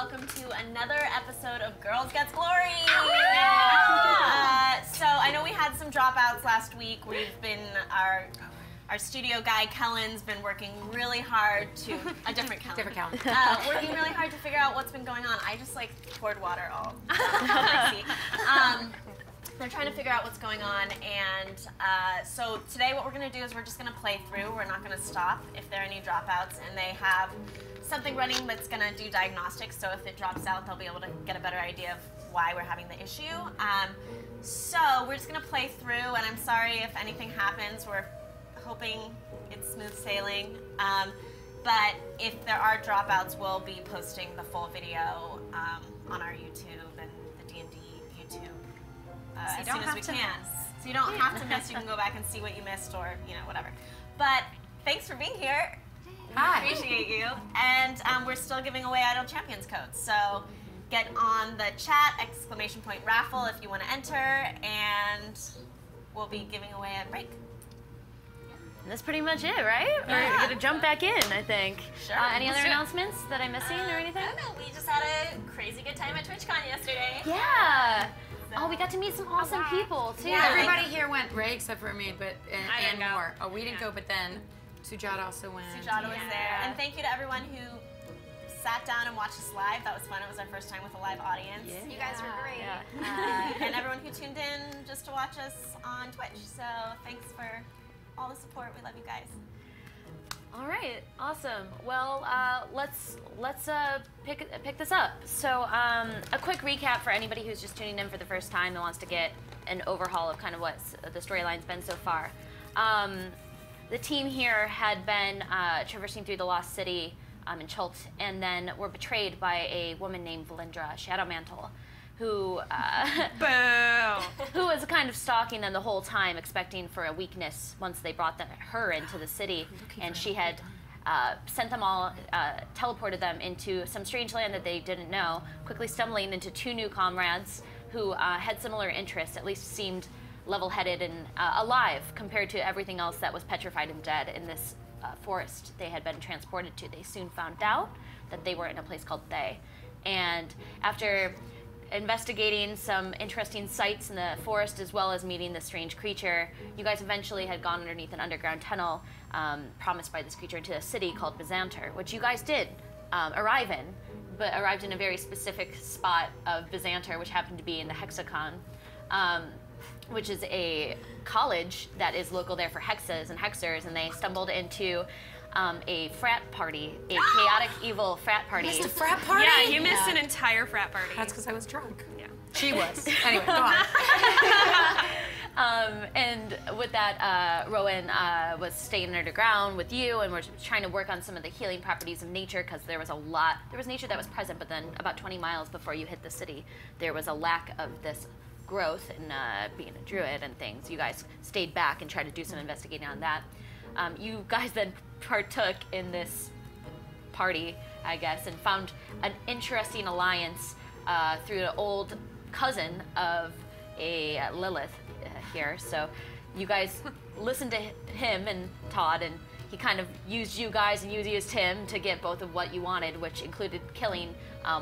welcome to another episode of Girls Gets Glory. So I know we had some dropouts last week. We've been our studio guy Kelen's been working really hard to different Kelen. Working really hard to figure out what's been going on. I just like poured water all crazy. They're trying to figure out what's going on, and so today what we're going to do is we're just going to play through. We're not going to stop if there are any dropouts, and they have something running that's going to do diagnostics, so if it drops out, they'll be able to get a better idea of why we're having the issue. So we're just going to play through, and I'm sorry if anything happens. We're hoping it's smooth sailing, but if there are dropouts, we'll be posting the full video on our YouTube and the D&D YouTube. As soon as we can. So you don't have to miss, you can go back and see what you missed or, you know, whatever. But thanks for being here. Hi. Appreciate you. And we're still giving away Idle Champions codes. So get on the chat, ! raffle if you want to enter, and we'll be giving away a break. That's pretty much it, right? Yeah. We're gonna jump back in, I think. Sure. Any other announcements that I'm missing or anything? I don't know. We just had a crazy good time at TwitchCon yesterday. Yeah. Oh, we got to meet some awesome people too. Yeah, everybody here went, Ray except for me, but and go. more. Oh, we didn't go, but then Sujata also went. Sujata was there. And thank you to everyone who sat down and watched us live. That was fun. It was our first time with a live audience. Yeah. You guys were great. Yeah. And everyone who tuned in just to watch us on Twitch. So thanks for all the support. We love you guys. All right, awesome. Well, let's pick this up. So, a quick recap for anybody who's just tuning in for the first time and wants to get an overhaul of kind of what the storyline's been so far. The team here had been traversing through the Lost City in Chult, and then were betrayed by a woman named Valindra Shadowmantle, who who was kind of stalking them the whole time, expecting for a weakness once they brought her into the city, and she had sent them all, teleported them into some strange land that they didn't know, quickly stumbling into two new comrades who had similar interests, at least seemed level-headed and alive compared to everything else that was petrified and dead in this forest they had been transported to. They soon found out that they were in a place called Thay, and after investigating some interesting sights in the forest as well as meeting this strange creature, you guys eventually had gone underneath an underground tunnel promised by this creature into a city called Byzanter, which you guys did arrive in, but arrived in a very specific spot of Byzanter, which happened to be in the Hexacon, which is a college that is local there for hexes and hexers, and they stumbled into a frat party, a chaotic, evil frat party. You missed a frat party? Yeah, you missed an entire frat party. That's because I was drunk. Yeah. She was. Anyway, go on. And with that, Rowan was staying underground with you, and we're trying to work on some of the healing properties of nature, because there was nature that was present, but then about 20 miles before you hit the city, there was a lack of this growth and being a druid and things. You guys stayed back and tried to do some investigating on that. You guys then partook in this party, I guess, and found an interesting alliance through an old cousin of a Lilith here. So you guys listened to him and Todd, and he kind of used you guys and you used him to get both of what you wanted, which included killing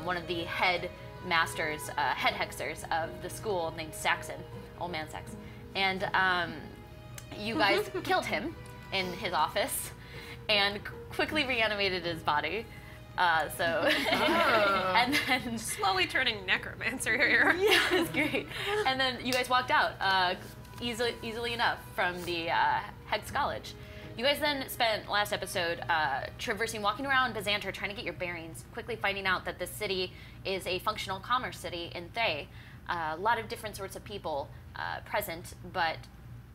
one of the head masters, head hexers of the school named Saxon, Old Man Sax. And you guys killed him in his office and quickly reanimated his body. And then Slowly turning necromancer here. yeah, it's great. And then you guys walked out easily enough from the Hex College. You guys then spent last episode walking around Byzanter, trying to get your bearings, quickly finding out that this city is a functional commerce city in Thay. A lot of different sorts of people present, but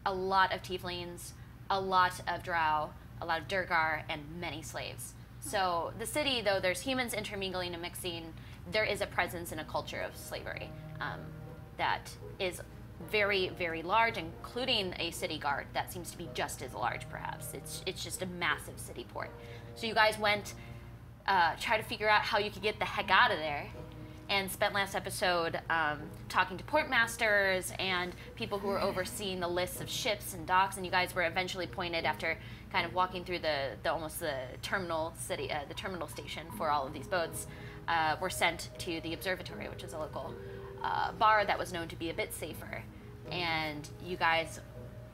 a lot of tieflings, a lot of drow, a lot of Durgar, and many slaves. So the city, though there's humans intermingling and mixing, there is a presence and a culture of slavery that is very, very large, including a city guard that seems to be just as large, perhaps. It's just a massive city port. So you guys went, try to figure out how you could get the heck out of there, and spent last episode talking to port masters and people who were overseeing the lists of ships and docks, and you guys were eventually pointed, after kind of walking through the terminal city, the terminal station for all of these boats, were sent to the observatory, which is a local bar that was known to be a bit safer. And you guys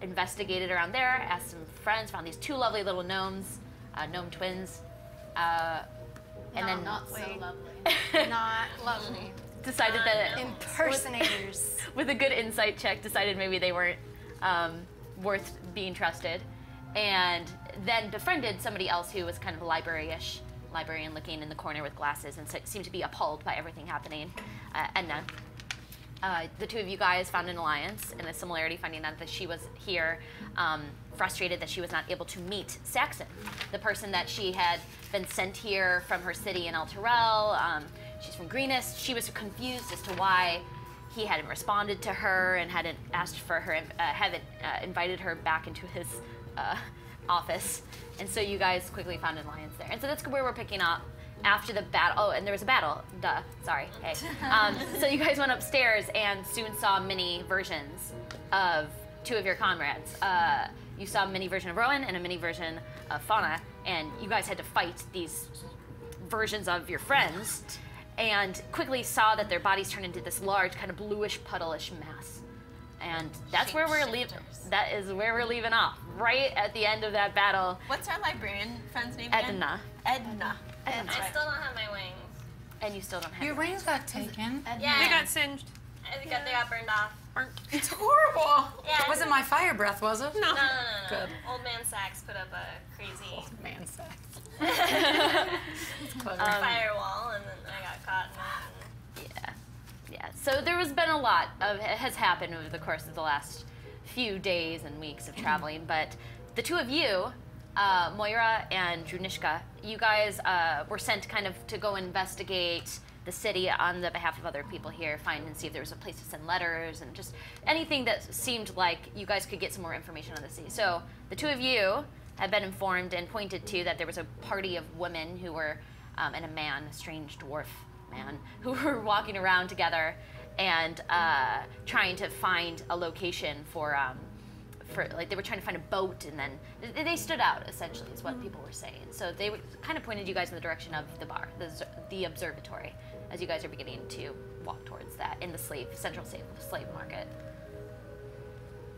investigated around there, asked some friends, found these 2 lovely little gnomes, gnome twins, and then not so lovely. Not lovely. decided that Impersonators. with a good insight check, decided maybe they weren't worth being trusted, and then befriended somebody else who was kind of librarian looking in the corner with glasses and seemed to be appalled by everything happening. And then the 2 of you guys found an alliance and a similarity, finding out that she was here, frustrated that she was not able to meet Saxon, the person that she had been sent here from her city in Alterel. She's from Greenest. She was confused as to why he hadn't responded to her and hadn't asked for her, hadn't invited her back into his office. And so you guys quickly found an alliance there. And so that's where we're picking up after the battle. Oh, and there was a battle. Duh. Sorry. Hey. So you guys went upstairs and soon saw mini versions of 2 of your comrades. You saw a mini version of Rowan and a mini version of Fauna, and you guys had to fight these versions of your friends, and quickly saw that their bodies turned into this large, kind of bluish, puddleish mass. And that's where we're leaving. That is where we're leaving off, right at the end of that battle. What's our librarian friend's name again? Edna. Edna. Edna. I still don't have my wings. And you still don't have Your wings got taken. Yeah. They got singed. They got burned off. It's horrible. Yeah. It wasn't my fire breath, was it? No. No. Good. Old man Sachs put up a crazy Man sex. firewall, and then I got caught in it. Yeah. So there has been a lot has happened over the course of the last few days and weeks of traveling, but the 2 of you, Moira and Dranisha, you guys were sent kind of to go investigate the city on the behalf of other people here, find and see if there was a place to send letters and just anything that seemed like you guys could get some more information on the city. So the 2 of you have been informed and pointed to that there was a party of women who were, and a man, a strange dwarf man, who were walking around together and trying to find a location for like they were trying to find a boat, and then they stood out, essentially, is what people were saying. So they kind of pointed you guys in the direction of the bar, the observatory, as you guys are beginning to walk towards that in the central slave market.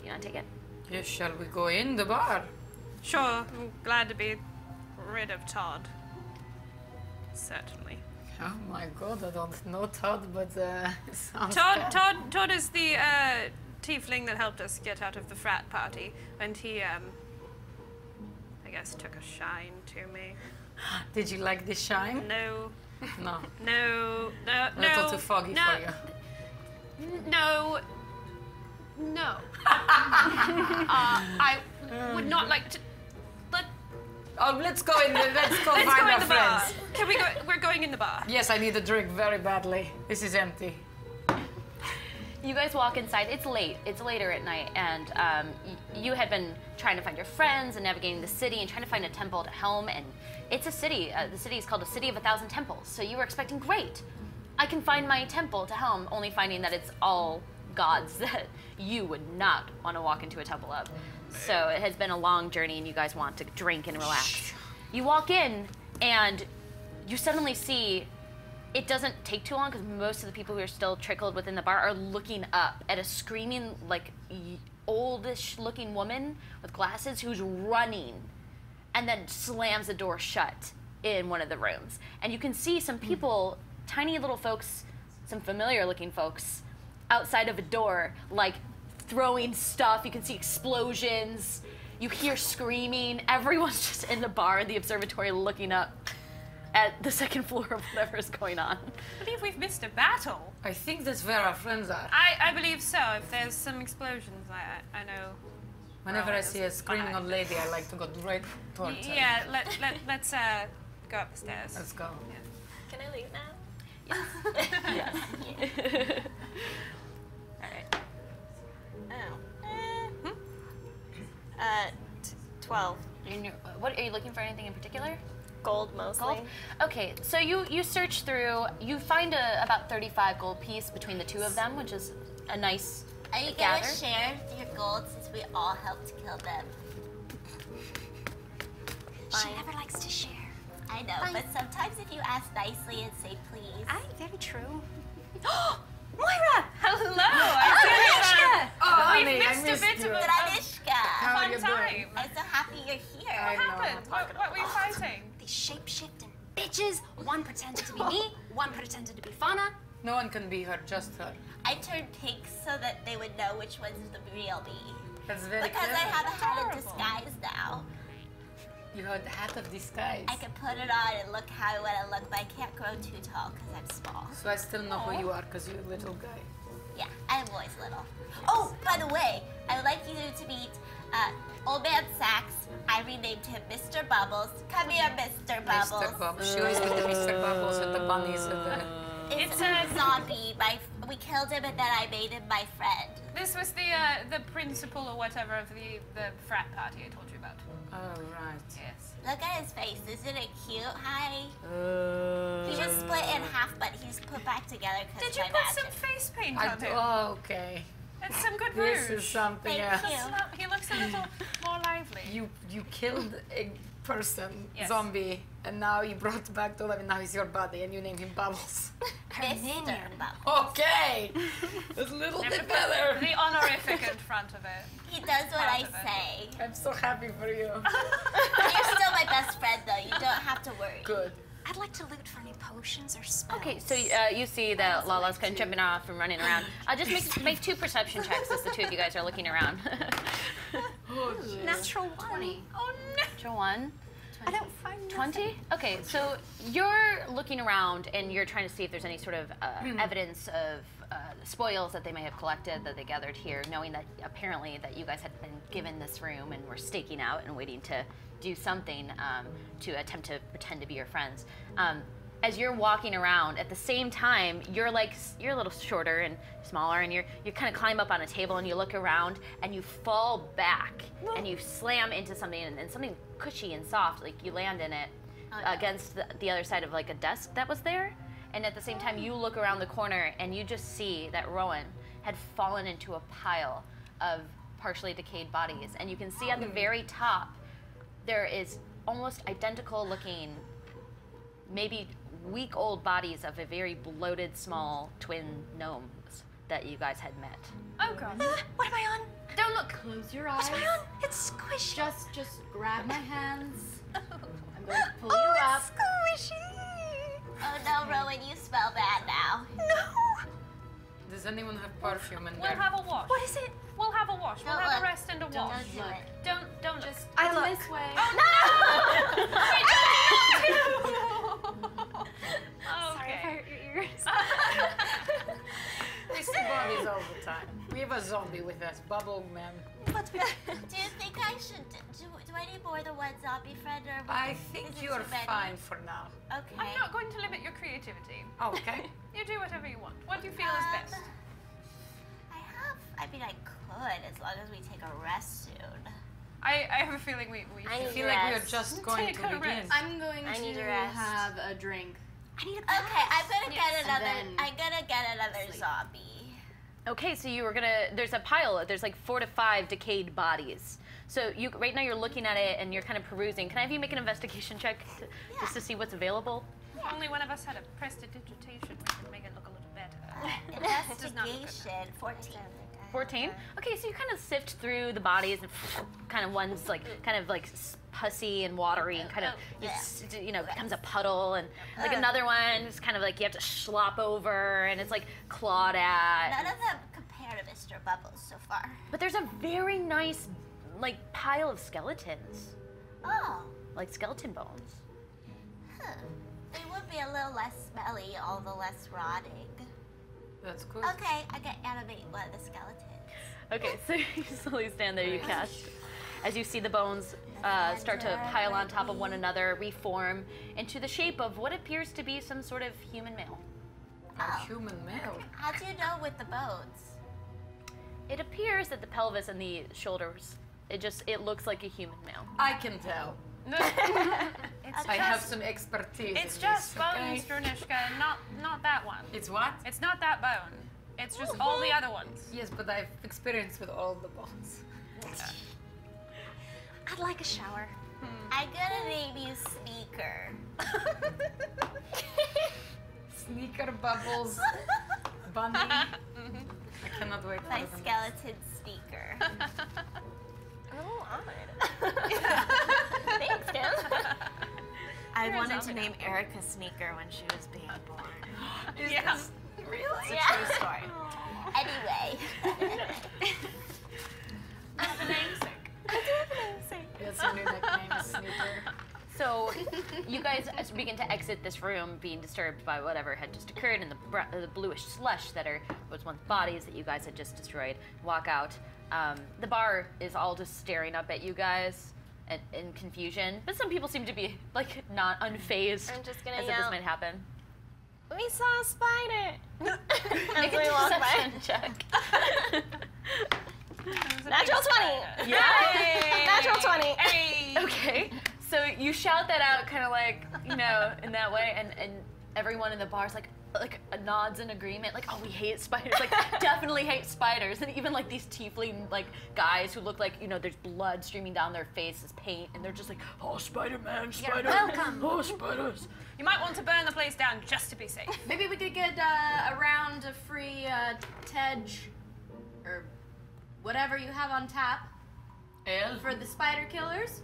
You want to take it? Yes, shall we go in the bar? Sure, I'm glad to be rid of Todd. Certainly. Oh my god, I don't know Todd, but sounds bad. Todd is the tiefling that helped us get out of the frat party, and he, I guess, took a shine to me. Did you like the shine? No. No. No. A little too foggy for you. No. I would not like to. Oh, let's go in. Let's go Let's find go our in the bar. friends. Can we go? We're going in the bar. Yes, I need a drink very badly. This is empty. You guys walk inside. It's late. It's later at night, and you had been trying to find your friends and navigating the city and trying to find a temple to Helm. And it's a city. The city is called a city of 1,000 temples. So you were expecting, great, I can find my temple to Helm, only finding that it's all gods that you would not want to walk into a temple of. So it has been a long journey, and you guys want to drink and relax. You walk in, and you suddenly see. It doesn't take too long because most of the people who are still trickled within the bar are looking up at a screaming, like, oldish-looking woman with glasses who's running and then slams the door shut in one of the rooms. And you can see some people, tiny little folks, some familiar-looking folks, outside of a door, like, throwing stuff. You can see explosions. You hear screaming. Everyone's just in the bar in the observatory looking up at the second floor of whatever's going on. I believe we've missed a battle. I think that's where our friends are. I believe so. If there's some explosions, I know. Whenever I see a screaming old lady, I like to go right towards her. Yeah, let's go up the stairs. Let's go. Can I leave now? Yes. All right. Oh. 12. What are you looking for? Anything in particular? Gold, mostly. Gold? Okay, so you search through. You find about 35 gold piece between the 2 of them, which is a nice Are you gather. gonna share your gold since we all helped kill them? Fine. She never likes to share. I I know, but sometimes if you ask nicely and say please. Aye, very true. Moira! Hello! Dranish! We've missed a bit of a Draniska! fun time. I'm so happy you're here. What happened? What were you fighting? These shape-shifting bitches. One pretended to be me, one pretended to be Fauna. No one can be her, just her. I turned pink so that they would know which one's the real me. That's very Because clever. I have a hat of disguise now. You had a hat of disguise. I can put it on and look how I want to look, but I can't grow too tall because I'm small. So I still know who you are, because you're a little guy. Yeah, I'm always little. Oh, by the way, I would like you to meet Old Man Sachs. I renamed him Mr. Bubbles. Come here, Mr. Bubbles. Mr. Bubbles. She always with the Mr. Bubbles with the bunnies and the... It's a zombie. We killed him and then I made him my friend. This was the principal or whatever of the frat party I told you about. Oh, right. Yes. Look at his face. Isn't it cute? Hi. He just split in half, but he's put back together because Did you put some face paint on him? Oh, okay. It's some good rouge. This is something Thank else. you. He looks a little more lively. You killed a person, Yes. zombie, and now you brought back to life, and now he's your buddy, and you name him Bubbles. Mr. Bubbles. Okay! It's a little bit better. The honorific in front of it. He does what I Part of it. say. I'm so happy for you. You're still my best friend, though. You don't have to worry. Good. I'd like to loot for new potions or spells. Okay, so you see that Lala's kind of jumping off and running around. Just make 2 perception checks as the 2 of you guys are looking around. Natural 20. Oh no! Natural 1. I don't find 20? Okay, so you're looking around and you're trying to see if there's any sort of evidence of the spoils that they may have collected that they gathered here, knowing that apparently that you guys had been given this room and were staking out and waiting to do something to attempt to pretend to be your friends. As you're walking around, at the same time, you're a little shorter and smaller, and you kind of climb up on a table and you look around and you fall back and you slam into something and something cushy and soft, like you land in it against the other side of like a desk that was there. And at the same time, you look around the corner and you just see that Rowan had fallen into a pile of partially decayed bodies, and you can see at the very top there is almost identical looking, maybe week-old bodies of a very bloated, small twin gnomes that you guys had met. Oh god. What am I on? Don't look. Close your eyes. What am I on? It's squishy. Just grab my hands. I'm going to pull Oh, you up. it's squishy. Oh no, Rowan, you smell bad now. No. Does anyone have perfume in We'll there? have a wash. What is it? We'll have a wash. We'll Don't have look. a rest and a Don't wash. do it. Don't look. Just I come look. this way. Sorry if I Okay. hurt your ears. We see bodies all the time. We have a zombie with us, Bubble Man. Do you think I should do I need more than one zombie friend, or I is think it you're too many? fine for now. Okay. I'm not going to limit your creativity. Okay. You do whatever you want. What do you feel is best? I mean, I could, as long as we take a rest soon. I have a feeling we I I need feel a like we are rest. just going Take to a begin. rest. I'm going I need to a rest. have a drink. I need a Okay, I'm gonna get And another. then I'm gonna get another zombie. Okay, so you were there's a pile, there's like 4 to 5 decayed bodies. So right now you're looking at it and you're kind of perusing. Can I have you make an investigation check just to see what's available? If only one of us had a prestidigitation, we could make it look a little better. Investigation 14. 14? Okay, so you kind of sift through the bodies and kind of one's like pussy and watery and kind of becomes a puddle, and like another one is kind of like you have to slop over and it's like clawed at. None of them compare to Mr. Bubbles so far. But there's a very nice like pile of skeletons, Oh, like skeleton bones. they would be a little less smelly, all the less rotting. That's good. Okay, I can animate one of the skeletons. Okay, so you slowly stand there, you cast. As you see the bones start to pile on top of one another, reform into the shape of what appears to be some sort of human male. A human male. How do you know with the bones? It appears that the pelvis and the shoulders, it looks like a human male. I can tell. It's I have just, some expertise. it's in just this, okay? bones, Dranishka, not that one. It's what? It's not that bone. It's just all the other ones. Yes, but I've experienced with all the bones. I'd like a shower. I'm gonna name you Sneaker. Sneaker Bubbles. Bunny. I cannot wait for My them. skeleton Sneaker. I'm a little honored. Thanks, Kim. I wanted to name Erika Sneaker when she was being born. Yeah. Really? It's a true story. Anyway. I have a namesake. That's your new nickname, is Sneaker. So you guys begin to exit this room, being disturbed by whatever had just occurred and the bluish slush that was once bodies that you guys had just destroyed. Walk out. The bar is all just staring up at you guys in confusion, but some people seem to be like not unfazed I'm just gonna as if yell. this might happen. We saw a spider. Make we a walk by. deception check. Natural 20. Yay! Natural 20. Hey! Okay, so you shout that out kind of like, you know, in that way, and everyone in the bar's like nods in agreement, like, oh, we hate spiders, like, definitely hate spiders. And even like these tiefling like guys who look like, you know, there's blood streaming down their faces, paint, and they're just like, oh, Spider-Man, Spider, welcome. oh, spiders. You might want to burn the place down just to be safe. Maybe we could get a round of free Tej or whatever you have on tap Ale? for the spider killers.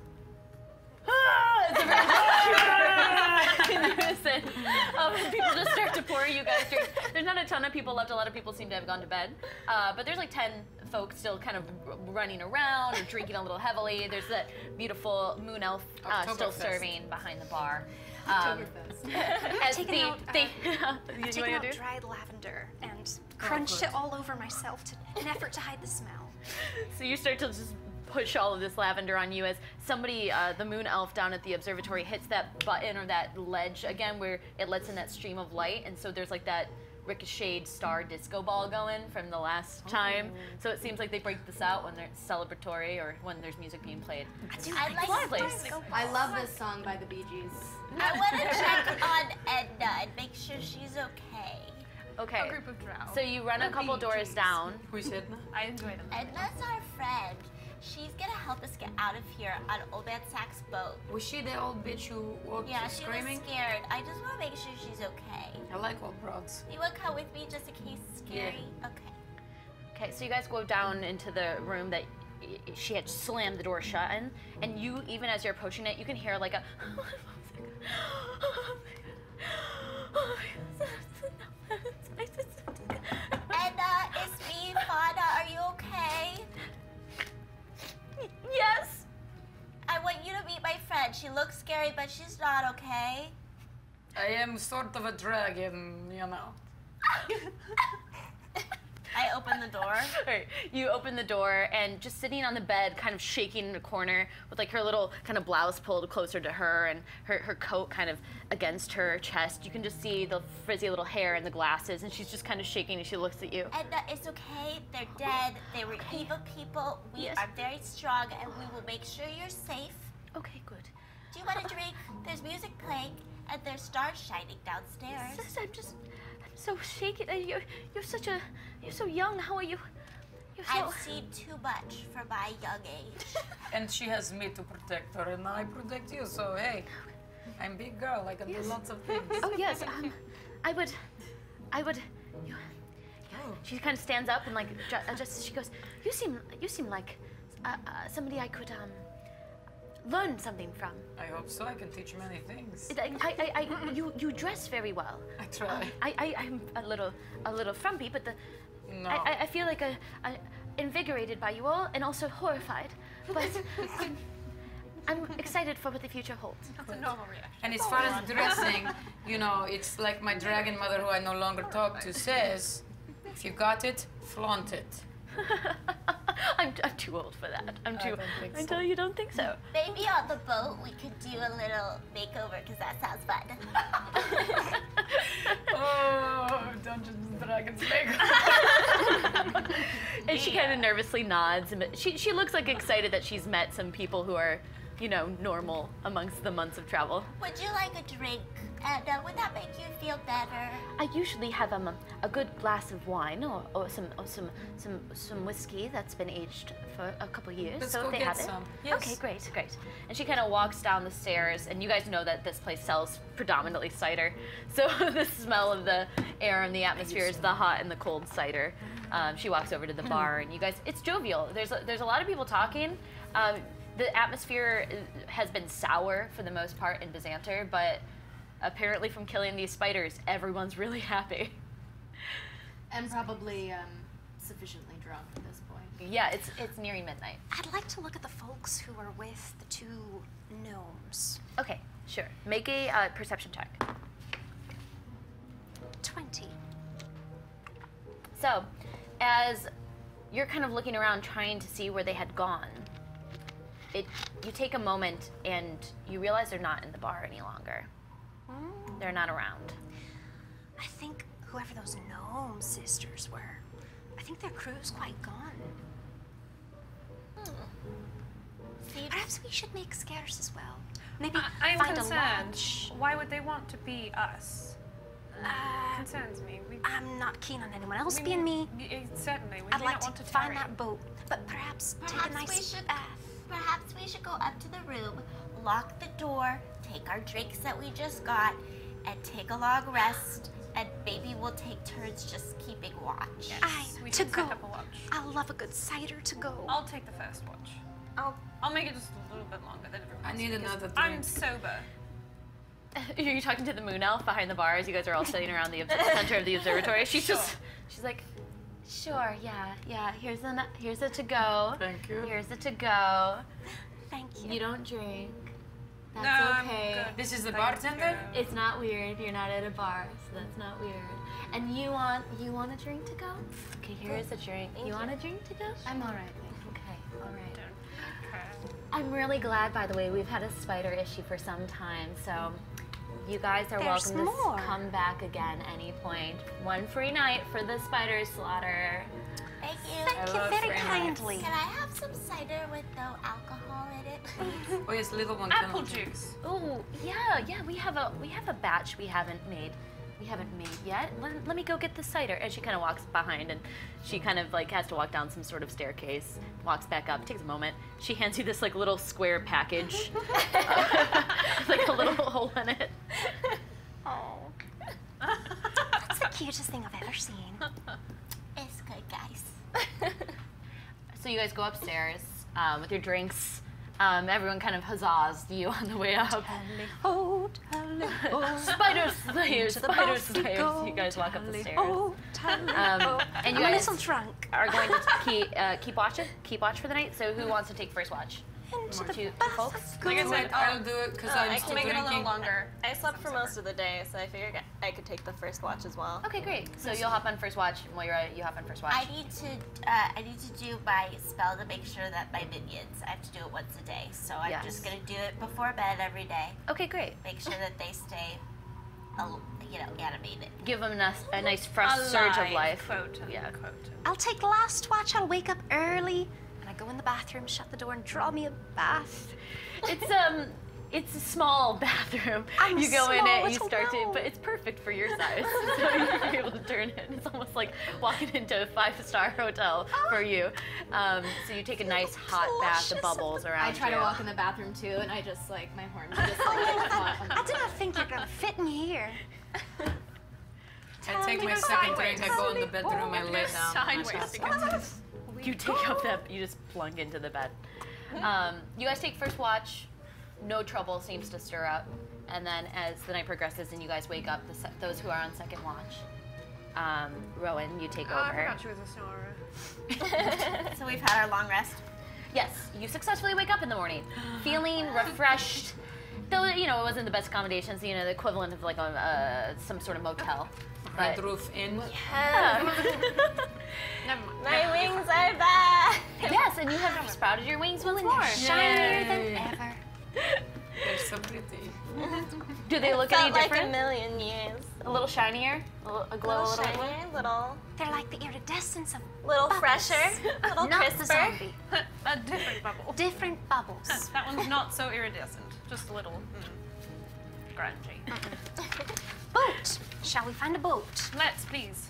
In unison. People just start to pour you guys drinks. There's not a ton of people left. A lot of people seem to have gone to bed. But there's like 10 folks still kind of running around or drinking a little heavily. There's that beautiful moon elf still Oktoberfest. serving behind the bar. I've taken out, I've taken out do? dried lavender and crunched it all over myself in an effort to hide the smell. So you start to just push all of this lavender on you as somebody, the moon elf down at the observatory, hits that button or that ledge again where it lets in that stream of light, and so there's like that ricocheted star disco ball going from the last time. So it seems like they break this out when it's celebratory or when there's music being played. I'd like Lively. I love this song by the Bee Gees. I want to check on Edna and make sure she's okay. Okay. A group of drow. So you run a couple doors down. Who is Edna? I enjoy them. Edna's our friend. She's gonna help us get out of here on Old Man Sack's boat. Was she the old bitch who walked Yeah, she screaming? was scared. I just want to make sure she's okay. I like old broads. You want to come with me just in case it's scary? Okay. Okay, so you guys go down into the room that she had slammed the door shut in, and you, even as you're approaching it, you can hear like a. Edna, it's me, Fauna. Are you okay? Yes. I want you to meet my friend. She looks scary, but she's not okay. I am sort of a dragon, you know. I open the door. Alright, you open the door, and just sitting on the bed, kind of shaking in a corner, with like her little kind of blouse pulled closer to her, and her coat kind of against her chest. You can just see the frizzy little hair and the glasses, and she's just kind of shaking as she looks at you. Edna, it's okay. They're dead. They were evil people. We Yes. are very strong, and we will make sure you're safe. Okay, good. Do you want a drink? There's music playing, and there's stars shining downstairs. I'm so shaken. You're so young. How are you? You're so. I've seen too much for my young age. And she has me to protect her, and I protect you, so hey. I'm big girl, I can do lots of things. Oh yes. I would. She kind of stands up and like just she goes. You seem like somebody I could learn something from. I hope so, I can teach many things. You dress very well. I try. I'm a little frumpy, but No. I feel like invigorated by you all and also horrified. But I'm excited for what the future holds. That's a normal reaction. And as far as dressing, you know, it's like my dragon mother, who I no longer talk to, says, if you got it, flaunt it. I'm too old for that. I don't think so. Until you don't think so. Maybe on the boat we could do a little makeover, because that sounds fun. Oh, Dungeons and Dragons And she kind of nervously nods, and she looks like excited that she's met some people who are you know, normal amongst the months of travel. Would you like a drink? And would that make you feel better? I usually have a good glass of wine or some whiskey that's been aged for a couple years. Let's so go if they get have it. some. Yes. Okay, great. And she kind of walks down the stairs, and you guys know that this place sells predominantly cider. So the smell of the air and the atmosphere is the hot and the cold cider. She walks over to the bar, and you guys, it's jovial. There's a lot of people talking. The atmosphere has been sour for the most part in Byzanter, but apparently from killing these spiders, everyone's really happy. And probably sufficiently drunk at this point. Yeah, it's nearing midnight. I'd like to look at the folks who are with the 2 gnomes. Okay, sure. Make a perception check. 20. So, as you're kind of looking around trying to see where they had gone, you take a moment and you realize they're not in the bar any longer. They're not around. I think whoever those gnome sisters were, I think their crew's quite gone. Perhaps we should make scarce as well. Maybe I'm find a concerned. lodge. Why would they want to be us? Concerns me. I'm not keen on anyone else being me. Certainly, we I'd do like not to want to find tarry. that boat, but perhaps take a Perhaps nice bath. Perhaps we should go up to the room, lock the door, take our drinks that we just got, and take a long rest. And maybe we'll take turns just keeping watch. We To can go. set up a watch. I love a good cider to go. I'll take the first watch. I'll make it just a little bit longer than everyone I else need because another I'm drink. sober. Are you talking to the moon elf behind the bar as you guys are all sitting around the center of the observatory? She's like, sure, yeah. Here's a to go. Thank you. Here's a to go. Thank you. You don't drink. That's No, I'm okay. good. This is the Thanks, bartender? good. It's not weird. You're not at a bar, so that's not weird. And you want a drink to go? Okay, here's a drink. You want a drink to go? I'm all right, thank you. Okay, all right. Okay. I'm really glad, by the way, we've had a spider issue for some time, so you guys are There's welcome more. to come back again any point. 1 free night for the spider slaughter. Thank you. Thank I you love very Fermina. kindly. Can I have some cider with no alcohol in it, please? Oh yes, little one. Apple can- juice. Oh, yeah, we have a batch we haven't made. We haven't made yet. Let me go get the cider. And she kind of walks behind, and she kind of like has to walk down some sort of staircase. Walks back up. Takes a moment. She hands you this like little square package, like a little hole in it. Oh. That's the cutest thing I've ever seen. It's good, guys. So you guys go upstairs with your drinks. Everyone kind of huzzahs you on the way up. Oh, Spider slayers, To the spider bath we slayers. go, You guys walk up the stairs. oh, And I'm you a guys little drunk. are going to keep watch for the night. So who wants to take first watch? Into the Two bath folks? I Like I go. said, I'll do it because I'm I still can make it a drinking. little longer. I slept for most of the day, so I figured I could take the first watch as well. Okay, great. So you'll hop on first watch. Moira, you hop on first watch. I need to do my spell to make sure that my minions. I have to do it once a day, so I'm Yes. just gonna do it before bed every day. Okay, great. Make sure that they stay, animated. Give them a nice fresh surge of life. Quote, Yeah. quote. I'll take last watch. I'll wake up early. And I go in the bathroom, shut the door, and draw me a bath. It's a small bathroom. I'm a You go in small it, you little start to, gnome. but it's perfect for your size. So you're able to turn it. It's almost like walking into a 5-star hotel for you. So you take a nice hot bath, the luscious. bubbles around I try you. to walk in the bathroom too, and I just like my horns just like caught on the I didn't think you're gonna fit in here. I take my second drink, I go in the bedroom, I lay down. Sideways because You take up that, you just plunk into the bed. You guys take first watch. No trouble seems to stir up. And then as the night progresses and you guys wake up, those who are on second watch, Rowan, you take Oh, I over. forgot she was a snorer. So we've had our long rest. Yes, you successfully wake up in the morning, feeling refreshed. Though, it wasn't the best accommodations, the equivalent of like some sort of motel. Red But roof in. yeah. Never mind. My wings are back! Yes, and you have sprouted your wings once more. Shinier than ever. They're so pretty. Do they look Felt any like different? a million years. A little shinier? A glow a little bit more? shinier, little They're like the iridescence of little bubbles. fresher, little Not crisper. the zombie. A different bubble. Different bubbles. That one's not so iridescent. Just a little grungy. Boat. Shall we find a boat? Let's please.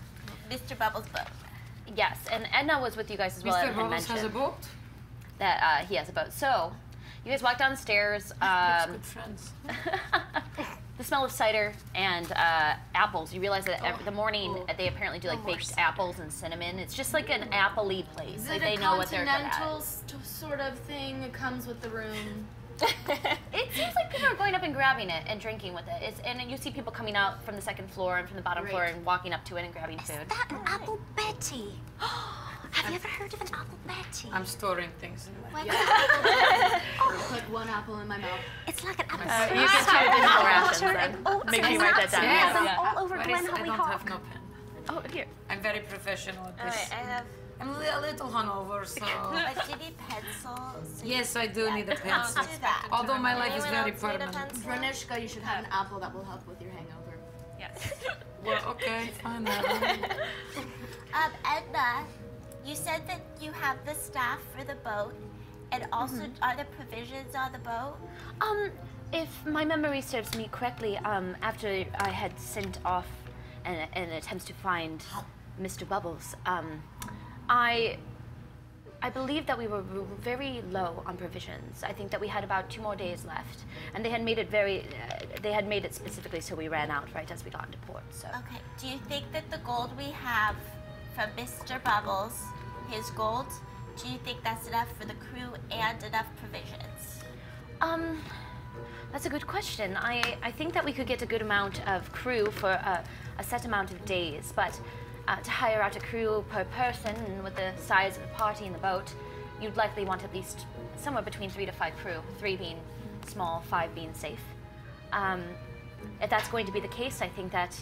Mr. Bubbles' boat. Yes, and Edna was with you guys as well Mr. and Bubbles has a mentioned boat? that he has a boat. So, you guys walk downstairs. That's good friends. The smell of cider and apples. You realize that the morning they apparently do like baked apples and cinnamon. It's just like an apple-y place. Is Like it they a know what they're good at. continental sort of thing? It comes with the room. It seems like people are going up and grabbing it and drinking with it. And you see people coming out from the second floor and from the bottom floor and walking up to it and grabbing food. Is that an apple Betty? Have you ever heard of an apple Betty? I'm storing things in my Put one apple in my mouth. It's like an apple You can try it in the rations butter then. and oats Make sure you and write that nuts down. and Yeah, them yeah. all over Where Glen is, I Holly don't Hawk. have no pen. Oh, here. I'm very professional at this. Alright, I have I'm a little hungover, so... But do you need pencils? Yes, I do need a pencil. Do that. Although my life is Anyone very else need a permanent. pencil? Dranishka, you should have an apple that will help with your hangover. Yes. Well, okay, fine then. Edna, you said that you have the staff for the boat, and also are there provisions on the boat? If my memory serves me correctly, after I had sent off an attempt to find Mr. Bubbles, I believe that we were very low on provisions. I think that we had about 2 more days left, and they had made it they had made it specifically so we ran out right as we got into port. So. Okay. Do you think that the gold we have from Mr. Bubbles, his gold, do you think that's enough for the crew and enough provisions? That's a good question. I think that we could get a good amount of crew for a set amount of days, but to hire out a crew per person with the size of the party in the boat, you'd likely want at least somewhere between 3 to 5 crew, 3 being small, 5 being safe. If that's going to be the case, I think that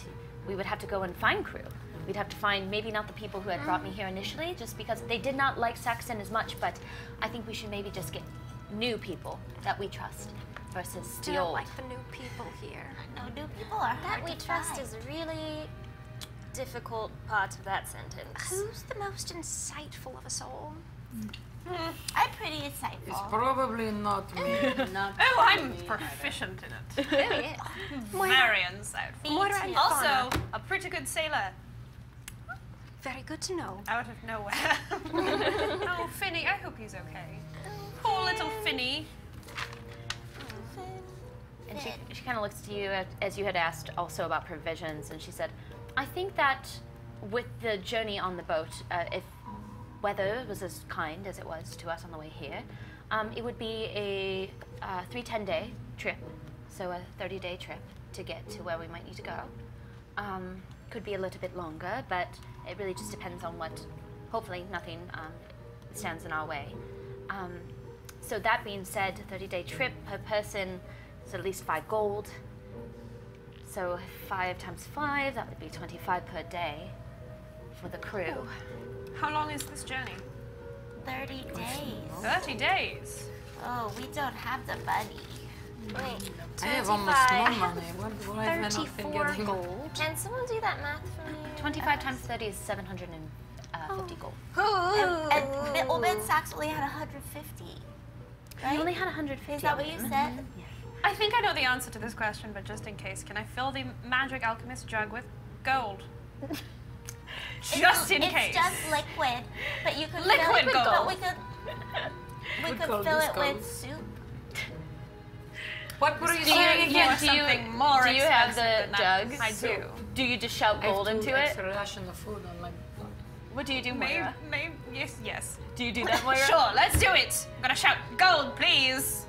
we would have to go and find crew. We'd have to find maybe not the people who had brought me here initially, just because they did not like Saxon as much, but I think we should maybe just get new people that we trust versus the Don't old. like the new people here. No, new people are that hard we to trust find. is a really difficult part of that sentence. Who's the most insightful of us all? I'm pretty insightful. It's probably not me. Not Oh, I'm proficient in it. Very insightful. Moira and Also, Fauna. a pretty good sailor. Very good to know. Out of nowhere. Oh, Finny, I hope he's okay. Poor little Finny. And she kind of looks to you as you had asked also about provisions, and she said, I think that with the journey on the boat, if weather was as kind as it was to us on the way here, it would be a 3-10-day trip, so a 30-day trip to get to where we might need to go. Could be a little bit longer, but it really just depends on what, hopefully nothing stands in our way. So that being said, a 30-day trip per person is at least 5 gold. So 5 times 5, that would be 25 per day for the crew. How long is this journey? 30 days. 30 days. Oh, we don't have the money. Wait, I have almost no 25. money. Why have I not been 34 getting... gold. Can someone do that math for me? 25 times 30 is 750 gold. And the old man Sax only had 150. Right? You only had 150. Is that what you said? I think I know the answer to this question, but just in case, can I fill the magic alchemist jug with gold? Just in case. It's just liquid, but you could Liquid fill it, gold. But we could gold fill is it gold. with soup. What were you Do you, saying again? something more do you have expensive the than jug? that? I do. Do you just shout gold I have into two it? extra ration of food on my... What do you do, Moira? Yes. Do you do that, Moira? Sure, let's do it. I'm gonna shout gold, please.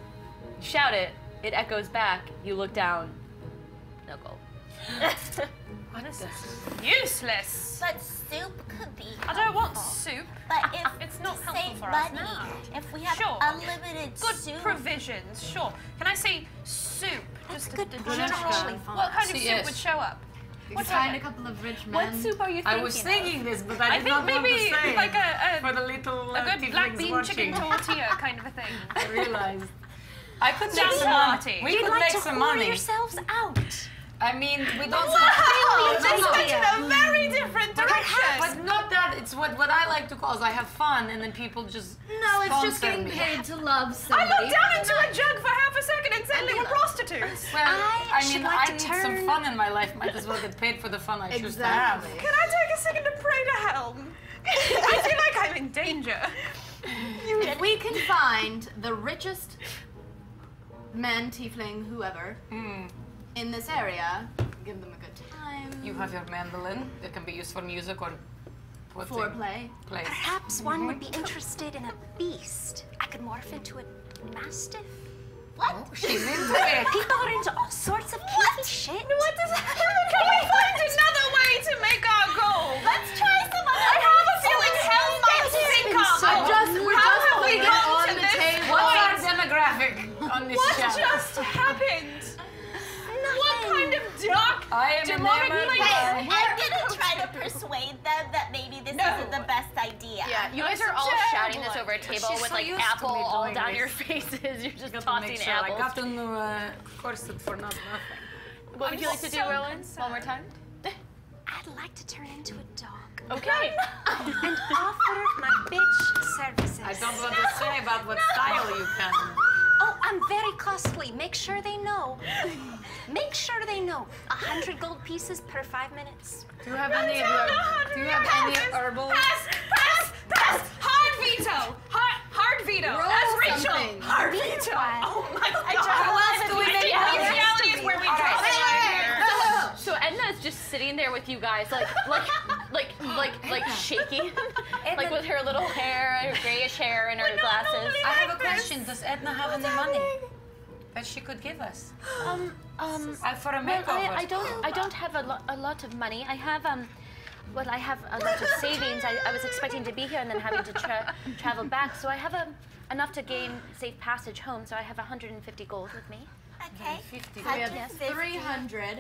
Shout it. It echoes back. You look down. No gold. What is this? Useless. But soup could be I don't want helpful. soup. But if It's not to helpful save for us money, now. if we have Sure. unlimited Good soup, provisions, sure. Can I say soup? That's Just a good a point, general. actually, What kind of See, soup yes. would show up? What find a couple of rich men. What soup are you thinking I was thinking this, but I I did think not want to maybe say like for the little a good black tieflings bean watching. chicken tortilla kind of a thing. I realized. I could make some money. We You'd could like make to some whore money. yourselves out. I mean, we don't. Wow, this went in a very different direction. But not that. It's what I like to call is I have fun, and then people just No, it's just sponsor getting me. paid to love I somebody. looked down into a jug for half a second and suddenly we're prostitutes. Well, I should mean, like I to need turn- some fun in my life. Might as well get paid for the fun I choose to have. Exactly. Can I take a second to pray to Helm? I feel like I'm in danger. If we can find the richest men, tiefling, whoever, in this area, give them a good time. You have your mandolin that can be used for music or what thing? Foreplay. Play. Perhaps one would be interested in a beast. I could morph into a mastiff. What? She's into it. People are into all sorts of kinky shit. What does that have? Can we find another way to make our goal? Let's try some other. I have a feeling Hell might think of. We're How just have we putting it gotten on to the this table. What's our demographic on this What channel? just happened? What kind of dark I am demonic enamored place? I'm gonna try to persuade them that maybe this isn't the best idea. Yeah, you guys are all shouting this over a table She's with so like used to apple me all doing down this. your faces. You're just Got to tossing make sure. apples. I got a new corset for not nothing. What would you like to do, so Rowan? concerned. One more time. I'd like to turn into a dog Okay. and offer my bitch services. I don't want to say about what style you can. Oh, I'm very costly. Make sure they know. Make sure they know. 100 gold pieces per 5 minutes. Do you have any of your? Do you have any herbal? Pass! Hard veto! Hard veto! Roll As Rachel! something. Hard veto! Oh my god! How else do we make reality is where we draw the line here. So Edna is just sitting there with you guys, like shaking, like with her little hair, her grayish hair, and her glasses. I have a question. Does Edna have any money that she could give us? For a Well, makeover. I don't have a lot of money. I have I have a lot of savings. I was expecting to be here and then having to travel back, so I have enough to gain safe passage home. So I have 150 gold with me. Okay. 50. We have 300.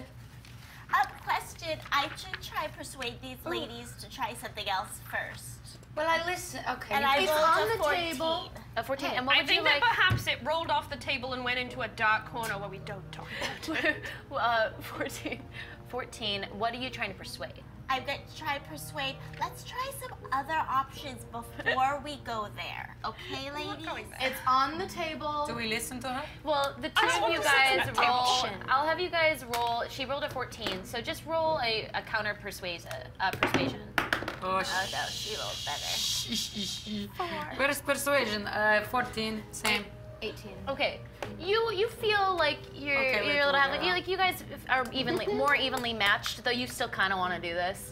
Question. I should try persuade these ladies to try something else first. Well, I listen. Okay. And I It's rolled on a the 14. table. A 14. And what I would you think like? that perhaps it rolled off the table and went into a dark corner where we don't talk about it. 14. What are you trying to persuade? I'm going to try persuade. Let's try some other options before we go there. Okay, ladies? It's on the table. Do we listen to her? Well, the two of you guys roll. I'll have you guys roll. She rolled a 14, so just roll a counter persuasion. Oh, Oh, no, she rolled better. Where's persuasion? 14. Same. 18. Okay, you feel like you're Okay, a little happy. Like you guys are more evenly matched, though you still kind of want to do this.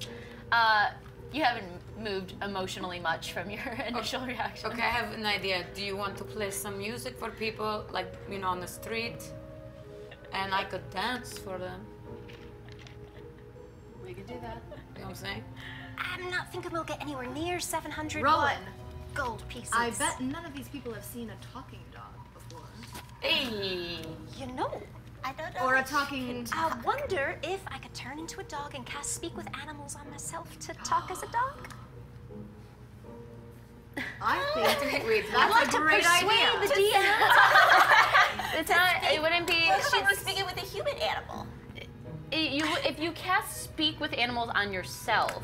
You haven't moved emotionally much from your initial reaction. Okay, I have an idea. Do you want to play some music for people, like, on the street? And I could dance for them. We could do that. You know what I'm saying? I'm not thinking we'll get anywhere near 700 Rowan, gold pieces. I bet none of these people have seen a talking dog before. Hey! You know. I don't know. Or a if she talking... I wonder if I could turn into a dog and cast Speak with Animals on myself to talk as a dog. I think Wait, that's a great idea. The DM. It's not. It wouldn't be. She'd be speaking with a human animal. If you cast Speak with Animals on yourself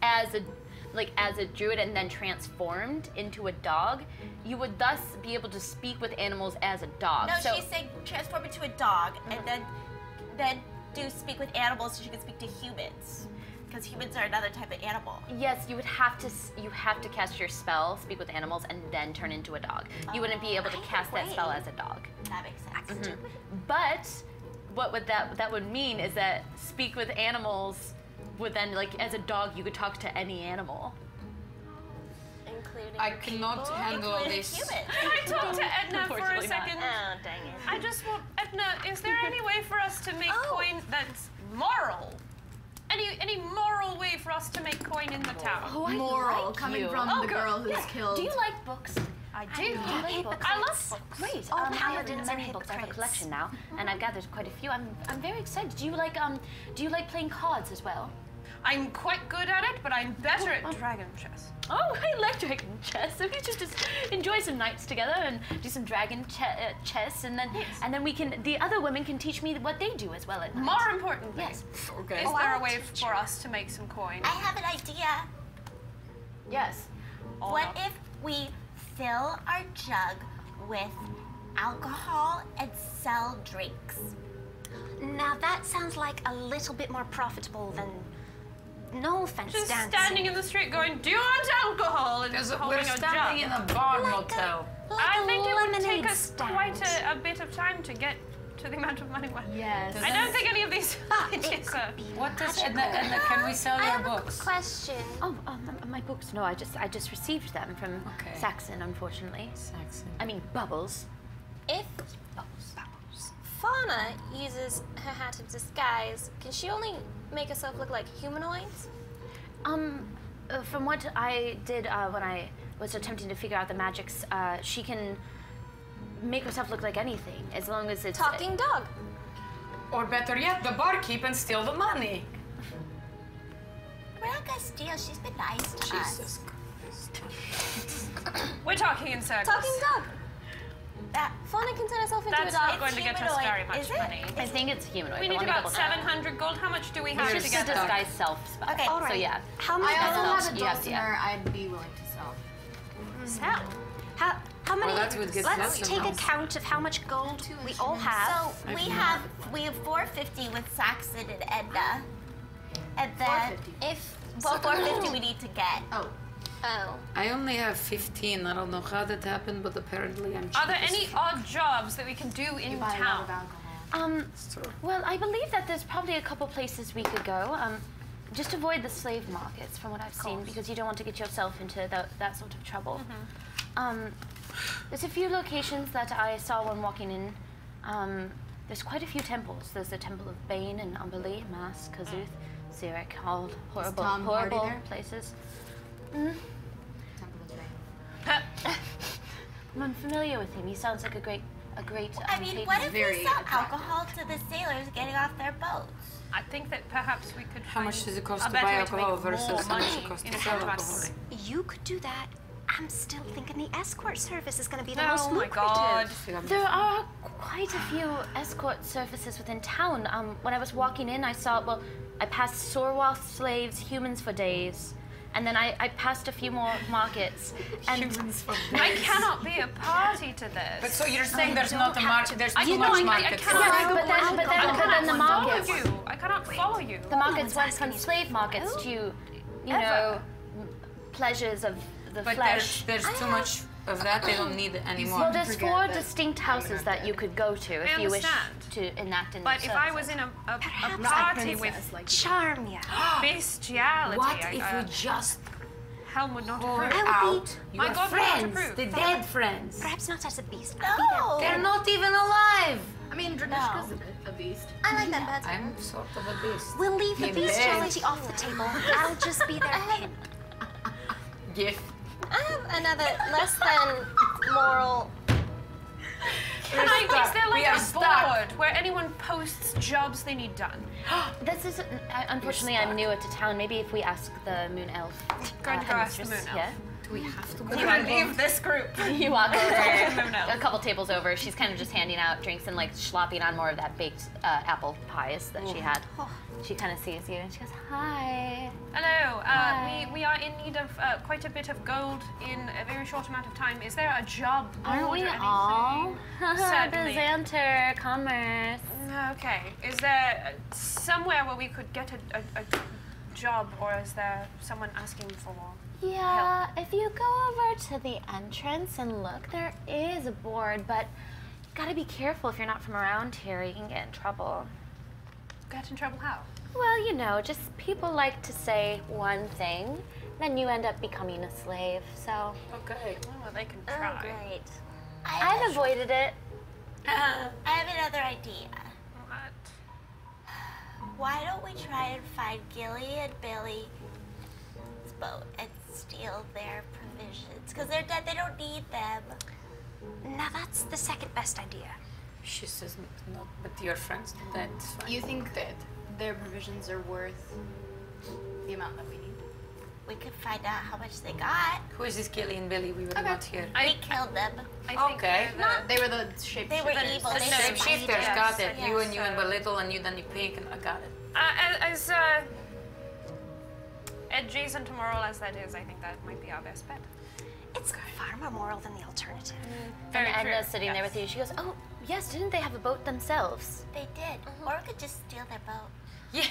as a druid and then transformed into a dog, you would thus be able to speak with animals as a dog. No, so, she's saying transform into a dog and then do speak with animals so she can speak to humans. Because humans are another type of animal. yes, you have to cast your spell, Speak with Animals, and then turn into a dog. You wouldn't be able to cast that spell as a dog. That makes sense. But what would that would mean is that Speak with Animals would then, like, as a dog, you could talk to any animal. Including I cannot handle including this. humans. Can I talk to Edna for a Unfortunately not. second? Oh, dang it. I just want, Edna, is there any way for us to make coin that's moral? Any moral way for us to make coin in the town? Oh, Moral coming from the girl who's killed. Do you like books? I Do you like books? I love books. Great. All I have paladins are many books. I have a hypocrites. collection now, and I've gathered quite a few. I'm very excited. Do you like playing cards as well? I'm quite good at it, but I'm better at dragon chess. Oh, I like dragon chess. So we just enjoy some nights together and do some dragon chess, and then we can. The other women can teach me what they do as well at night. More importantly, Yes. Okay. is there a way for us to make some coin? I have an idea. Yes. What if we fill our jug with alcohol and sell drinks? Now that sounds like a little bit more profitable than, no offense, Just dancing. standing in the street going, "Do you want alcohol?" and Because holding we're a standing jug. in a bar motel. I think it would take lemonade us stand. quite a bit of time to get to the amount of money we're. Yes. I don't think any of these ideas are. What does Edna, can we sell I your have books? a question. Oh, my books. No, I just received them from Okay. Saxon, unfortunately. Saxon. I mean, Bubbles. If Fauna uses her hat of disguise, can she only make herself look like humanoids? From what I did when I was attempting to figure out the magics, she can make herself look like anything as long as it's Talking dog. Or better yet, the barkeep and steal the money. We're not gonna steal. She's been nice to us. Jesus Christ. We're talking in circles. Talking dog. That, Fauna can turn herself into That's a dog. not going to get us humanoid, very much is it? money. I think it's humanoid. We but need let me about double check. 700 gold. How much do we have It's to just a get? disguise self spell. Okay, So yeah. How many I also gold? have a You have to, dulcimer I'd be willing to sell. Sell. How many? Well, that would get Let's lots of take house. account of how much gold we all have. So we have 450 with Saxon and Edna, and then 450. 450 we need to get. Oh. Oh. I only have 15. I don't know how that happened, but apparently I'm cheap Are there as any odd jobs that we can do in You buy a lot town? of alcohol. Well, I believe that there's probably a couple places we could go. Just avoid the slave markets, from what I've seen, because you don't want to get yourself into that sort of trouble. There's a few locations that I saw when walking in. There's quite a few temples. There's the Temple of Bane and Umberlee, Mass, Kazuth, Zurich, all horrible, Tom Hardy horrible there? places. Temple of Fame. I'm familiar with him. He sounds like a great I mean, what if very we sell attractive. alcohol to the sailors getting off their boats? I think that perhaps we could. How much find does it cost a to better buy way to make alcohol versus more how much money it costs in to a sell contract alcohol? setting? You could do that. I'm still thinking the escort service is going to be the Oh most my lucrative. God. There are quite a few escort services within town. When I was walking in, I passed Sorwath slaves, humans for days, and then I passed a few more markets. And I cannot be a party to this. But so you're saying there's not a market, there's I too know, much I market. cannot Yes, go but then I the cannot markets. follow you. I cannot follow you. The markets one's went asking from you slave markets to, you know, pleasures of the But flesh. there's too much of that, they don't need it anymore. Well, there's forget 4 that distinct houses that you could go to if you wish understand. to enact in But the if I services. was in a Perhaps party Princess, with like Charm ya. bestiality, What if we just Helm would not pour approve. out My your God, we have to friends, prove. the dead friends? Perhaps not as a beast. No! They're not even alive! I mean, Dranishka's a beast. I like that better. I'm sort of a beast. We'll leave the In bestiality off the table. I'll just be their pin. Gift. I have another less than moral. Is there We like are a stuck. board where anyone posts jobs they need done? This is unfortunately I'm newer to town. Maybe if we ask the Moon Elf. Going to go ask the headmistress, Moon Elf. Do we have to go? You want to leave this group? You walk over Moon Elf. a couple tables over. She's kind of just handing out drinks and like slopping on more of that baked apple pies that she had. She kind of sees you and she goes, "Hi." Hello. We are in need of quite a bit of gold in a very short amount of time. Is there a job board Aren't we or anything? all? The Certainly. Xanter commerce. Okay. Is there somewhere where we could get a job, or is there someone asking for more? Yeah, if you go over to the entrance and look, there is a board, but you gotta be careful if you're not from around here. You can get in trouble. Get in trouble how? Well, you know, just people like to say one thing, then you end up becoming a slave. So Okay. Well, they can Oh, try. great. I've avoided it. I have another idea. What? Why don't we try and find Gilly and Billy's boat and steal their provisions? Because they're dead, they don't need them. Now that's the second best idea. She says not, but your friends, that's fine. You think that their provisions are worth the amount that we need. We could find out how much they got. Who is this Gilly and Billy we were not here? We killed them. Okay. They were the shapeshifters. They were evil. The They shapeshifters, yes. got it. Yes. You and Belittle and you then you pink and I got it. As adjacent to moral as that is, I think that might be our best bet. It's far more moral than the alternative. Very And true. Edna's sitting there with you. She goes, oh, yes, didn't they have a boat themselves? They did. Or we could just steal their boat. Yeah.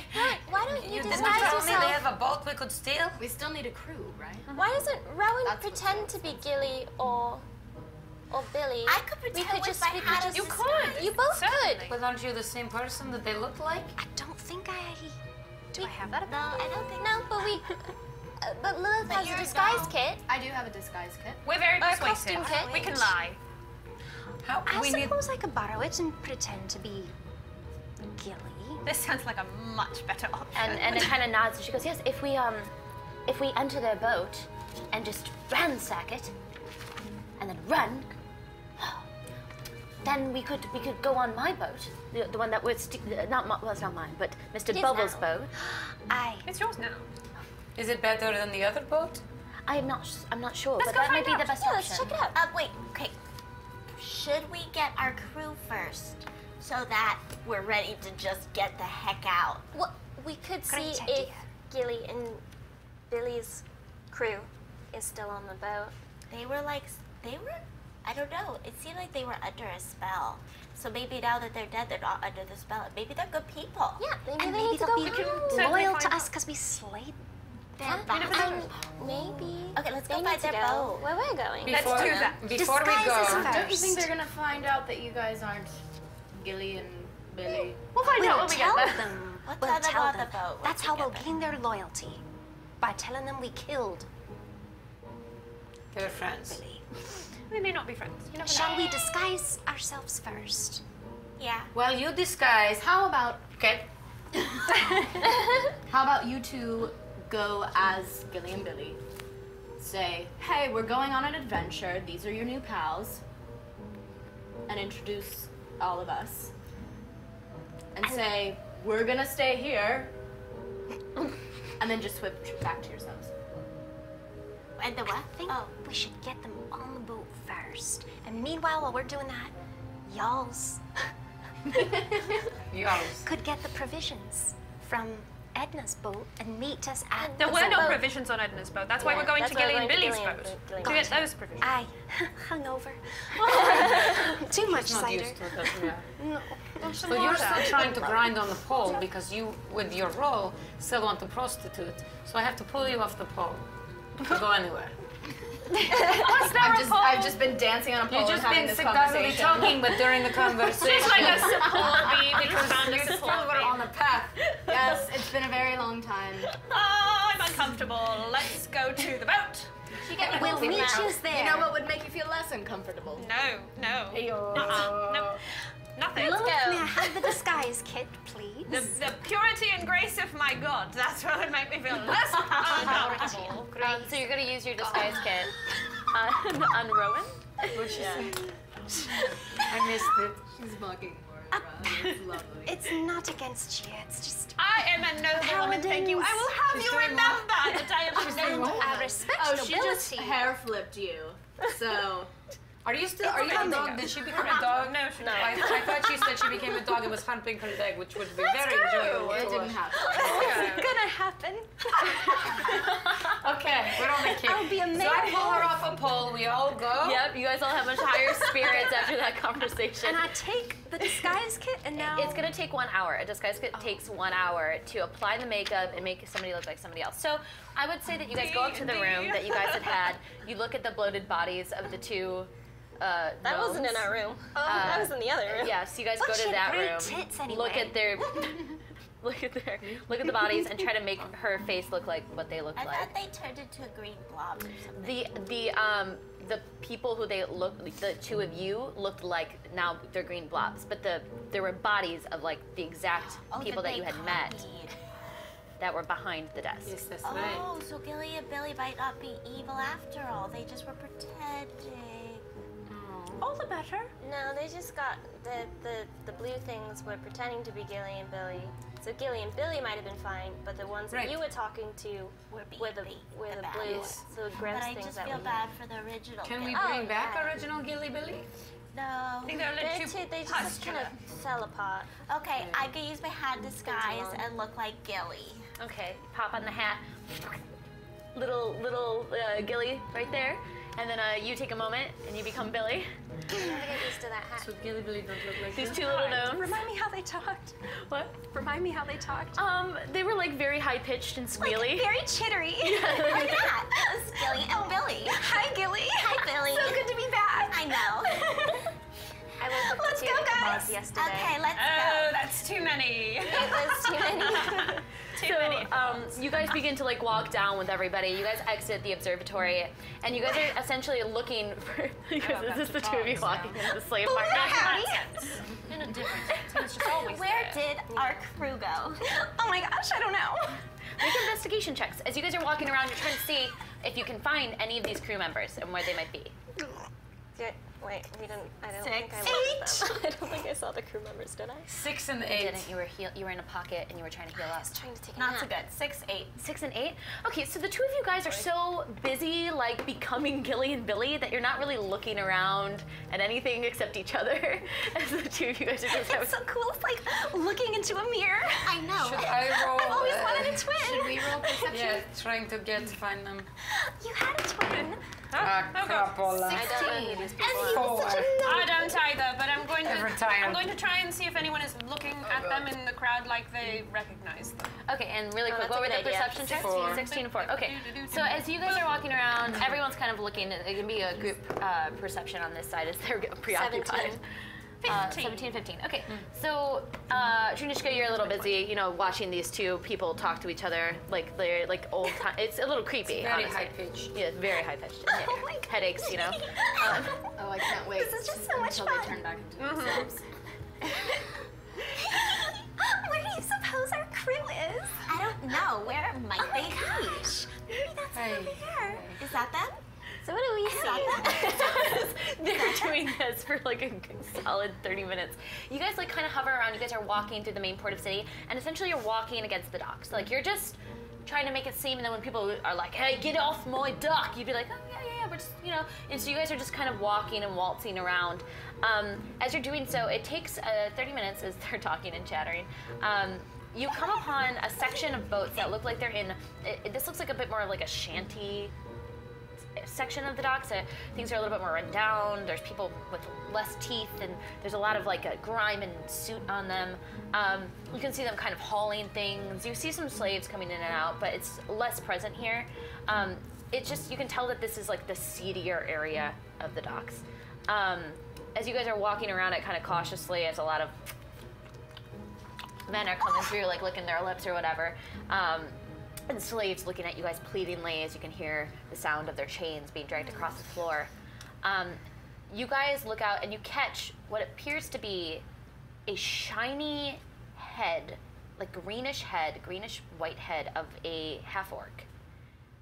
Why don't you didn't disguise tell me they yourself? have a boat we could steal? We still need a crew, right? Why doesn't Rowan That's what pretend to be Gilly or Billy? I could pretend with my hat as you a could. disguise. You both could. But aren't you the same person that they look like? I don't think I... Do I have that? No, I don't think No, but we. But Lilith has a you're disguise no. kit. I do have a disguise kit. We're very Or a persuasive. costume kit. We can lie. How I we need suppose I could borrow it and pretend to be Gilly. This sounds like a much better option. And it kind of nods. And she goes, yes, if we enter their boat and just ransack it, and then run, then we could go on my boat, the one that was well, it's not mine, but Mr. is Bubbles' now. boat. It's yours now. Is it better than the other boat? I'm not sure, Let's but go that might find be out. the best Yeah, option. let's check it out. Wait, okay. Should we get our crew first so that we're ready to just get the heck out? Well, we could see Great if idea. Gilly and Billy's crew is still on the boat. They were, I don't know. It seemed like they were under a spell. So maybe now that they're dead, they're not under the spell. Maybe they're good people. Yeah, maybe And they maybe need to they'll go be home. loyal to us because we slayed their Huh? boss. Maybe. Okay, let's They go need find to their go boat. where we're going. Before, do that. Before we Disguises go, first. Don't you think they're gonna find out that you guys aren't Gilly and Billy? We'll find out when we get Tell there. them. We'll We'll tell them tell on them. the boat. That's once how we we'll get gain their loyalty. By telling them we killed they're friends. Billy. We may not be friends. You never Shall know. we disguise ourselves first? there. Yeah. Well, you disguise. How about Okay. How about you two go as Gilly and Billy? Say, hey, we're going on an adventure. These are your new pals. And introduce all of us. And say, we're gonna stay here. And then just switch back to yourselves. And the what? I think we should get them on the boat first. And meanwhile, while we're doing that, y'all's Yours. could get the provisions from Edna's boat and meet us at There the were no boat. provisions on Edna's boat. That's why Yeah, we're going that's to why Gilly we're and going to Billy's Gilly and boat Billy. to get those provisions. I hungover. Too much Not cider. used to it, doesn't it? No. So you're still trying to grind on the pole because you, with your role, still want to prostitute. So I have to pull you off the pole to go anywhere. I've just been dancing on a pole You've and just having been this successfully conversation. talking, but during the conversation, It's like a support bee because found a you still support were bee. on the path. Yes, it's been a very long time. Oh, I'm uncomfortable. Let's go to the boat. We'll meet you there. You know what would make you feel less uncomfortable? No. No. Nothing. Lilith, go. may I have the disguise kit, please? The purity and grace of my God. That's what would make me feel less uncomfortable. So you're gonna use your disguise kit on Rowan? What'd she say? I missed it. She's mocking Moira. It's lovely. It's not against you. It's just I am a noble woman, thank you. I will have you remember that I am a noble I woman. respect Oh, she just nobility. hair flipped you. So Are you still? Are you a dog? Did she become a dog? No, she I thought she said she became a dog and was humping her leg, which would be very enjoyable. it to didn't watch. happen. It's gonna happen. Okay, we're on the kick. I'll be a So I man. pull her off a pole. We all go. Yep, you guys all have much higher spirits after that conversation. And I take the disguise kit and now It's gonna take 1 hour. A disguise kit takes 1 hour to apply the makeup and make somebody look like somebody else. So I would say that you guys go up to the room that you guys had. You look at the bloated bodies of the two That wasn't in gnomes. our room. That was in the other room. Yeah, so you guys But go she to had that great room. tits anyway. Look at their look at the bodies and try to make her face look like what they look I like. thought they turned into a green blob or something. The people who they look, the two of you looked like now they're green blobs, but there were bodies of like the exact people that you had met that were behind the desk. Yes, that's right. Oh, so Gilly and Billy might not be evil after all. They just were pretending. All the better. No, they just got the blue things were pretending to be Gilly and Billy. So Gilly and Billy might have been fine, but the ones that you were talking to were the blue, the Greczyn But I things just that feel we bad for the original. Can we Gilly. bring back original Gilly Billy? No. I think they're a little too they just kind of fell apart. Okay, I could use my hat disguise and look like Gilly. Okay, pop on the hat. Little Gilly right there. And then you take a moment and you become Billy. I gotta get used to that hat. So Gilly Billy don't look like These this? two little gnomes. Remind me how they talked. What? Remind me how they talked. They were like very high pitched and squealy. Very chittery. Look at that. That was Gilly and Billy. Hi, Gilly. Hi, Billy. So good to be back. I know. I woke up Let's to go, Ichabod guys. yesterday. Okay, let's Oh, go. that's too many. It was too many. You guys begin to like walk down with everybody. You guys exit the observatory, and you guys are essentially looking for. Because this is the two of you walking into the slave market. In a different sense. It's just always Where there. did our crew go? Oh my gosh, I don't know. Make investigation checks. As you guys are walking around, you're trying to see if you can find any of these crew members and where they might be. Wait, we didn't. I don't 6, think I looked at them. I don't think I saw the crew members, did I? 6 and You 8. didn't. You were in a pocket and you were trying to heal up. Trying to take a Not nap. so good. 6, 8. 6 and 8. Okay, so the two of you guys are so busy, like becoming Gilly and Billy, that you're not really looking around at anything except each other. As the two of you guys are just It's so cool. It's like looking into a mirror. I know. Should I roll? I've always wanted a twin. Should we roll perception? Yeah, trying to find them. You had a twin. Crapola. I don't know who these people And he are. was such a I don't either, but I'm going to try and see if anyone is looking at them in the crowd like they recognize them. Okay, and really quick, that's what a were the good idea. perception checks? 4. 16 and 4. Okay, so as you guys are walking around, everyone's kind of looking. It can be a group perception on this side as they're preoccupied. 17, 15. Okay, so Dranisha, you're a little busy, watching these two people talk to each other like they're like old time. It's a little creepy. Very honestly. high pitched. Yeah, very high pitched. Oh my God. Headaches, Oh, I can't wait. This is just so much until fun. they turn back into themselves. Where do you suppose our crew is? I don't know. Where might they be? Maybe that's over here. Is that them? So what do we see? They're doing this for like a good solid 30 minutes. You guys like kind of hover around. You guys are walking through the main port of city, and essentially you're walking against the docks. Like you're just trying to make it seem, and then when people are like, "Hey, get off my dock," you'd be like, "Oh yeah, we're just And so you guys are just kind of walking and waltzing around. As you're doing so, it takes 30 minutes as they're talking and chattering. You come upon a section of boats that look like they're in. This looks like a bit more like a shanty section of the docks. Things are a little bit more run down. There's people with less teeth, and there's a lot of like a grime and soot on them. You can see them kind of hauling things. You see some slaves coming in and out, but it's less present here. It's just, you can tell that this is like the seedier area of the docks. As you guys are walking around it kind of cautiously, as a lot of men are coming through, like licking their lips or whatever. And slaves looking at you guys pleadingly as you can hear the sound of their chains being dragged across the floor. You guys look out and you catch what appears to be a shiny head, like greenish white head of a half-orc.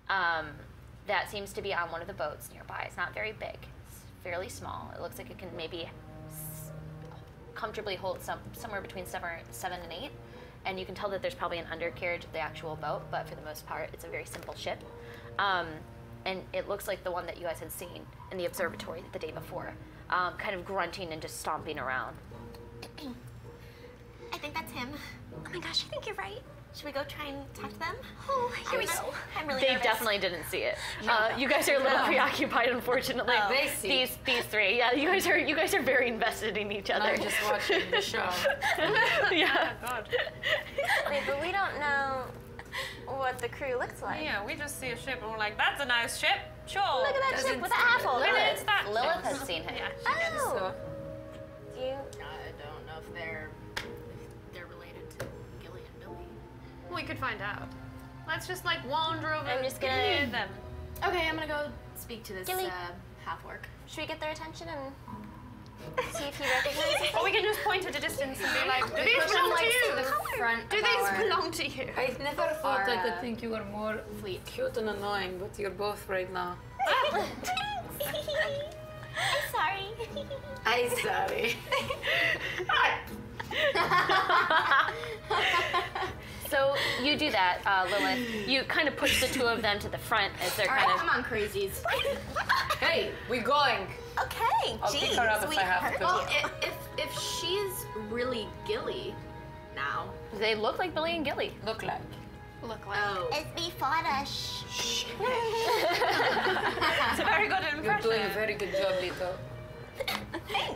That seems to be on one of the boats nearby. It's not very big. It's fairly small. It looks like it can maybe comfortably hold somewhere between 7 and 8. And you can tell that there's probably an undercarriage of the actual boat, but for the most part, it's a very simple ship. And it looks like the one that you guys had seen in the observatory the day before, kind of grunting and just stomping around. I think that's him. Oh my gosh, I think you're right. Should we go try and talk to them? Oh, here we go. I'm really They nervous. definitely didn't see it. You guys are a little preoccupied, unfortunately. Oh. They see. These three. Yeah, you guys are very invested in each other. I'm just watching the show. Yeah. God. Wait, but we don't know what the crew looks like. Yeah, we just see a ship and we're like, that's a nice ship. Sure. Look at that ship with the apple. It's that Lilith ship. has seen him. Yeah. Oh. Do you? I don't know if they're related to Gilly and Billy. We could find out. Let's just like wander over I'm just gonna- near them. Okay, I'm gonna go speak to this Gilly. half-orc. Should we get their attention and see if he recognizes Or we can just point at a distance and be like, do these Person belong to likes you? to the front Do of these our belong to you? I never thought I Our, could think you were more fleet. cute and annoying, but you're both right now. I'm sorry. I'm sorry. So you do that, Lilith. You kind of push the two of them to the front as they're All kind right, of. come on, crazies. Hey, we're going. Okay, I'll pick her up if I have to. Well, if she's really Gilly now. They look like Billy and Gilly. Look like. Look like. Oh. It's me, Fauna. Shh. It's a very good You're impression. doing a very good job, Lito.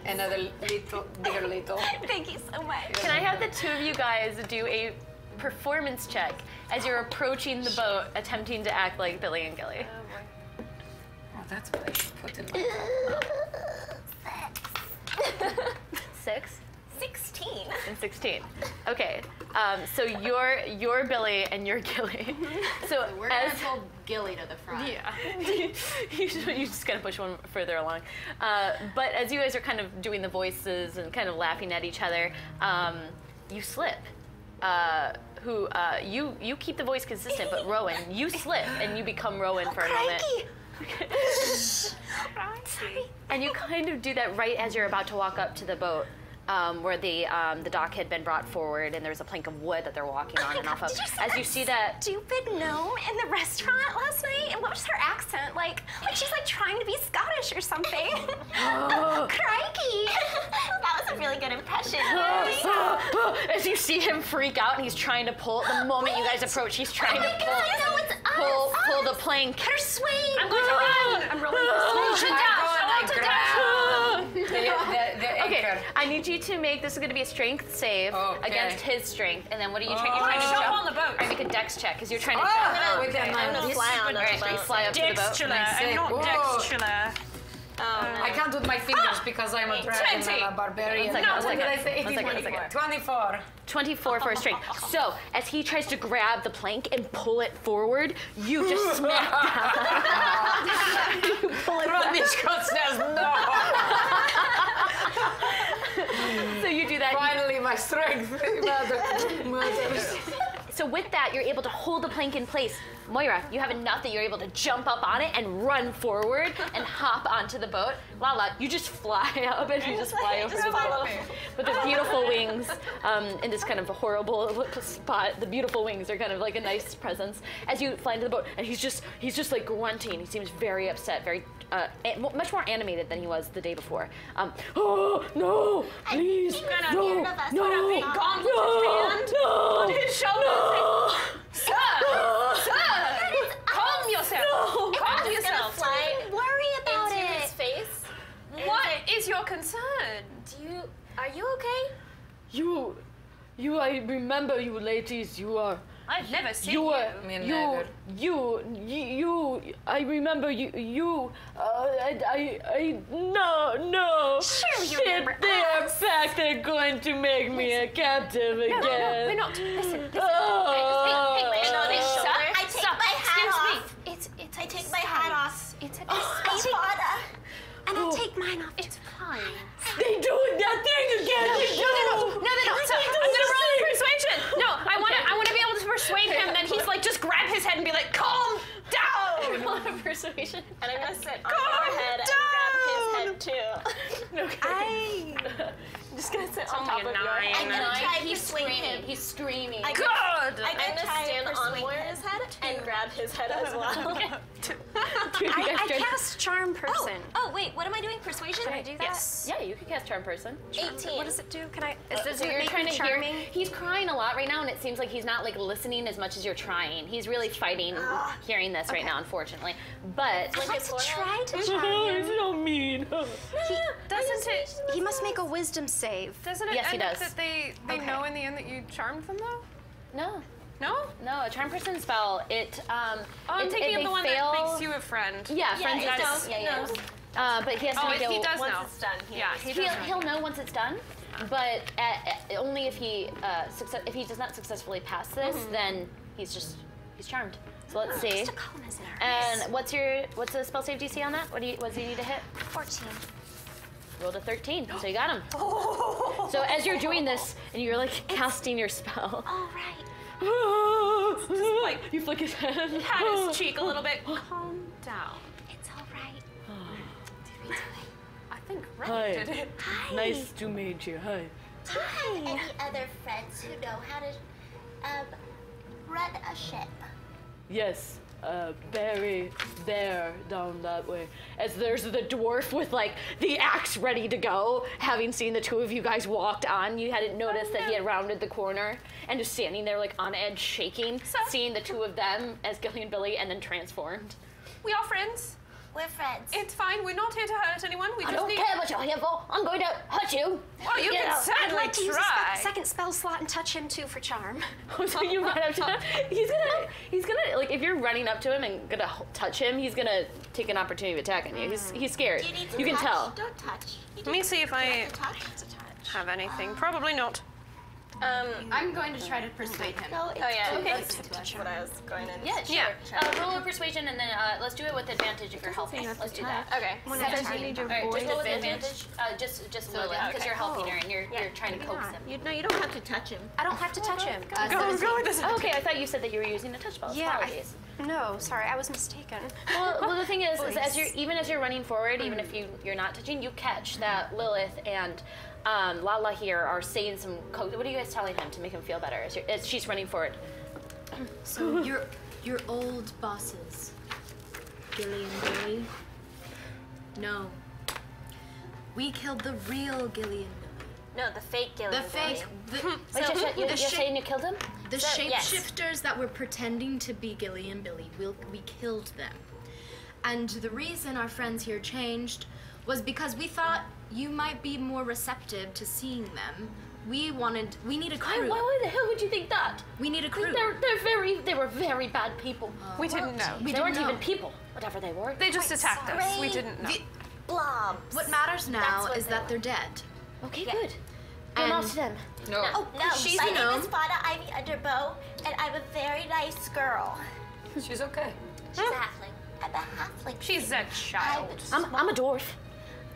Another little, bigger Lito. Thank you so much. Can I have the two of you guys do a performance check as you're approaching the boat, attempting to act like Billy and Gilly? Oh, that's what I should put in my 6 16. and 16. Okay, so you're Billy and you're Gilly. So We're gonna pull Gilly to the front. yeah, you just kind of push one further along. But as you guys are kind of doing the voices and kind of laughing at each other, you slip. You keep the voice consistent, but Rowan, you slip and you become Rowan for a moment. And you kind of do that right as you're about to walk up to the boat, where the dock had been brought forward, and there's a plank of wood that they're walking on and off of. As you see that Stupid gnome in the restaurant last night, and what was her accent? Like she's like trying to be Scottish or something. Crikey! That was a really good impression. as you see him freak out, and he's trying to pull. The moment you guys approach, he's trying to pull the plank. Persuade! I'm going to run. I'm rolling persuasion the Okay, anchor. I need you to make, this is going to be a strength save Okay. against his strength, and then what are you trying? You're trying to Jump jump on the boat. Or make a dex check because you're trying to Oh, with jump. that I'm gonna fly on the Alright, boat. you fly up to the boat. Dextula. Nice I'm save. not Whoa. Dextula. I can't do my fingers because I'm a dragon 20. and a barbarian. One second, What did I one say? second, one second. 24. 24 for a strength. So, as he tries to grab the plank and pull it forward, you just smack down. You pull it back. Dranisha says no. So you do that. Finally, my strength. Mother. So with that, you're able to hold the plank in place. Moira, you have enough that you're able to jump up on it and run forward and hop onto the boat. Lala, you just fly up and you just fly over the boat with the beautiful wings in this kind of horrible spot. The beautiful wings are kind of like a nice presence as you fly into the boat. And he's just like grunting. He seems very upset, very much more animated than he was the day before. Oh no! Please, no! Gauntlet on his shoulders. Sir! Calm yourself. Calm yourself. Fly Worry about into it. his face. What is your concern? Are you okay? You, I remember you ladies, you are. I've never seen You you. were, Me neither. you, I remember you, no. Surely you Shit, remember they are us. back, they're going to make me a captive again. No, we're not. Listen. Oh. I take my hat off. It's I take my hat off. It's Fauna. and I'll take mine off. It's fine. They doing that thing again, they do. No. So I'm gonna roll persuasion. No, I want to be able to persuade him. Then he's like, just grab his head and be like, calm down. Roll a persuasion. And I'm gonna sit on your head and grab his head too. Okay. I'm just gonna sit on only top a of your 9. head. I'm gonna try to He's persuade him. screaming. He's screaming. I'm Good. gonna stand on Moira's head and grab his head as well. I cast Charm Person. Oh wait, what am I doing? Persuasion? Can I do that? Yes. Yeah, you can cast Charm Person. 18. What does it do? Can I? So it you're make trying me to charming? hear. He's crying a lot right now, and it seems like he's not like listening as much as you're trying. He's really fighting hearing this right now, unfortunately. But Let's try to charm him. so mean. Doesn't it? He must make a wisdom save. Doesn't it Yes, he end up does. that they know in the end that you charmed them though? No, No. a Charm Person spell. It Oh, I'm it, thinking they of the one fail. that makes you a friend. Yeah, friends he does. knows. Yeah, He yeah. knows. But he has to Oh, make he a. does Once know. it's done, Yeah, he does know. He'll know once it's done, but only if he if he does not successfully pass this, then he's charmed. So let's see. Mr. Coleman is nervous. And what's the spell save DC on that? What does he need to hit? 14. Rolled a 13, so you got him. So as you're doing this and you're like casting your spell, All right. like, you flick his head. Pat his cheek a little bit. Calm down. It's all right. Hi. Did it? Hi. Nice to meet you. Hi. Hi. Any other friends who know how to run a ship? Yes, Barry there down that way. As there's the dwarf with like the axe ready to go, having seen the two of you guys walked on. You hadn't noticed that he had rounded the corner and just standing there like on edge shaking, seeing the two of them as Gilly and Billy and then transformed. We are friends. We're friends. It's fine. We're not here to hurt anyone. We I just don't need. care what you're here for. I'm going to hurt you. Well, you Get can out. certainly I'd like to use try. a second spell slot and touch him too for charm. So you might have to. He's gonna like if you're running up to him and gonna touch him, he's gonna take an opportunity of attacking you. He's scared. Do you need to You can touch? tell. Don't touch. You Let me see if I to touch. have anything. Probably not. I'm going to try to persuade him. No, it's Okay. That's what I was going in. Yeah, sure. Yeah. Roll a persuasion, and then let's do it with advantage if you're helping. Let's do that. Okay. All right, just roll with advantage. Just Lilith, because you're helping her and you're trying to coax him. You don't have to touch him. I don't have to touch him. Go with this. Oh, okay, I thought you said that you were using a touch spell. Yeah, Apologies. No, sorry, I was mistaken. Well, the thing is as you're running forward, even if you're not touching, you catch that Lilith and Lala here are saying some code. What are you guys telling him to make him feel better as she's running forward? So your old bosses, Gilly and Billy. No, we killed the real Gilly and Billy. No, the fake Gilly. The fake. Wait, you're saying you killed him? The yes. shapeshifters that were pretending to be Gilly and Billy, we killed them. And the reason our friends here changed was because we thought you might be more receptive to seeing them. We need a crew. Why the hell would you think that? We need a crew. They were very bad people. We didn't know. They weren't even people, whatever they were. They just attacked us. We didn't know. Blobs. What matters now That's what is they that were. they're dead. Okay, good. And- Go off to them. No. No, she's my a name gnome. is Fauna. I'm the Underbough, and I'm a very nice girl. She's okay. She's a halfling. I'm a halfling. She's a child. I'm a dwarf.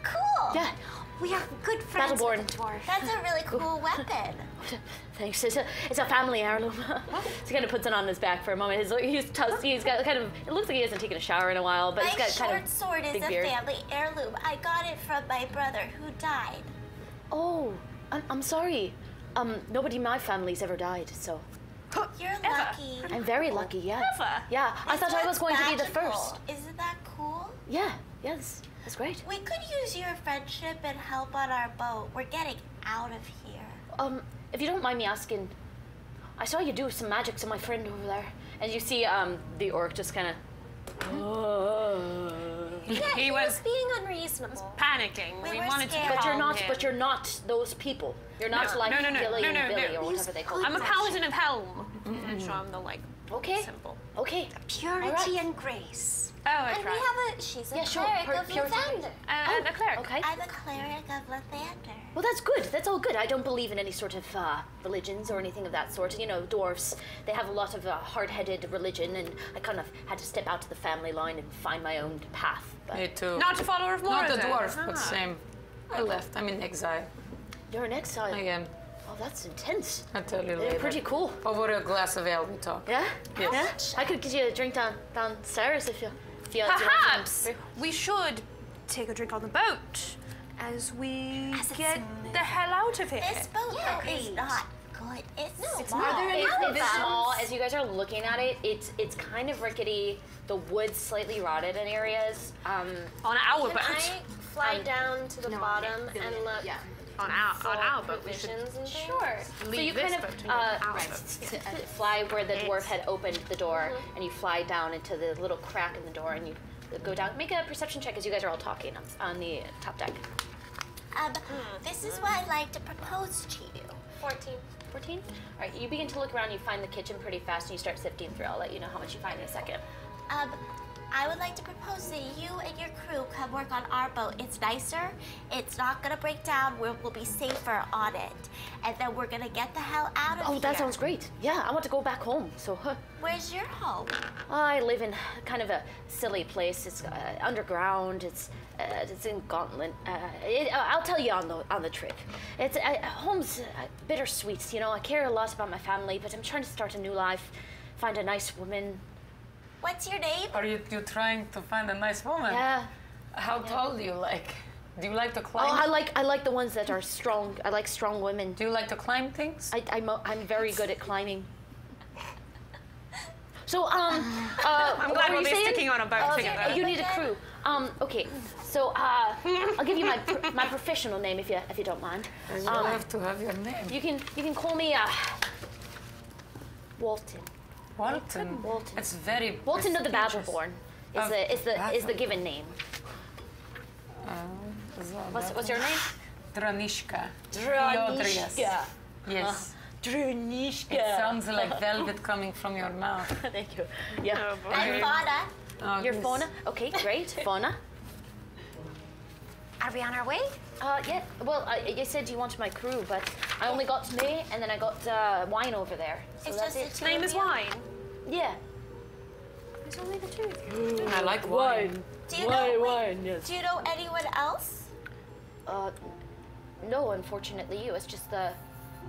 Cool. Yeah. We are good friends Battleborn. with the dwarf. That's a really cool weapon. Thanks. It's a family heirloom. So he kind of puts it on his back for a moment. He's got kind of. It looks like he hasn't taken a shower in a while, but My he's got short kind of sword is big a beard. family heirloom. I got it from my brother who died. Oh, I'm sorry. Nobody in my family's ever died, so You're lucky. I'm very lucky. Yeah. Ever? Yeah. I thought I was going to be the magical. first. Isn't that cool? Yeah. Yes. That's great. We could use your friendship and help on our boat. We're getting out of here. If you don't mind me asking, I saw you do some magic to my friend over there, and you see the orc just kind of. Yeah, He he was was being unreasonable. panicking. We We were wanted scared. to But you're calm not. him. But you're not those people. You're not No, like no, Gilly and Billy no. or whatever they call I'm it. a paladin of Helm. And show him the Okay. symbol. Okay. Purity All right. and grace. Oh, I And we tried. have she's a Yeah, sure. cleric of Purity. Lathander. And a cleric. Okay. I'm a cleric of Lathander. Well, that's good. That's all good. I don't believe in any sort of religions or anything of that sort. You know, dwarfs, they have a lot of hard-headed religion, and I kind of had to step out to the family line and find my own path. But Me too. Not a follower of Moira. Not a then. dwarf, Ah. but same. I left. I'm in exile. you're an exile. I am. Oh, that's intense. I'll tell you They're later. pretty cool. Over a glass of ale we talk. Yeah? Yes. Yeah? I could get you a drink downstairs if you feel like Perhaps we should take a drink on the boat as we get the hell out of here. This boat is not good. It's small. Are there any It's provisions? small. As you guys are looking at it, it's kind of rickety. The wood's slightly rotted in areas. On our Can boat. I fly down to the bottom and look Yeah. On our boat. We should. provisions and things? Sure. So Leave you this kind boat of to our boat. fly where the dwarf had opened the door, and you fly down into the little crack in the door, and you go down. Make a perception check as you guys are all talking on the top deck. This is what I'd like to propose to you. 14. 14? All right, you begin to look around, you find the kitchen pretty fast, and you start sifting through. I'll let you know how much you find in a second. I would like to propose that you and your crew come work on our boat. It's nicer, it's not gonna break down, we'll be safer on it. And then we're gonna get the hell out of here. Oh, that sounds great. Yeah, I want to go back home, so... Where's your home? I live in kind of a silly place. It's underground. It's in Gauntlet. I'll tell you on the trip. It's home's bittersweet. You know, I care a lot about my family, but I'm trying to start a new life, find a nice woman. What's your name? Are you trying to find a nice woman? Yeah, How tall do you like? Do you like to climb? Oh, I like the ones that are strong. I like strong women. Do you like to climb things? I'm very good at climbing. So I'm glad we'll be sticking on a boat together. You need a crew. Okay. So I'll give you my professional name if you don't mind. You have to have your name. You can call me Walton. Walton. It's very Walton of the prestigious. Battleborn is the given name. What's your name? Dranisha. Dranisha. Yes. Dranisha. It sounds like velvet coming from your mouth. Thank you. Yeah. I'm Fauna. Oh, You're yes. Fauna? Okay, great. Fauna. Are we on our way? Yeah. Well, you said you wanted my crew, but I only got me, and then I got wine over there. So It's that's just it. the two Name of is you? Wine. Yeah. There's only the two of you. I like wine. Do you know? Wine, yes. Do you know anyone else? No, unfortunately, it was just the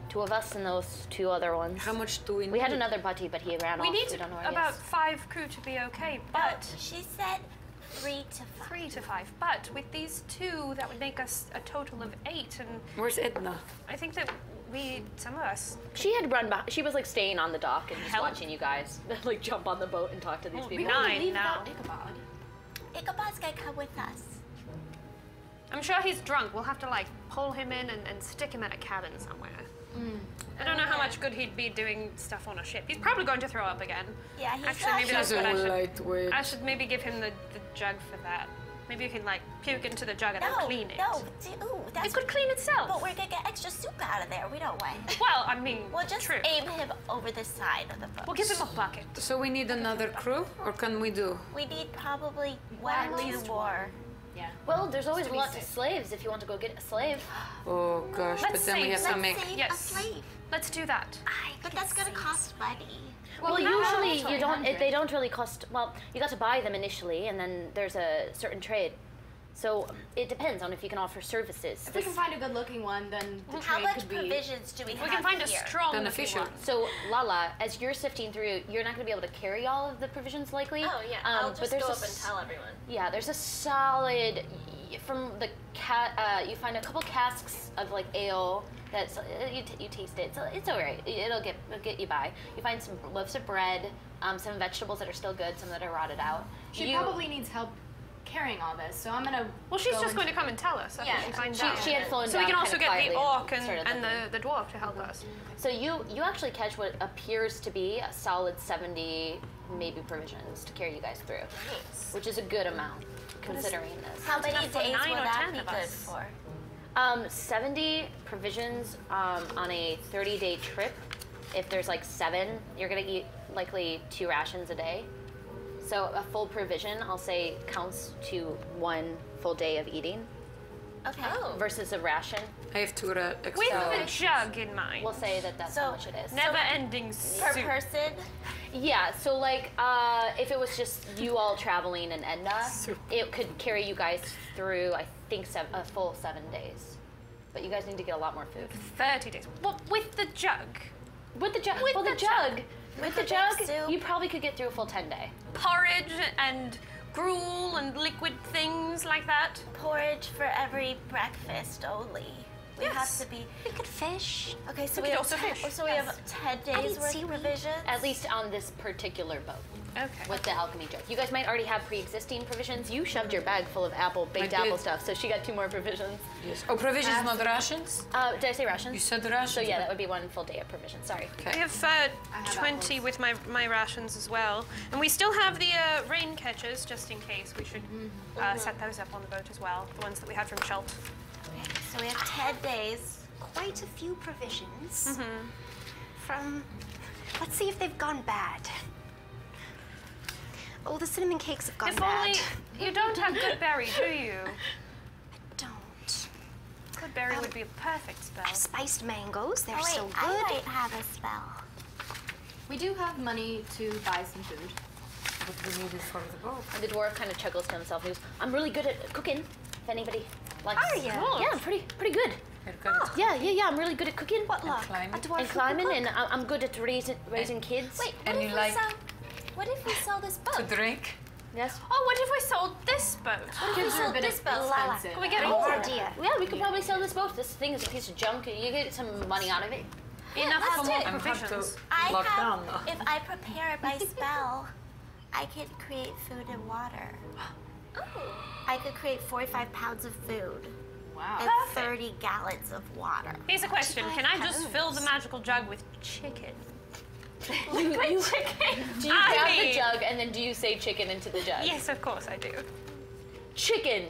two of us and those two other ones. How much do we need? We had another buddy, but he ran We off. need We don't know where about he is. 5 crew to be okay, but She said 3 to 5. 3 to 5. But with these 2, that would make us a total of 8, and Where's Edna? I think that some of us. She had run back. She was like staying on the dock and just Help. watching you guys like jump on the boat and talk to these people. 9 now. Ichabod. Ichabod's gonna come with us. I'm sure he's drunk. We'll have to like pull him in and stick him at a cabin somewhere. I don't know how much good he'd be doing stuff on a ship. He's probably going to throw up again. Yeah, he's Actually, maybe that's He's what a I should. lightweight. I should maybe give him the jug for that. Maybe you can like puke into the jug and then clean it. No, that's It could clean itself. But we're gonna get extra soup out of there. We don't want. Well, I mean, We'll just true. aim him over the side of the boat. We'll give him a bucket. So we need another crew, or can we do? We need probably one or two more. Yeah. Well, there's always lots of slaves if you want to go get a slave. Oh gosh, but Let's then we save- have to Let's make. save a Yes. slave. Let's do that. But that's gonna cost money. Well, not usually all you don't. They don't really cost. Well, you got to buy them initially, and then there's a certain trade. So it depends on if you can offer services. If we can find a good-looking one, then the How trade much could be. provisions do we have We can find a here? strong Beneficial. one. So Lala, as you're sifting through, you're not going to be able to carry all of the provisions likely. Oh yeah, I'll but just there's go a up and s- tell everyone. Yeah, there's a solid from the you find a couple casks of like ale. That's you taste it. So it's alright. It'll get you by. You find some loaves of bread, some vegetables that are still good, some that are rotted out. She probably needs help carrying all this, so I'm gonna. Well, she's go just and- going to come and tell us. That's what she finds out. She had flown So we down can also kinda get the quietly orc started and looking. the dwarf to help us. So you actually catch what appears to be a solid 70 maybe provisions to carry you guys through, which is a good amount considering this. How many enough for days 9 will or that 10 be of good us. for? 70 provisions on a 30-day trip. If there's like 7, you're gonna eat likely 2 rations a day. So a full provision, I'll say, counts to 1 full day of eating Okay. versus a ration. I have two extra. With the jug in mind. We'll say that that's So- how much it is. Never-ending Per soup. person? Yeah, so like if it was just you all traveling and Edna, it could carry you guys through, I think, a full 7 days. But you guys need to get a lot more food. 30 days. Well, with the jug. With the jug, With well, the the jug, with the the jug, big soup. you probably could get through a full 10 day. Porridge and gruel and liquid things like that. Porridge for every breakfast only. We have to be. We could fish. Okay, so We we could have also fish. So we have 10 days eat worth of seaweed. provisions. At least on this particular boat Okay. with the alchemy jug. You guys might already have pre-existing provisions. You shoved your bag full of baked did. apple stuff, so she got 2 more provisions. Yes. Oh, provisions, not rations? Did I say rations? You said rations. So yeah, that would be 1 full day of provisions. Sorry. We Okay. have 20 with my rations as well. And we still have the rain catchers, just in case. We should set those up on the boat as well. The ones that we had from Schult. So we have 10 days. Quite a few provisions. From. Let's see if they've gone bad. Oh, the cinnamon cakes have gone If bad. only you don't have good berry, do you? Don't. Good berry would be a perfect spell. I have spiced mangoes. They're Oh, wait, so I good. might have a spell. We do have money to buy some food. But we need it for the boat. And the dwarf kind of chuckles to himself. He goes, "I'm really good at cooking. If anybody likes." Are ya? Yeah, I'm pretty good. You're good at Yeah. I'm really good at cooking. What luck? climbing. A dwarf And who can climbing, cook? and I'm good at raising kids. Wait, And you like what if we sell this boat? to drink. Yes? Oh, what if we sold this boat? Kids are a bit expensive. Can we get Great more? idea. Yeah, we could probably sell this boat. This thing is a piece of junk. You get some money out of it. Enough for more I'm hard to provisions. lock down now. If I prepare it by spell, I could create food and water. I could create 45 pounds of food Wow. and 30 gallons of water. Here's a question. Can I just fill the magical jug with chicken? Do you grab the jug and then do you say chicken into the jug? Yes, of course I do. Chicken.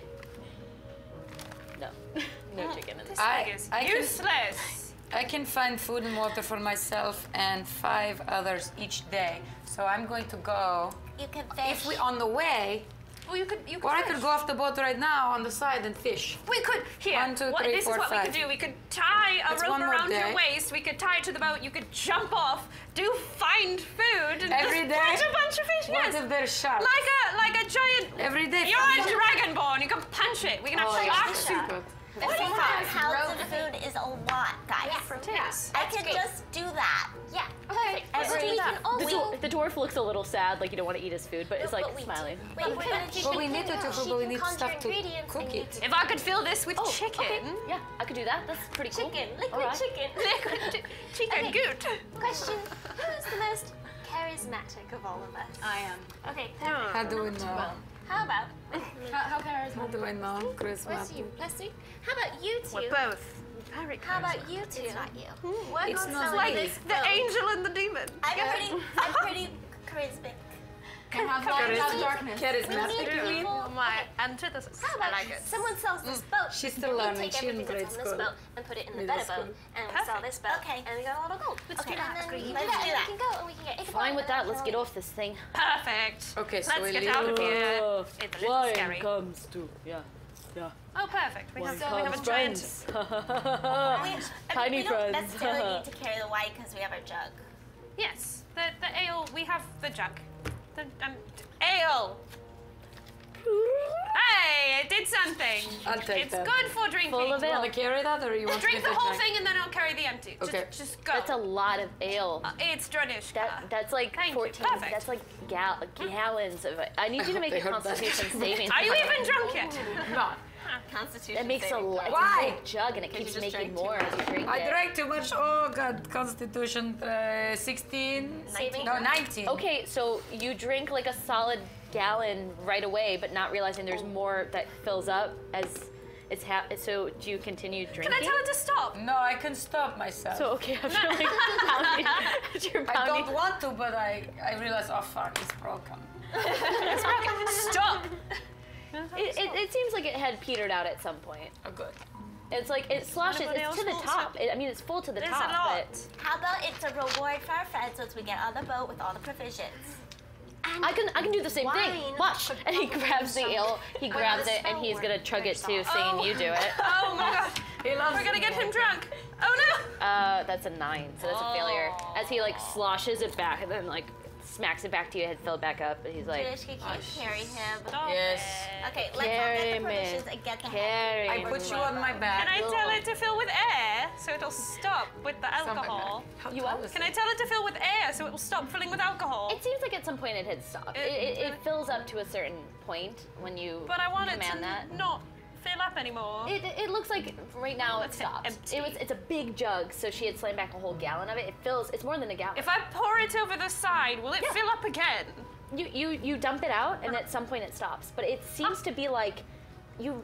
No. No chicken in this. This thing is useless. I can find food and water for myself and 5 others each day. So I'm going to go. You can fish. If we on the way, Well, you could or I fish. could go off the boat right now on the side and fish. We could, here, 1, 2, 3, this 4, is what 5. we could do. We could tie a That's rope one more around your day. waist, we could tie it to the boat, you could jump off, find food, and Every just day? catch a bunch of fish, What yes. if they're sharks? Like a giant, Every day. you're a dragonborn, you can punch it. We can have shark soup. 45 pounds of food is a lot, guys. I could just do that. Yeah. Okay. The dwarf looks a little sad, like you don't want to eat his food, but it's like wait. smiling. Wait, we're gonna do But we need we need stuff to cook it. If I could fill this with chicken. Okay. Yeah, I could do that. That's pretty cool. liquid Alright. chicken. Chicken good. Question, who's the most charismatic of all of us? I am. Okay, How do we know? how about, How charismatic? How do I know? Christmas. Leslie? How about you two? We're both very How about you two? It's not you. Work It's on not selling like this the boat. angel and the demon. I'm pretty charismatic. Can have light, have darkness. Charismatic. My antithesis. How I about like it. someone sells this boat? She's and still we learning. take She's in everything grade that's on this school. boat and put it in the Middle better boat, school. and we sell this boat. Okay. And we got a lot of gold. Let's do that. And then Agree. let's do that. We can go and we can get Ichabod. Fine with that. Let's get off this thing. Perfect. Okay, so Let's we get leave. out of here. It's a little scary. comes to Oh, perfect. We have a giant. friends. Tiny we don't friends. necessarily need to carry the wine because we have our jug. Yes, the ale. We have the jug. The ale. Hey, it did something. I'll take It's that. good for drinking. Full of You ale. want to carry that or you want Drink me the to whole drink? thing and then I'll carry the empty. Okay. Just go. That's a lot of ale. It's Dranisha. That's like Thank you. 14. Perfect. That's like gallons of it. I need you to make they a heard that. Constitution saving. Are you even drunk yet? No. Constitution. That makes a saving lot. throw. It's Why? a big jug and it keeps just making drank too more as you drink I it. drank too much. Oh God, Constitution 16. 19. No, 19. Okay, so you drink like a solid gallon right away, but not realizing there's more that fills up as it's so do you continue drinking? Can I tell it to stop? No, I can stop myself. So okay, after like pounding, as you're I pounding. don't want to, but I realize, oh fuck, it's broken. Stop. It seems like it had petered out at some point. Oh, good. It's like it sloshes. Anybody It's else to the want top. I mean, it's full to the There's top, a lot. but How about it's a reward for our friends once we get on the boat with all the provisions? I can do the same thing. wine Watch. could And he probably grabs the be ale. He grabs it and he's gonna chug it too, saying you do it. Oh my god. We're gonna get him drunk. Oh no. That's a 9, so that's a failure. As he like sloshes it back and then like smacks it back to you, head filled back up, and he's like, Dranisha can't carry him. Yes. Okay, let's all get Carry the me. provisions and get the carry I put you on my back. Can I tell it to fill with air so it'll stop with the alcohol? You what? Can I tell it to fill with air so it will stop filling with alcohol? It seems like at some point it had stopped. It fills up to a certain point when you But I want it command to that. not fill up anymore. It looks like right now it It's stopped. empty. It's a big jug, so she had slammed back a whole gallon of it. It fills. It's more than a gallon. If I pour it over the side, will it fill up again? You dump it out, and at some point it stops. But it seems to be like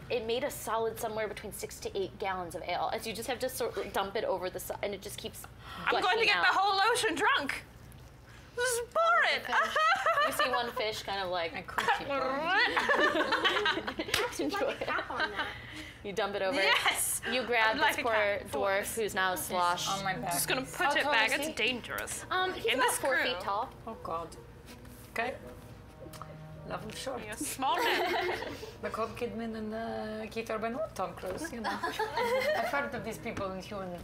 it made a solid somewhere between 6 to 8 gallons of ale, as you just have to sort of dump it over the side, and it just keeps. I'm going to get out. the whole ocean drunk. Just pour it. You see one fish kind of like enjoy it. You dump it over. Yes. You grab I'd like this a poor cat. dwarf who's now sloshed. On my back. Just gonna put How it tall back. is It's he? dangerous. He's In about this 4 crew. feet tall. Oh God. Okay. Love him short. You're small man. Nicole Kidman and Keith Urban or Tom Cruise, you know. I've heard of these people in human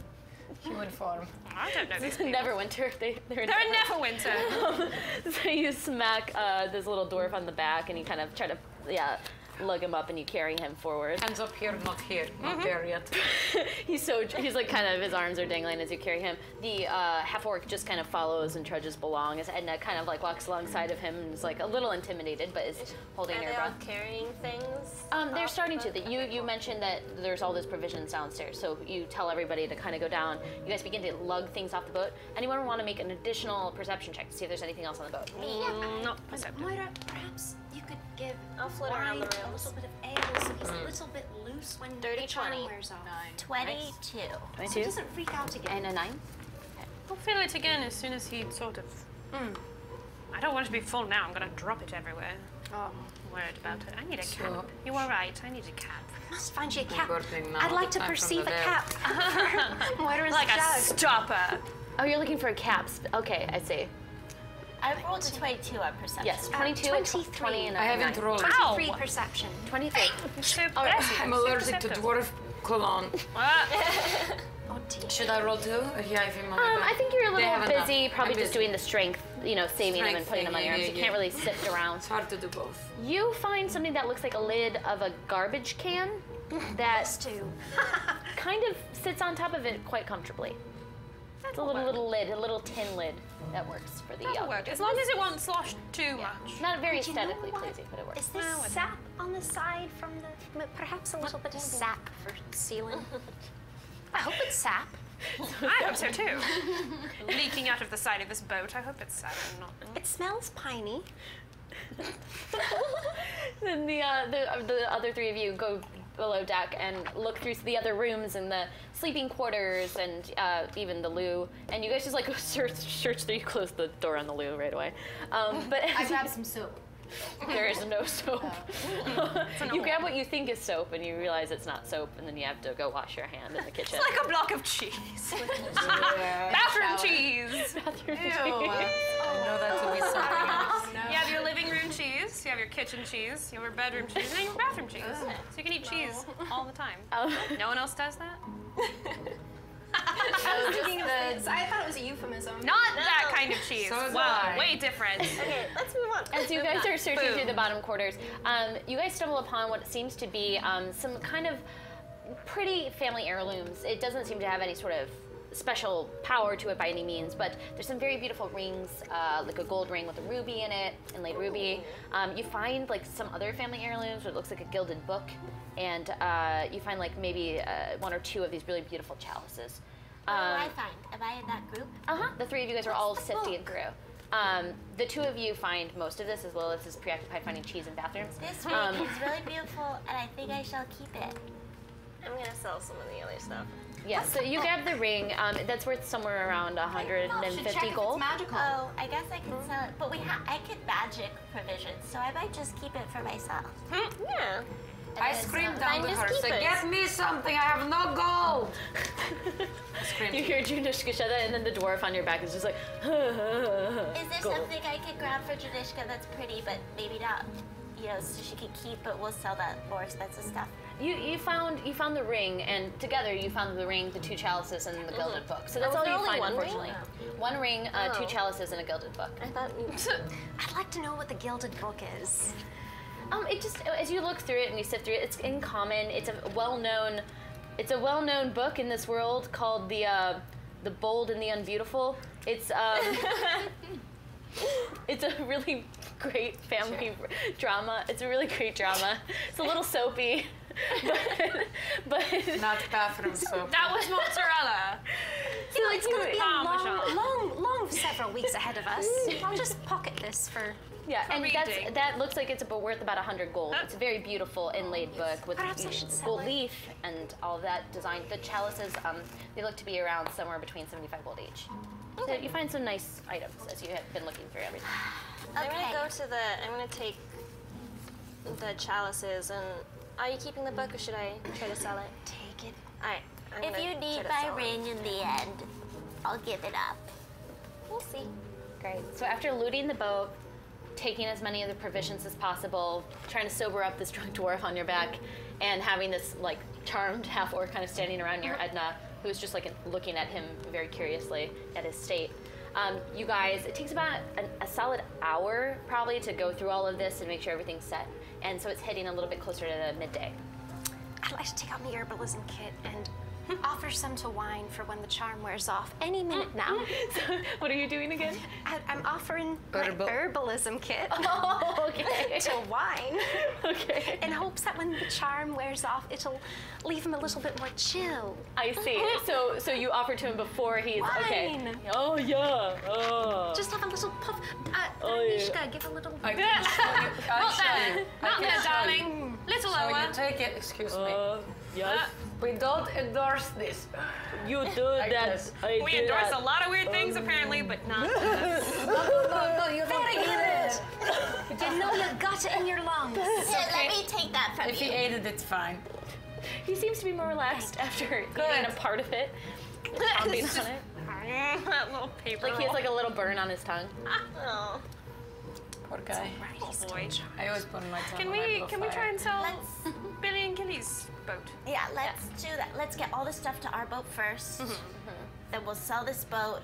form. I don't know these people. Neverwinter. They're They're in Neverwinter. So you smack this little dwarf on the back, and you kind of try to, lug him up and you carry him forward. Hands up here, not here, not there yet. He's like kind of, his arms are dangling as you carry him. The half-orc just kind of follows and trudges along as Edna kind of like walks alongside of him and is like a little intimidated, but is holding her breath. Are they all carrying things? They're starting to. You mentioned that there's all this provisions downstairs, so you tell everybody to kind of go down. You guys begin to lug things off the boat. Anyone want to make an additional perception check to see if there's anything else on the boat? Not perceptive. Moira, perhaps you could give I'll float around the wine a rooms. little bit of ale so he's a little bit loose when Dirty the charm 20. wears off. 22. So he doesn't freak out again. And a 9? We'll fill it again as soon as he sort of... I don't want it to be full now. I'm going to drop it everywhere. Oh, I'm worried about it. I need a cap. You are right. I need a cap. Must find you a cap. Birthing now, I'd like to the time from perceive the a dead. cap for Moira's Like a jug. stopper. Oh, you're looking for a caps. Okay, I see. I rolled a 22 on perception. Yes, 22, 23. 20, and a I haven't 9. rolled. 23 perception. 23. So I'm allergic to dwarf cologne. Oh dear. Should I roll too? Yeah, if you I think you're a They little have enough. busy, probably I'm just busy. doing the strength, saving them and Strength putting them on thing, your arms. yeah, You yeah, can't really sift around. It's hard to do both. You find something that looks like a lid of a garbage can that kind of sits on top of it quite comfortably. It's a little lid, a little tin lid that works for the That'll work. As long as it won't slosh too much. Not very And you know aesthetically what? pleasing, but it works. Is this sap on the side from the... Perhaps a little bit of sap for sealing? I hope it's sap. I hope so too. Leaking out of the side of this boat. I hope it's sad and not. It smells piney. Then the other three of you go below deck and look through the other rooms and the sleeping quarters and even the loo. And you guys just like search through. You close the door on the loo right away. But I grabbed some soap. there is no soap. You grab what you think is soap and you realize it's not soap, and then you have to go wash your hand in the kitchen. It's like a block of cheese. Bathroom cheese. I know that to be something else. You have your living room cheese, you have your kitchen cheese, you have your bedroom cheese, and then your bathroom cheese. So you can eat cheese all the time. No one else does that? I thought it was a euphemism. Not that kind of cheese. So is Wow, I. way different. Okay, let's move on. As you guys are searching Boom. through the bottom quarters, you guys stumble upon what seems to be some kind of pretty family heirlooms. It doesn't seem to have any sort of special power to it by any means, but there's some very beautiful rings, like a gold ring with a ruby in it, inlaid ruby. You find like some other family heirlooms where it looks like a gilded book, and you find like maybe one or two of these really beautiful chalices. What do I find? Am I in that group? The three of you guys are all sifting through. The two of you find most of this as Lilith is preoccupied finding cheese in bathrooms. This ring is really beautiful, and I think I shall keep it. I'm gonna sell some of the other stuff. Yeah, so you grab the ring. That's worth somewhere around 150 gold. Magical. Oh, I guess I can sell it, but I get magic provisions, so I might just keep it for myself. Yeah. I screamed down to Fine, her, just say, keep it. get me something, I have no gold! I screamed. You hear Dranisha, and then the dwarf on your back is just like, Is there gold. something I can grab for Dranisha that's pretty, but maybe not, so she can keep, but we'll sell that more expensive stuff? You found the ring, and together you found the ring, the two chalices, and the gilded book. So that's Was all there you only find, one ring? unfortunately. One ring, two chalices, and a gilded book. I thought you... I'd like to know what the gilded book is. It just, as you look through it and you sift through it, it's in common. It's a well-known book in this world called the Bold and the Unbeautiful. It's it's a really great family drama. It's a really great drama. It's a little soapy, but Not bathroom soap. That was mozzarella. It's going to be a Parmesan. long several weeks ahead of us. I'll just pocket this for... yeah, and reading. that looks like it's worth about 100 gold. It's a very beautiful inlaid book with Perhaps I should sell gold it. leaf and all of that design. The chalices, they look to be around somewhere between 75 gold each. So you find some nice items as you have been looking through everything. I'm gonna take the chalices, and are you keeping the book, or should I try to sell it? Take it. Alright. If you need my ring in the end, I'll give it up. We'll see. Great. So after looting the boat, taking as many of the provisions as possible, trying to sober up this drunk dwarf on your back, and having this like charmed half-orc kind of standing around near Edna, who's just like looking at him very curiously at his state. You guys, it takes about a solid hour probably to go through all of this and make sure everything's set. and so it's hitting a little bit closer to midday. I'd like to take out my herbalism kit and offer some to wine for when the charm wears off any minute now. So, what are you doing again? I'm offering my herbalism kit okay. to wine. Okay. In hopes that when the charm wears off, it'll leave him a little bit more chill. I see. So you offer to him before he's okay. Wine. Oh yeah. Oh. Just have a little puff. yeah. Give a little. I can show you. Not there. Not there, show darling. Little So lower. you take it. Excuse me. Yes. We don't endorse this. You do that. guess. I We do endorse that. a lot of weird things, apparently, but not this. No, you don't. Very good. You know you got it in your lungs. Here, let me take that from If you. he ate it, it's fine. He seems to be more relaxed after eating a part of it. Chomping on it. That little paper Like he has like a little burn on his tongue. Oh. Poor guy. Oh boy. I always put my tongue Can on we my can we try fire. and sell Let's, Billy and Gilly's boat? yeah, let's do that. Let's get all the stuff to our boat first. Then we'll sell this boat.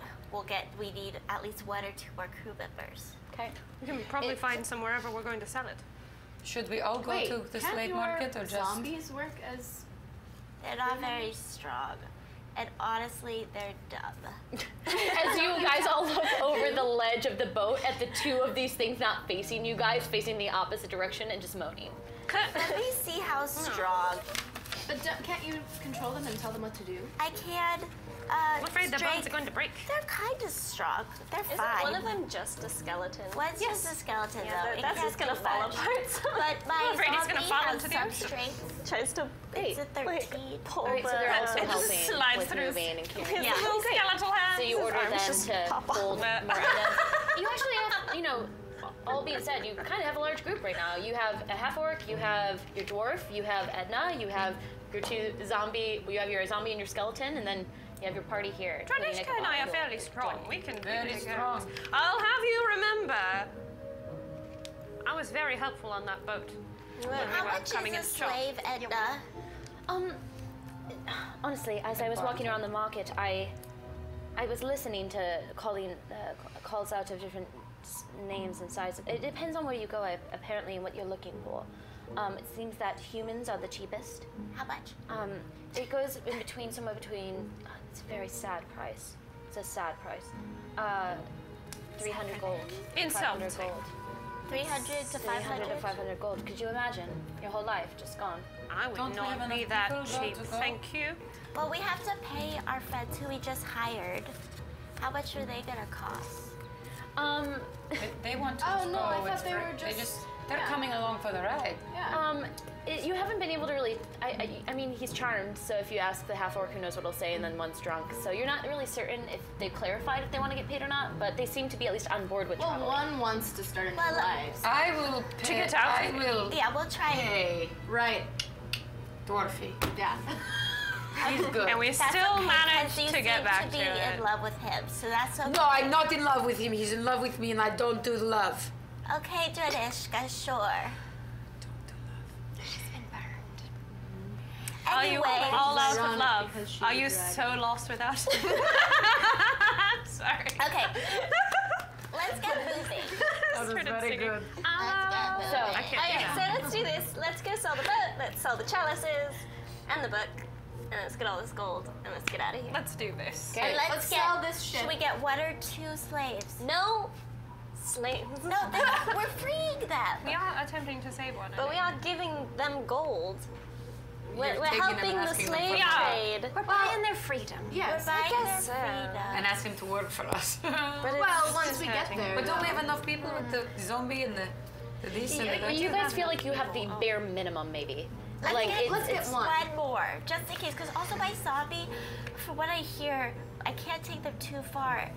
We need at least 1 or 2 more crew members. Okay. We can probably find some wherever we're going to sell it. Should we all go Wait, to the can't slave your market or just? zombies work as? They're not very strong. And honestly, they're dumb. As you guys all look over the ledge of the boat at the 2 of these things not facing you guys, facing the opposite direction and just moaning. Let me see how strong. But can't you control them and tell them what to do? I can. I'm afraid the boats strength- are going to break. They're kind of strong. They're Isn't fine. one of them just a skeleton? One's just a skeleton, Yeah, though. It that's can't just gonna do fall much. apart. But my I'm afraid it's gonna zombie fall has into the some ocean. strength. Tries to It's a 13. pull Alright, so they're also It just helping slides with through moving and carrying. his little skeletal hands. So you order arms them just to pop off. hold more items. You actually have, you know, all being said, you kind of have a large group right now. You have a half-orc, you have your dwarf, you have Edna, you have your 2 zombie, you have your zombie and your skeleton, and then you have your party here. including Dranisha and I are Ichabod. fairly strong. We can Very take care strong. of this. I'll have you remember, I was very helpful on that boat. When we How were much coming is a into shop. slave, Edna? Honestly, as I was walking around the market, I was listening to calls out of different names and sizes. It depends on where you go, apparently, and what you're looking for. It seems that humans are the cheapest. How much? It goes in between, somewhere between, it's a very sad price. It's a sad price. 300 gold. 500 Insulting. gold. 300 to 300 500? to 500 gold. Could you imagine? Your whole life just gone. I would Don't we have not be enough that people cheap, to go? thank you. Well, we have to pay our friends who we just hired. How much are they gonna cost? They want to Oh, go. no, I thought it's they free. were just- They're yeah. coming along for the ride. Yeah. You haven't been able to really. I mean, he's charmed. So if you ask the half orc, who knows what he'll say, and then one's drunk. So you're not really certain if they've clarified if they want to get paid or not. But they seem to be at least on board with Well, traveling. one wants to start a new Well, life. I will pay. get out. I will Yeah, we'll try it. pay Right. Dwarfy. Yeah. He's good. And we That's still okay, 'cause managed you to seem get back to to be it. in love with him, so that's okay. No, I'm not in love with him. He's in love with me, and I don't do love. Okay, Dranisha, sure. Are you Anyway, all out of ironic love? because she's Are you a dragon. so lost without him? Sorry. okay. Let's get moving. That was very good. Let's get moving. So I can't Okay, do so that. let's do this. Let's go sell the boat. Let's sell the chalices and the book, and let's get all this gold and let's get out of here. Let's do this. And let's Let's get, sell this ship. Should we get 1 or 2 slaves? No slaves. No, we're freeing them. We are attempting to save one. I But we think. are giving them gold. We're taking them helping and the asking them slave for money. trade. We're buying their freedom. Yes. We're buying their guess so. freedom. And ask him to work for us. But Well, it's once we get hurting. there. But don't we have enough people with the zombie and the this and the that? you guys feel like you have the bare minimum, maybe. Let's Like get, let's get it's one. more, just in case. Because also my zombie, from what I hear, I can't take them too far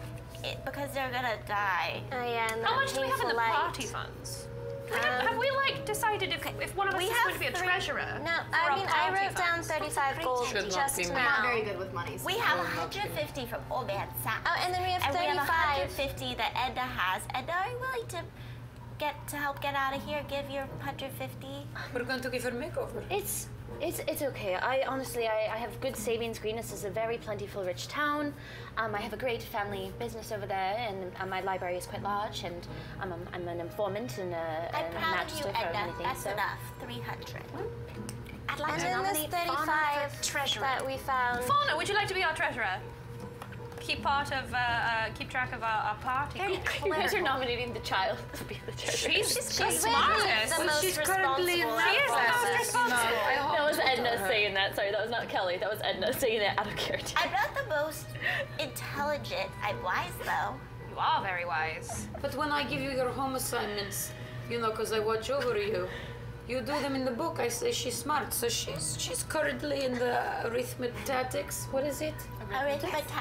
because they're gonna die. Oh yeah, and How that much do we have in the painful light. party funds? Have we like decided if one of us We is have going to be a 3 treasurer? No, for I our mean I party wrote down funds? 35 gold Should not just be I'm now. not very good with money. So We have 150 from Old Man Sam. Oh, and then we have and we have 35. 150 that Edna has. Edna, are you willing to help get out of here? Give your 150. We're going to give her a makeover. It's It's okay. I honestly have good savings. Greenest is a very plentiful, rich town. I have a great family business over there, and my library is quite large. And I'm an informant and I'm a proud of you, magister for Edna. anything. That's so. enough. 300. I'd like And to then this nominate Fauna 35 for treasurer. that we found. Fauna, would you like to be our treasurer? Keep track of our party. You guys are nominating the child to be the treasurer. She's the She's smartest. the most she's responsible. currently in She is the most responsible. That was Edna saying that. Sorry, that was not Kelly. That was Edna saying it out of character. I'm not the most intelligent. I'm wise, though. You are very wise. But when I give you your home assignments, you know, because I watch over you, you do them in the book. I say she's smart, so she's currently in the arithmetics. What is it?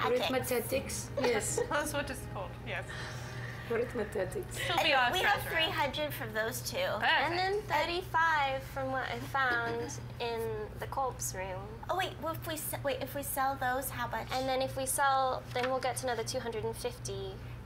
Arithmetics. Yes. That's what it's called. Yes. Arithmetics. She'll be our We treasurer. have 300 from those two. Perfect. And then 35 from what I found in the corpse room. Oh wait, well, if we sell those, how much? And then if we sell, then we'll get to another 250.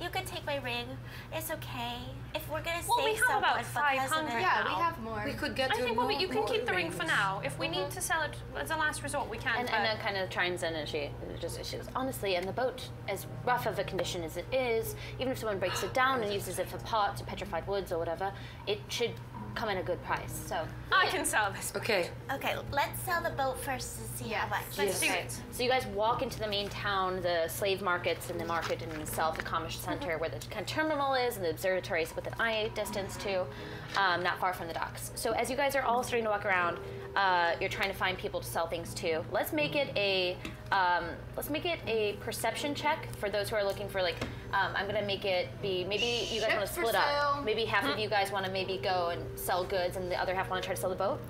You could take my ring. It's okay. If we're gonna Well, we save have someone about for president. 500 Yeah, now. we have more. We could get I think more, you can more keep the ring rings. for now. If we need to sell it as a last resort, we can. And but Edna kind of chimes in, and she goes, honestly, and the boat, as rough of a condition as it is, even if someone breaks it down and uses it for pot, petrified woods or whatever, it should come in a good price. So I can sell this. Okay. Okay, let's sell the boat first to see how much. Let's do it. So you guys walk into the main town, the slave markets and the market in itself, the commerce center where the kind of terminal is, and the observatory is within eye distance too, not far from the docks. So as you guys are all starting to walk around, you're trying to find people to sell things to. Let's make it a perception check for those who are looking for I'm gonna make it be maybe you guys want to split up. Maybe half of you guys want to maybe go and sell goods, and the other half want to try to sell the boat.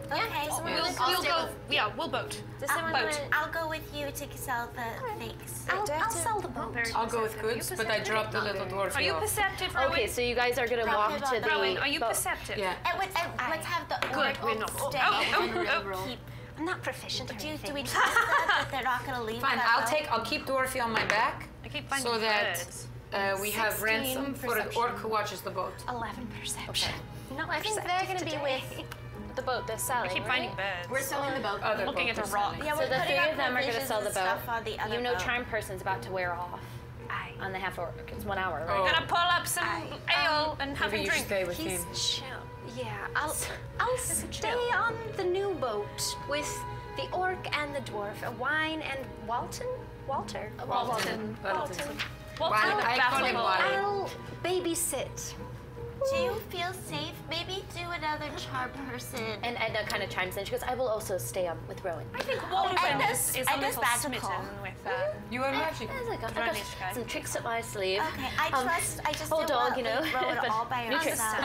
Okay, so We'll go. Yeah, we'll boat. I'll go with you to sell the things. I'll sell the boat. I'll go with goods, but I dropped the little dwarf. Are you off. perceptive, Rowan? Okay, so you guys are gonna walk to the Rowan, are you boat. perceptive? Yeah. And let's have the Good, we're not. stay Oh. I'm not proficient or Do anything. we trust them that they're not going to leave? Fine, that I'll keep Dwarfy on my back. I keep finding so that birds. we have ransom for the orc who watches the boat. 11 perception. Not I think they're going to be with the boat they're selling. I keep finding birds. We're selling the boat. Other Looking boat at a is rock. selling. Yeah, So we're the putting three our of them are gonna provisions sell the and boat. stuff on the other You know, boat. charm person's about to wear off on the half orc. It's 1 hour, right? Oh. Gonna pull up some ale and have Maybe a you should drink. stay with him. Chill. Yeah, I'll stay on the new boat with the orc and the dwarf. A wine and Walter. Walton. Well, I call him Wally. I'll babysit. Do you feel safe? Maybe do another charm person. And Edna kind of chimes in. She goes, I will also stay on with Rowan. I think Walton Edna's- is a Edna's little magical. smitten with You are magic. I got Dranisha. some tricks up my sleeve. Okay, I trust. I just old didn't dog, want you know, to throw it but all by new tricks. yourself.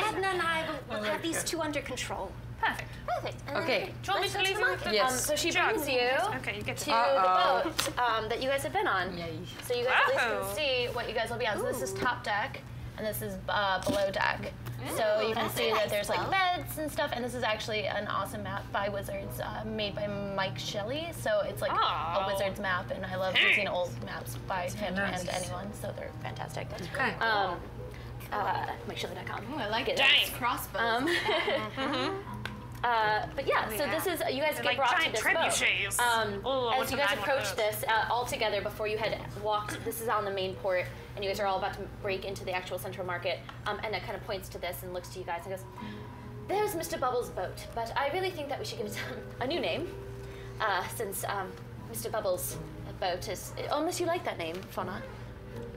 Edna and I will have these two under control. Perfect. Perfect. And Okay. then Do you want me let's to go leave the you? market. Yes. So she Sure. brings you Okay, you get to to. the boat that you guys have been on. Yay. So you guys at least Wow. can see what you guys will be on. So this is top deck, and this is below deck. So you can that's see a that nice there's like boat. beds and stuff, and this is actually an awesome map by Wizards, made by Mike Shelley. So it's like a Oh. Wizards map, and I love using old maps by him nice. and anyone. So they're fantastic. Okay. MikeShelley.com. Ooh, I like Get it. it. Nice crossbows. But yeah, so this is, you guys get like brought to giant this trebuchets. boat. Oh, I want As you to guys ride one of approach those. this, all together before you had walked, this is on the main port, and you guys are all about to break into the actual central market, and it kind of points to this and looks to you guys and goes, there's Mr. Bubbles' boat, but I really think that we should give it a new name, since Mr. Bubbles' boat is, unless you like that name, Fauna.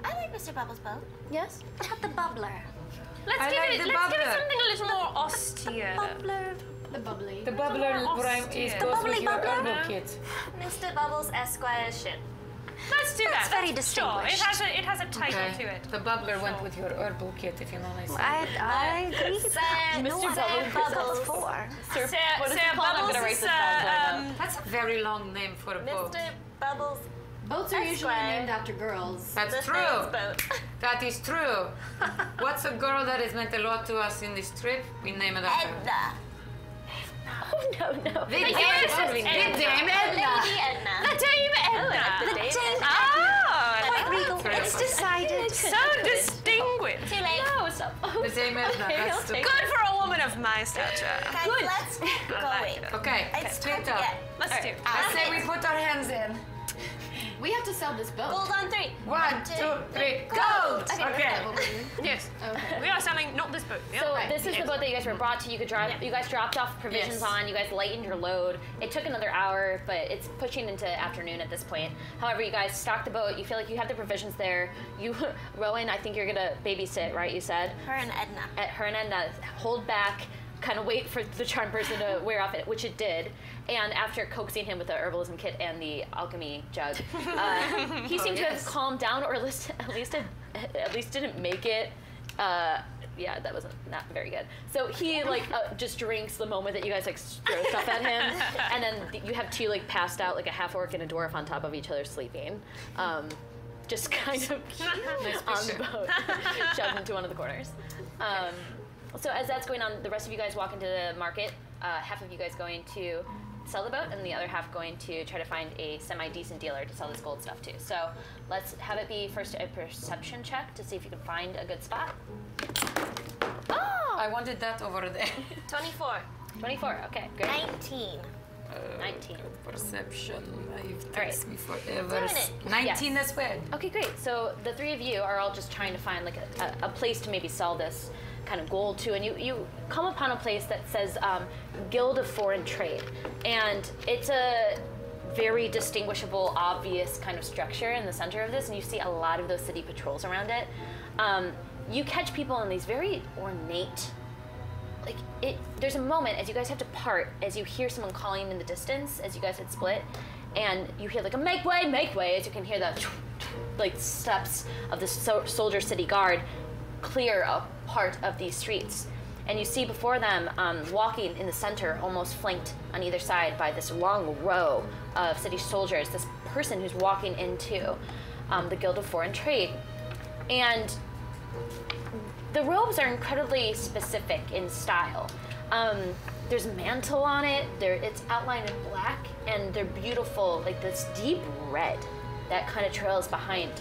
I like Mr. Bubbles' boat. Yes? How about the bubbler? Let's I give like it. the Let's give it bubbler. something a little more austere. Bubbler. The bubbly. The bubbler prime is The goes bubbly with your bubbler? herbal kit. Mr. Bubbles Esquire ship. Let's do That's that. very Sure. distinguished. It has a title Okay. to it. The bubbler went with your herbal kit, if you know what I say. I agree. You know what Bubbles for. Sir, Sarah, what is it Sarah called? I'm Bubbles gonna write is, this down. That's a very long name for a boat. Mr. Bubbles. Boats are usually Esquire. named after girls. That's The true. Thane's boat. That is true. What's a girl that has meant a lot to us in this trip? We name it after her. Edna. Oh, no. Vidame Lady Edna. The Dame Edna. The Dame Oh, Quite regal. Correct. It's decided. so distinguished. Too late. No, it's up. The same as Okay, that's I'll the take Good for a woman of my stature. Guys, let's go. like it. Okay, It's time split to up. get Let's do. Let's say we put our hands in. We have to sell this boat. gold on 3. 1, 2, 3, gold! Okay. Yes. We are selling not this boat. Yeah? So this is the boat that you guys were brought to. You could drive. You guys dropped off provisions on. You guys lightened your load. It took another hour, but it's pushing into afternoon at this point. However, you guys stocked the boat. You feel like you have the provisions there. You, Rowan, I think you're gonna babysit, right? You said. Her and Edna. Her and Edna hold back. Kind of wait for the charm person to wear off it, which it did. And after coaxing him with the herbalism kit and the alchemy jug, he seemed to have calmed down, or at least didn't make it. Yeah, that was not very good. So he just drinks the moment that you guys throw stuff at him, and then you have two passed out like a half orc and a dwarf on top of each other sleeping. Just kind of on the boat, shoved into one of the corners. So as that's going on, the rest of you guys walk into the market. Half of you guys going to sell the boat, and the other half going to try to find a semi-decent dealer to sell this gold stuff to. So let's have it be first a perception check to see if you can find a good spot. Oh! I wanted that over there. 24. 24, okay, good. 19. 19. Perception. It All takes right. me forever. Doing it. 19 Yes. as well. Okay, great. So the three of you are all just trying to find a place to maybe sell this kind of gold to, and you come upon a place that says Guild of Foreign Trade, and it's a very distinguishable, obvious kind of structure in the center of this, and you see a lot of those city patrols around it. You catch people in these very ornate, there's a moment as you guys have to part, as you hear someone calling in the distance, as you guys had split, and you hear a make way, as you can hear the steps of the soldier city guard clear a part of these streets. And you see before them, walking in the center, almost flanked on either side by this long row of city soldiers, this person who's walking into the Guild of Foreign Trade. And the robes are incredibly specific in style. There's a mantle on it, it's outlined in black, and they're beautiful, this deep red that kind of trails behind.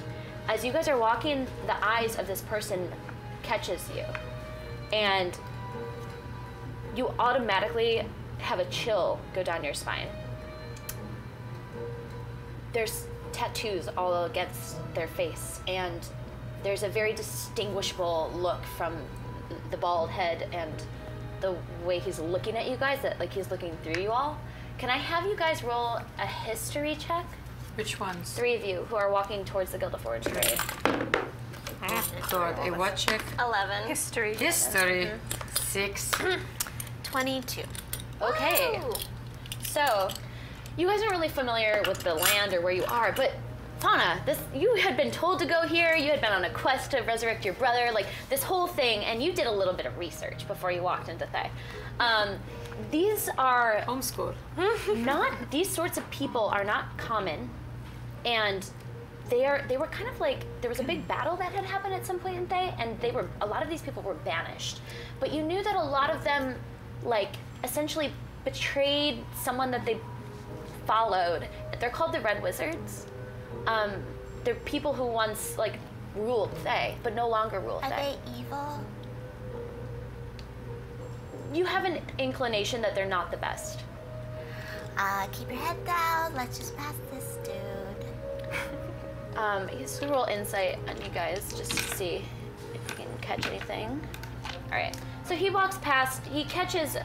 As you guys are walking, the eyes of this person catches you, and you automatically have a chill go down your spine. There's tattoos all against their face, and there's a very distinguishable look from the bald head and the way he's looking at you guys, that he's looking through you all. Can I have you guys roll a history check? Which ones? Three of you who are walking towards the Guild of Foreign Trade. God, a what check? 11. History. History. 6. 22. Okay. Woo! So, you guys aren't really familiar with the land or where you are, but Fauna, you had been told to go here, you had been on a quest to resurrect your brother, this whole thing, and you did a little bit of research before you walked into Thay. These are Homeschool. these sorts of people are not common, and they were kind of there was a big battle that had happened at some point in Thay, and a lot of these people were banished. But you knew that a lot of them essentially betrayed someone that they followed. They're called the Red Wizards. They're people who once ruled Thay, but no longer rule Thay. Are they evil? You have an inclination that they're not the best. Keep your head down. Let's just pass this dude. He's gonna roll insight on you guys just to see if you can catch anything. All right. So he walks past. He catches.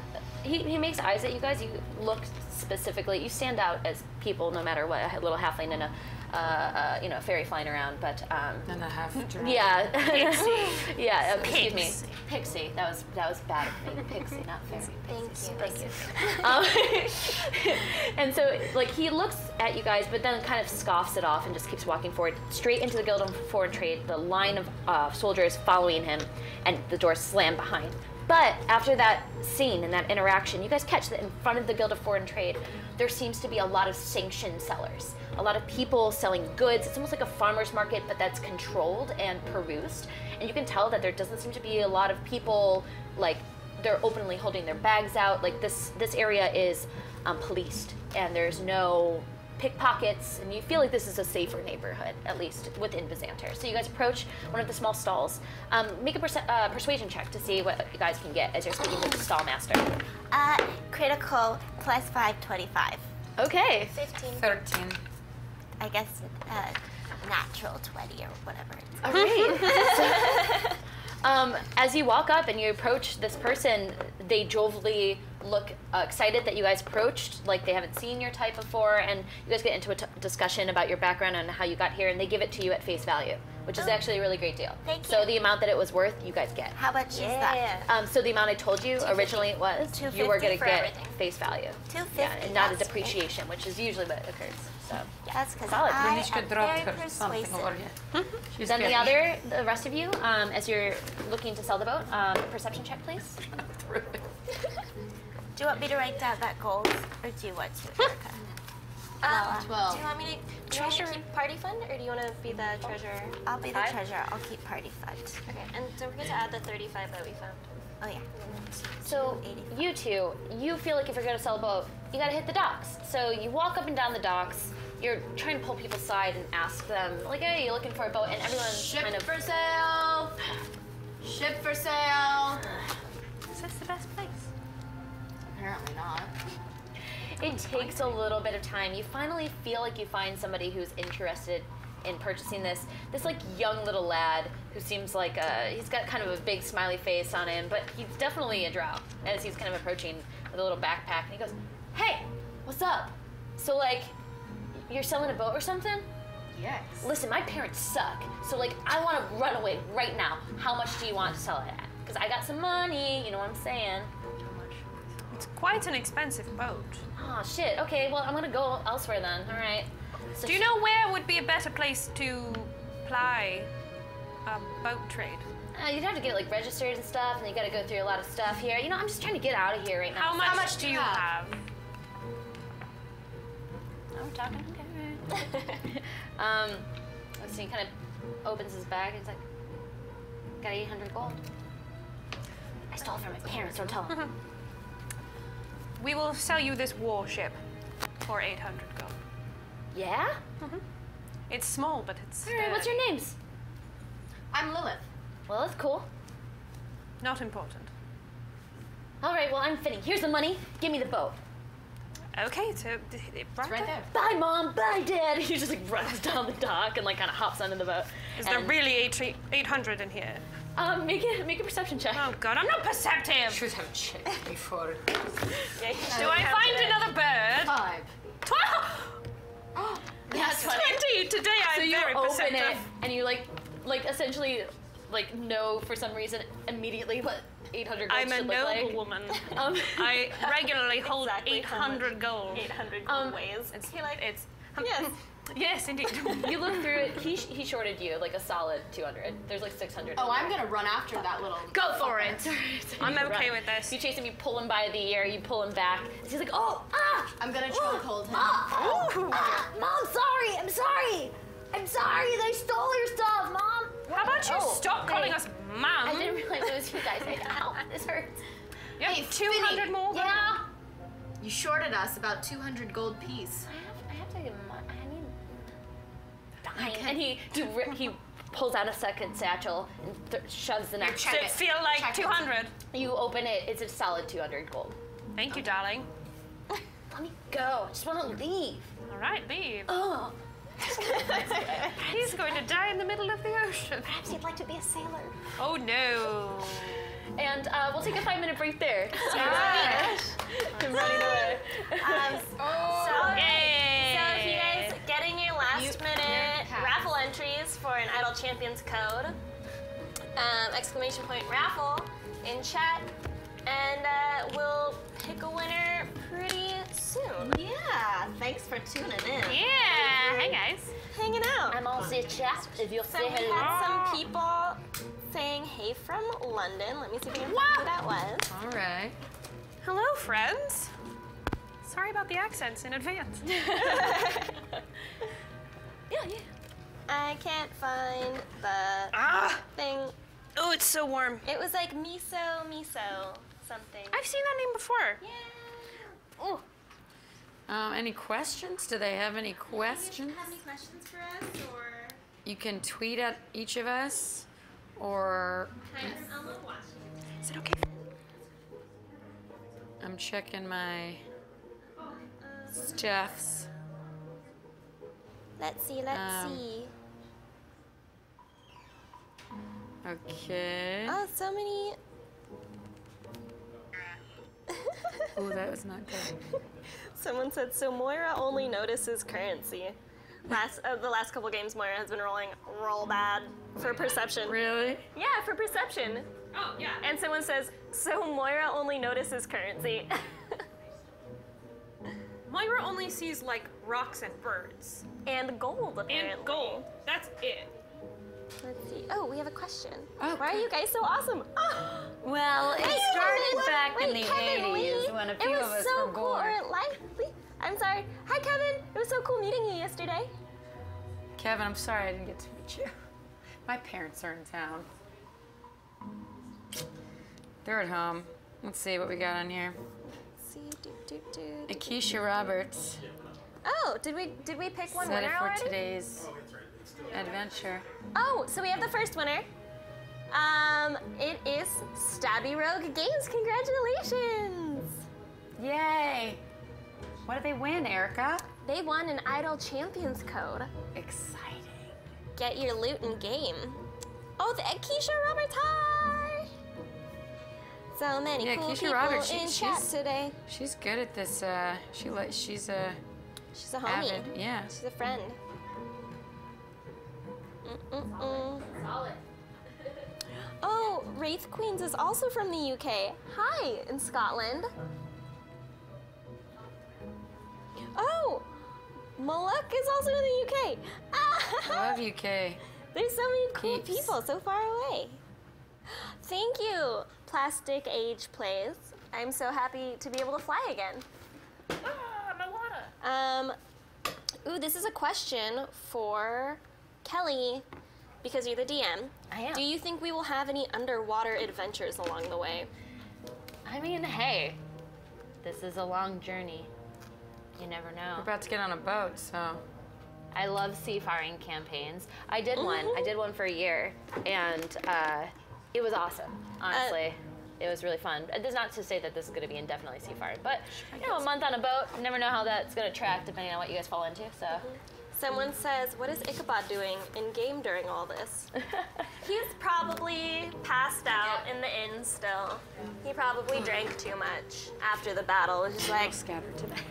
He makes eyes at you guys. You look specifically. You stand out as people, no matter what. A little halfling and a fairy flying around, but And a half dragon. yeah, Pixie. yeah. Excuse me, pixie. That was bad of me. Pixie, not fairy. Thank you. Thank you. And so, he looks at you guys, but then kind of scoffs it off and just keeps walking forward, straight into the Guild of Foreign Trade. The line of soldiers following him, and the door slammed behind. But after that scene and that interaction, you guys catch that in front of the Guild of Foreign Trade, there seems to be a lot of sanctioned sellers. A lot of people selling goods. It's almost like a farmer's market, but that's controlled and perused. And you can tell that there doesn't seem to be a lot of people, they're openly holding their bags out. This area is policed, and there's no pickpockets, and you feel like this is a safer neighborhood, at least within Byzanter. So you guys approach one of the small stalls. Make a persuasion check to see what you guys can get as you're speaking with the stall master. Critical +5, 25. Okay. 15. 13. I guess natural 20 or whatever it's All right. As you walk up and you approach this person, they jovially look excited that you guys approached, like they haven't seen your type before, and you guys get into a discussion about your background and how you got here, and they give it to you at face value, which is actually a really great deal. Thank you. So the amount that it was worth, you guys get. How much is that? So the amount I told you originally it was, you were going to get everything. face value. $250. Yeah, and not a that's depreciation, which is usually what occurs. So. That's because Solid. I Dranisha am dropped very her something persuasive. over here. She's Then scared. the rest of you, as you're looking to sell the boat, perception check, please. Do you want me to write down that gold, or do you want to, Erika? Lala. 12. Do you want me to keep party fund, or do you want to be the treasurer? I'll be the treasurer. I'll keep party fund. Okay, and don't forget to add the 35 that we found. Oh yeah. So 285. you two, you feel like if you're going to sell a boat, you got to hit the docks. So you walk up and down the docks. You're trying to pull people aside and ask them, like, hey, you looking for a boat? And everyone's kind of... for sale. Ship for sale. Is this the best place? Apparently not. It takes a little bit of time. You finally feel like you find somebody who's interested in purchasing this like young little lad who seems like he's got kind of a big smiley face on him, but he's definitely a drow as he's kind of approaching with a little backpack, and he goes, hey, what's up? So like, you're selling a boat or something? Yes. Listen, my parents suck, so like, I want to run away right now. How much do you want to sell it at? Because I got some money, you know what I'm saying? It's quite an expensive boat. Oh shit, okay, well I'm gonna go elsewhere then, all right. So Do you know where would be a better place to ply a boat trade? you'd have to get like registered and stuff, and you gotta go through a lot of stuff here. You know, I'm just trying to get out of here right now. How much do you have? Oh, we're talking, okay. Let's see, he kind of opens his bag and he's like, got 800 gold. I stole it from my parents, don't tell them. We will sell you this warship for 800 gold. Yeah? It's small, but it's All right, what's your names? I'm Lilith. Well, that's cool. not important. All right, well, I'm Finny. Here's the money. Give me the boat. Okay, so right there. Bye, Mom. Bye, Dad. He just like runs down the dock and like kind of hops onto the boat. Is there really 800 in here? Make a perception check. Oh God, I'm not perceptive. Should have checked before. Do I find another bird? 5. 12. That's funny. 20. Today So I'm you very open perceptive. it and you like essentially like know for some reason immediately what 800 gold I'm a should look like. noblewoman. I regularly hold 800 gold. 800 gold ways. It's yes. Yes, indeed. You look through it. He shorted you like a solid 200. There's like 600. Oh, I'm gonna run after that little. Go for it. I'm okay Right. with this. You chase him. You pull him by the ear. You pull him back. He's like, oh, I'm gonna chokehold him. Mom, sorry. I'm sorry. I'm sorry. They stole your stuff, Mom. How about you stop calling us I mom? didn't realize it was you guys. Ow, this hurts. You have 200 more? Yeah. You shorted us about 200 gold piece. I have to give him. I need. Fine. And he pulls out a second satchel and shoves the next. Does it feel like 200? You open it. It's a solid 200 gold. Thank you, darling. Let me go. I just want to leave. All right, leave. Oh. He's going to die in the middle of the ocean. Perhaps you'd like to be a sailor. Oh no. And we'll take a 5-minute break there. I'm running away. So if you guys get in your last minute raffle entries for an Idle Champions code, !raffle in chat, and we'll pick a winner pretty soon. Yeah, thanks for tuning in. Yeah. Hey guys. Hanging out. I'm all the chat. If you'll So say we hello. had some people saying hey from London. Let me see if we can find who that was. All right. Hello, friends. Sorry about the accents in advance. Yeah. I can't find the thing. Oh, it's so warm. It was like miso something. I've seen that name before. Yeah. Oh. Any questions? Do they have any questions? Have any questions for us, or? You can tweet at each of us, or Is it okay? I'm checking my stuffs. Let's see, let's see. Okay. Oh, so many. Oh, that was not good. Someone said, so Moira only notices currency. The last couple games, Moira has been rolling roll bad for perception. Really? Yeah, for perception. Oh, yeah. And someone says, so Moira only notices currency. Moira only sees, like, rocks and birds. And gold, apparently. And gold. That's it. Let's see. Oh, we have a question. Oh, why are you guys so awesome? Well, it started back in the 80s when a few of us were cool. born. I'm sorry. Hi, Kevin. It was so cool meeting you yesterday. Kevin, I'm sorry I didn't get to meet you. My parents are in town. They're at home. Let's see what we got on here. Let's see. Akeisha Roberts. Oh, did we pick one Set winner it for already? today's adventure. Oh, so we have the first winner. It is Stabby Rogue Games. Congratulations! Yay! What did they win, Erika? They won an Idol Champions code. Exciting. Get your loot in game. Oh, the Akeisha Roberts, hi! So many cool Akeisha people Roberts, in chat today. She's good at this. She's a homie. avid, yeah. She's a friend. Solid. Oh, Wraith Queens is also from the UK. Hi, in Scotland. Oh, Maluk is also in the UK. Love UK. There's so many cool Peeps. people so far away. Thank you, Plastic Age Plays. I'm so happy to be able to fly again. My water. Ooh, this is a question for Kelly, because you're the DM. I am. Do you think we will have any underwater adventures along the way? I mean, hey, this is a long journey. You never know. We're about to get on a boat, so. I love seafaring campaigns. I did one. I did one for a year, and it was awesome. Honestly, it was really fun. It's not to say that this is going to be indefinitely seafaring, but you know, a month on a boat. You never know how that's going to track, depending on what you guys fall into. So. Someone says, what is Ichabod doing in game during all this? He's probably passed out in the inn still. He probably drank too much after the battle. It was just like Scattered today.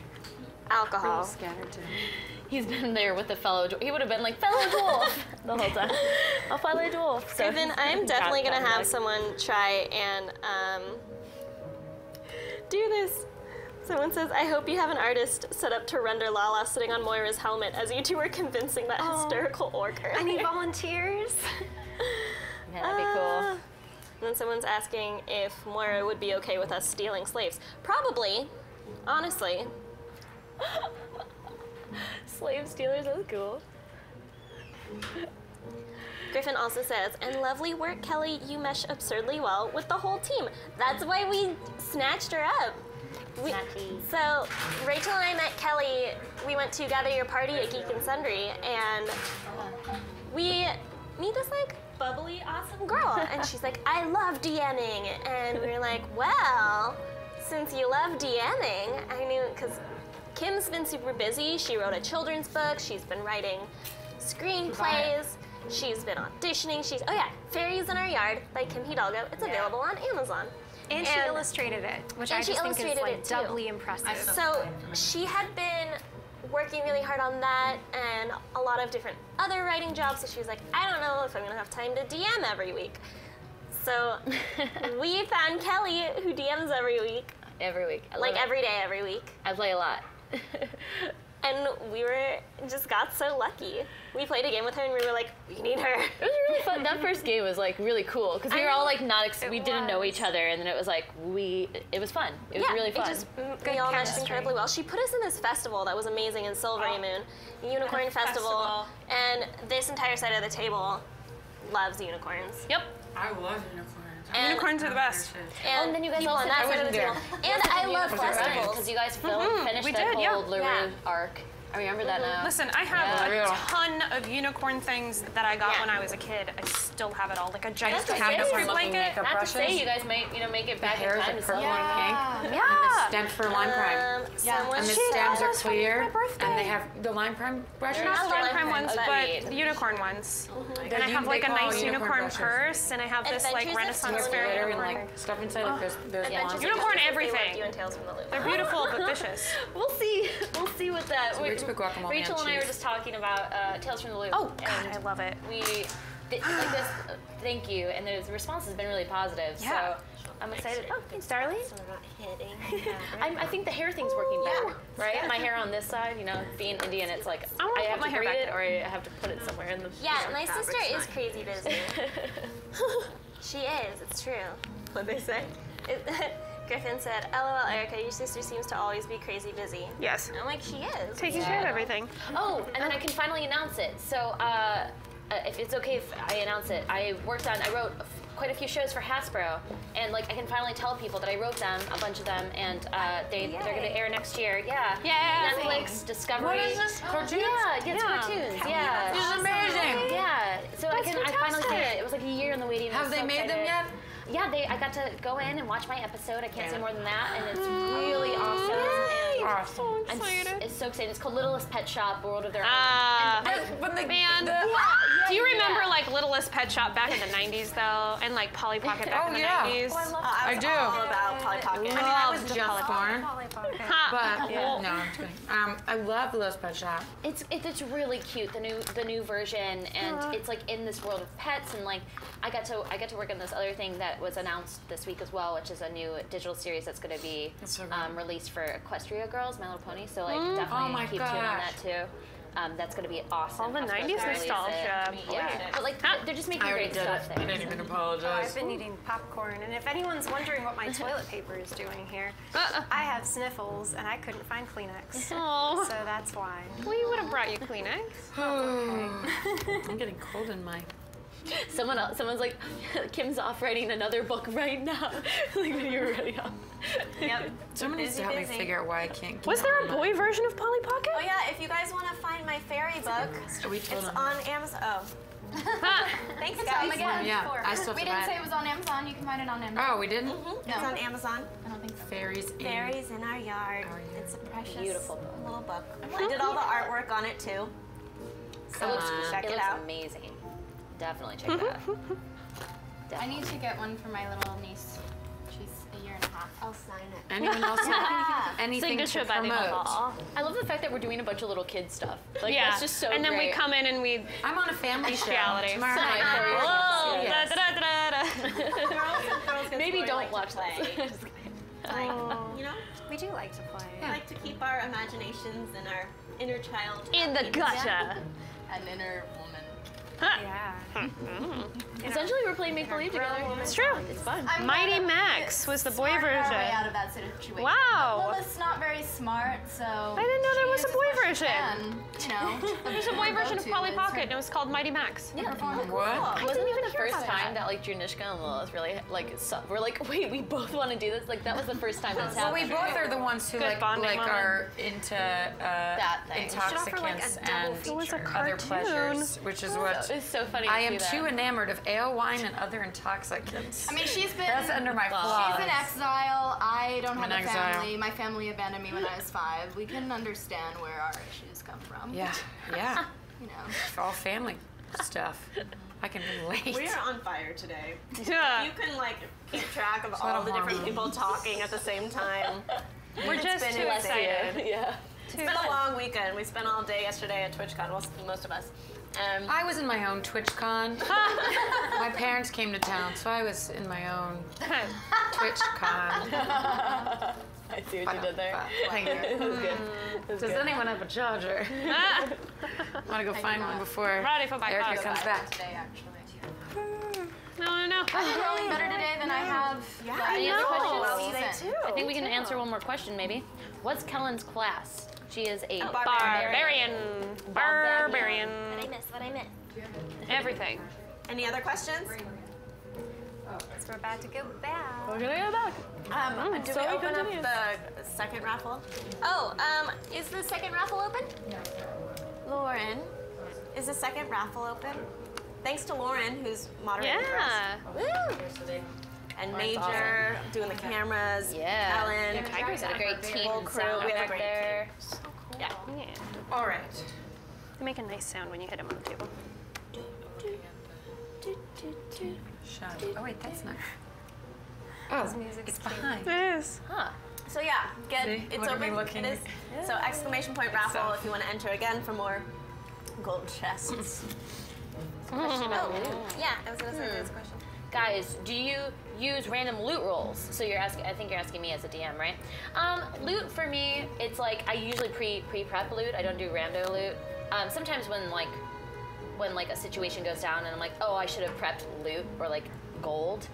alcohol. Scattered today. He's been there with the fellow dwarf. He would have been like, fellow dwarf, the whole time. A fellow dwarf. So Griffin, I'm definitely going to have someone try and do this. Someone says, I hope you have an artist set up to render Lala sitting on Moira's helmet as you two were convincing that hysterical orc. I need volunteers. Yeah, that'd be cool. And then someone's asking if Moira would be okay with us stealing slaves. Probably, honestly. Slave stealers, that's cool. Griffin also says, and lovely work, Kelly. You mesh absurdly well with the whole team. That's why we snatched her up. So Rachel and I met Kelly. We went to Gather Your Party at Geek and Sundry, and we meet this like bubbly, awesome girl. And she's like, I love DMing. And we were like, well, since you love DMing, I knew, because Kim's been super busy. She wrote a children's book. She's been writing screenplays. She's been auditioning. Oh yeah, Fairies in Our Yard by Kim Hidalgo. It's available on Amazon. And she illustrated it, which I just think is like doubly impressive. So she had been working really hard on that and a lot of different other writing jobs. So she was like, I don't know if I'm gonna have time to DM every week. So we found Kelly, who DMs every week. Every week. Like every day, every week. I play a lot. And we just got so lucky. We played a game with her and we were like, we need her. It was really fun. That first game was like really cool because we were all like we didn't know each other, and then it was like it was fun. It was really fun. We all meshed incredibly well. She put us in this festival that was amazing in Silvery Moon, Unicorn Festival, and this entire side of the table loves unicorns. Yep. I love unicorns. Unicorns are the best. And then you guys people also on that side of the table. And I love festivals. Because you guys finished we that did, yeah. whole LaRue arc. I remember that now. Listen, I have a ton of unicorn things that I got when I was a kid. I still have it all, like a giant tapestry blanket. Not to say you guys might, make it back in time. The purple and pink. Yeah. And the stems for lime prime. Someone And the stems are clear. And they have the lime prime brushes. Not the lime prime ones, Agreed. but the unicorn ones. And I They have like a call nice unicorn unicorn brushes. purse, and I have this like Adventures of Renaissance Summer fair Glitter and unicorn. like stuff inside like those wands. Unicorn They everything. were you and Tales from the Loop. They're beautiful but vicious. We'll see. We'll see what that. So where's the guacamole Rachel and and I were cheese? just talking about Tales from the Loop. Oh God, and I love it. we like this. Thank you, and the response has been really positive. Yeah. So I'm excited. Oh, thanks, darling. So we're not hitting. I think the hair thing's working better, right? My hair on this side, being Indian, it's like I wanna I put have my to hair braid back it or I have to put it somewhere in the. Yeah, my sister is crazy busy. She is, it's true. What'd they say? Griffin said, LOL, Erika, your sister seems to always be crazy busy. Yes. I'm like, she is. Taking care of everything. Oh, and then I can finally announce it. So, if it's okay if I announce it, I wrote quite a few shows for Hasbro, and I can finally tell people that I wrote them, a bunch of them, and they're going to air next year. Yeah. Yeah. Netflix, Discovery. What is this? Cartoons? Yeah, it's cartoons. Yeah. This is amazing. Yeah. So I finally did it. It was like a year in the waiting. Have they made them yet? Yeah, I got to go in and watch my episode. I can't say more than that, and it's really awesome. And Awesome. I'm it's so excited. It's called Littlest Pet Shop, World of Their Own. Man, do you remember Littlest Pet Shop back in the 90s though, and Polly Pocket back in the 90s? I do. all about Polly Pocket. I was just born. But Yeah. no, I'm just kidding. I love Littlest Pet Shop. It's really cute, the new version, and it's in this world of pets, and I got to work on this other thing that was announced this week as well, which is a new digital series that's going to be released for Equestria Girls, My Little Pony. So definitely keep tuned on that too. That's going to be awesome. All the Hasbro's 90s gonna release nostalgia. it. Yeah, but they're just making I already great did stuff it. there. I didn't even apologize. I've been eating popcorn, and if anyone's wondering what my toilet paper is doing here, I have sniffles, and I couldn't find Kleenex. Oh. So that's why. We would have brought you Kleenex. I'm getting cold in my... Someone's like, Kim's off writing another book right now. When you were ready off. Yep. Someone needs to help me figure out why I can't. Was there a boy version of Polly Pocket? Oh yeah, if you guys want to find my fairy book, it's on Amazon. Oh. Thanks guys. Yeah, I still We didn't say it was on Amazon. You can find it on Amazon. Oh, we didn't? It's on Amazon. I don't think so. Fairies in... Fairies in Our Yard. It's a precious Beautiful book. little book. I did all the artwork on it too. So check it looks out. amazing. Definitely check it out. I need to get one for my little niece. She's a year and a half. I'll sign it. Anyone else have anything to Signature by the promote? Aw. I love the fact that we're doing a bunch of little kid stuff. Yeah. That's just so and then we great. come in and we I'm on a family show Bestiality. tomorrow So night. my Whoa, da-da-da-da-da. Maybe don't watch this. You know, We do like to play. we like to keep our imaginations and our inner child. In the gotcha. An inner woman. Yeah. Essentially, we're playing make believe together. It's true. It's fun. I'm Mighty gonna Max was the boy smart our way version. out of that situation. Wow. Lilith's not very smart, so I didn't know there was a boy version. There's There's a boy version of Polly Pocket, and it was called Mighty Max. Yeah. What? It wasn't even the first time that Dranisha and Lilith really we're like, wait, we both want to do this. That was the first time that's Well, we happened. both are the ones who Good bonding moment. are into That thing. intoxicants and It was a other cartoon. pleasures, which is what It's so funny. I to am see that. too enamored of ale, wine, and other intoxicants. I mean, she's been. That's under my flaws. She's in exile. I don't I'm have in a exile. family. My family abandoned me when I was 5. We can understand where our issues come from. Yeah, yeah. You know. It's all family stuff. I can relate. We are on fire today. Yeah. You can keep track of lot all of the different hormones. people talking at the same time. We're just been too insane. excited. Yeah. It's been a long weekend. We spent all day yesterday at TwitchCon, well, most of us. I was in my own TwitchCon. My parents came to town, so I was in my own TwitchCon. I see what you did there. Thank you. Does anyone have a charger? I want to go find one before Ready for my Erika pause. comes back. Today, actually. No. I'm feeling better today than I have. Any other questions? Well, season. I think we can answer one more question, maybe. What's Kelen's class? She is a Barbarian. What I miss? Everything. Any other questions? So we're about to go back. We're gonna go back. Do we open up the second raffle? Oh, is the second raffle open? Yeah. Lauren, is the second raffle open? Thanks to Lauren, who's moderating for us. Woo! And Major doing the cameras. Yeah. Kelen. Yeah, Tiger's had a great team. Whole crew. Sound We have a back great there. team. So cool. Yeah. All right. They make a nice sound when you hit them on the table. Shut. Oh wait, that's not. Oh, it's behind. It is. Huh. So yeah, See? it's Look at me open. looking. It is. So exclamation point raffle if you want to enter again for more gold chests. Question about loot. Yeah, I was gonna say this question. Guys, do you use random loot rolls? So you're asking. I think you're asking me as a DM, right? Loot for me, it's like I usually pre-prep loot. I don't do rando loot. Sometimes when a situation goes down and I'm like, oh, I should have prepped loot or like gold.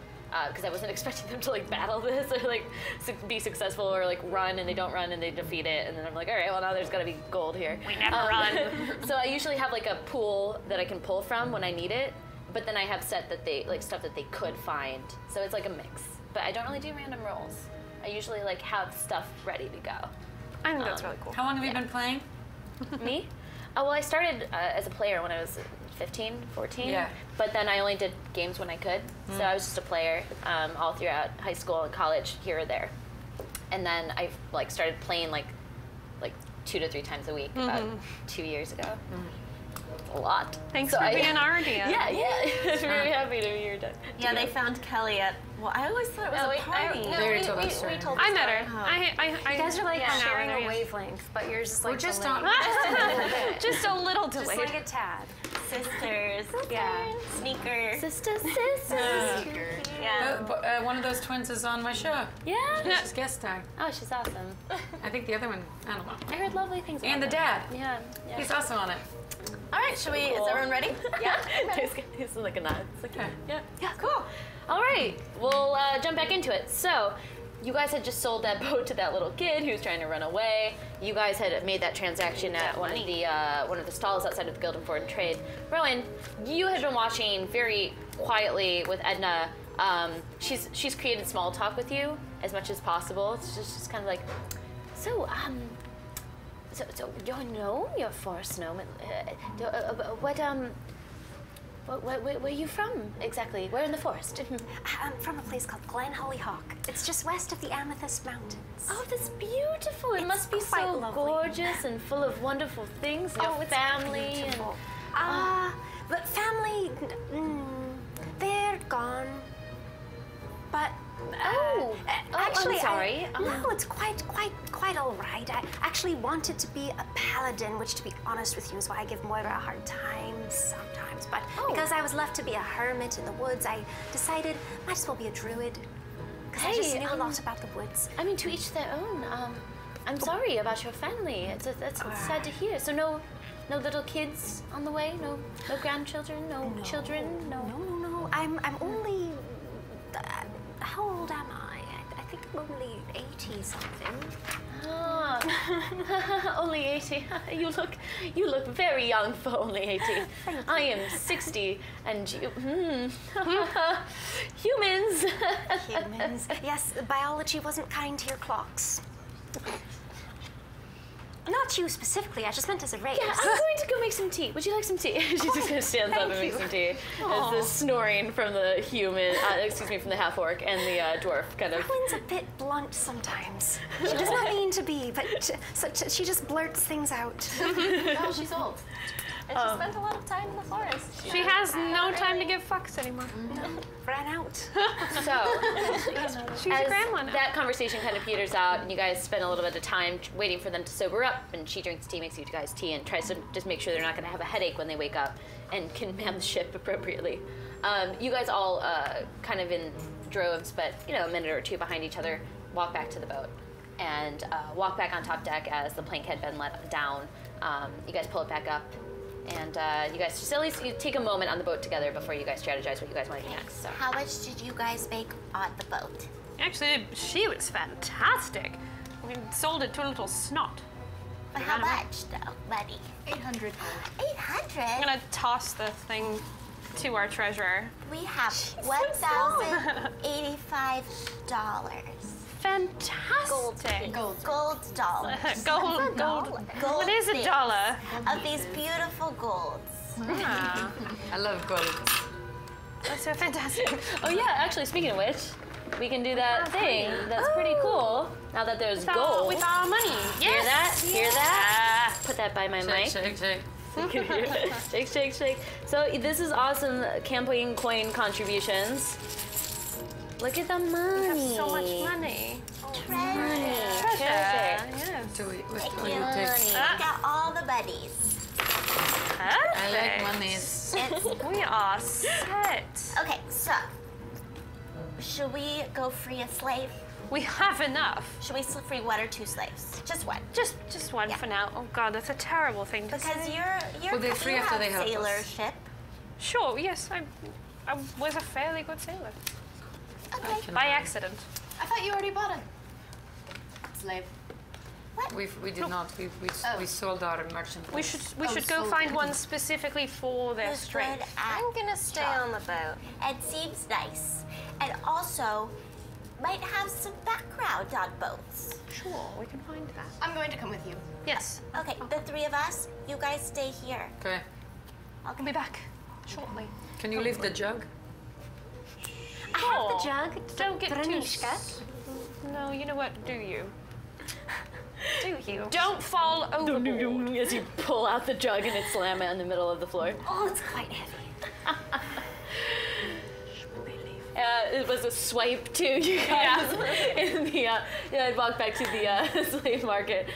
Because I wasn't expecting them to like battle this or like be successful or like run and they don't run and they defeat it, and then I'm like, all right, well now there's got to be gold here. We never run. So I usually have like a pool that I can pull from when I need it, but then I have set that they like stuff that they could find. So it's like a mix. But I don't really do random rolls. I usually like have stuff ready to go. I think that's really cool. How long have you been playing? Me? Oh, well, I started as a player when I was 15, 14. Yeah. But then I only did games when I could. So I was just a player all throughout high school and college, here or there. And then I like started playing like 2 to 3 times a week about 2 years ago. A lot. Thanks for being our DM. Yeah. I'm very happy to be your dad. Yeah, they found Kelly at. Well, I always thought it was a party. We told I met her. You guys are like sharing a way. wavelength, but yours is like We're just delayed. Just a little delayed. Just like a tad. Sisters. Yeah. Sneakers. Sisters. Yeah. One of those twins is on my show. Yeah. She's guest star. Oh, she's awesome. I think the other one, I don't know. I heard lovely things about And the her. dad. Yeah. He's also on it. All right, should we? Is everyone ready? Yeah. He's like a nod. It's like, Yeah. yeah, cool. All right, we'll jump back into it. So, you guys had just sold that boat to that little kid who was trying to run away. You guys had made that transaction at one of the stalls outside of the Guild of Foreign Trade. Rowan, you had been watching very quietly with Edna. She's created small talk with you as much as possible. It's just kind of like, so you know your forest gnome. Where are you from exactly? Where in the forest? I'm from a place called Glen Hollyhock. It's just west of the Amethyst Mountains. Oh, that's beautiful. It must be quite so lovely. gorgeous and full of wonderful things. Your it's family beautiful. and But family, they're gone. But actually, I'm sorry. No, it's quite all right. I actually wanted to be a paladin, which, to be honest with you, is why I give Moira a hard time sometimes. But because I was left to be a hermit in the woods, I decided might as well be a druid. Because I just knew a lot about the woods. I mean, to each their own. I'm sorry about your family. That's sad to hear. So no little kids on the way. No grandchildren. No children. No. No. I'm only. How old am I? I think I'm only 80 something. Only 80. You look very young for only 80. I am 60, and you. Humans. Humans. Yes, biology wasn't kind to your clocks. Not you specifically, I just meant as a race. Yeah, I'm going to go make some tea. Would you like some tea? She's just going to stand up and make some tea. As the snoring from the human, from the half-orc and the dwarf kind of. Rowan's a bit blunt sometimes. She does not mean to be, but she just blurts things out. Oh, she's old. And she spent a lot of time in the forest. She has no time to give fucks anymore. Ran out. So, She's a grandma now. that conversation kind of peters out, and you guys spend a little bit of time waiting for them to sober up, and she drinks tea, makes you guys tea, and tries to just make sure they're not going to have a headache when they wake up, and can man the ship appropriately. You guys all kind of in droves, but a minute or two behind each other, walk back to the boat, and walk back on top deck as the plank had been let down. You guys pull it back up. And you guys just at least you take a moment on the boat together before you guys strategize what you guys want to do next. So. How much did you guys make on the boat? Actually, she was fantastic. We sold it to a little snot. But how much, though, money? 800. 800? I'm gonna toss the thing to our treasurer. We have $1,085. Fantastic. Gold dollars. Gold. What is a dollar? Of these beautiful golds. Ah. I love gold. That's so fantastic. Oh yeah, actually, speaking of which, we can do that thing. That's pretty cool. Now that there's gold. With our money. Hear that? Hear that? Put that by my mic. Shake. Shake. So this is awesome campaign coin contributions. Look at the money. We have so much money. Treasure. Yes. Do we, what Thank do you. you take? Look at all the buddies. I like monies. We are set. Okay, so should we go free a slave? We have enough. Should we free one or two slaves? Just one. Just one for now. Oh God, that's a terrible thing to Because say. you're they're free you after have they help us. sailor ship. Sure, yes, I was a fairly good sailor. Okay. By accident. I thought you already bought a slave. We did not. We sold our merchant. We should go find one specifically for their Who's good strength. at I'm gonna stay on the boat. It seems nice. And also might have some background on boats. Sure, we can find that. I'm going to come with you. Yes. Okay, the three of us, you guys stay here. Okay. I'll be back shortly. Can you leave the jug? I have the jug. Don't get too... Dranisha. No, you know what? Do you? Do you? Don't fall overboard. As you pull out the jug and it slam it in the middle of the floor. Oh, it's quite heavy. It was a swipe too, you guys. In the, I'd walk back to the slave market.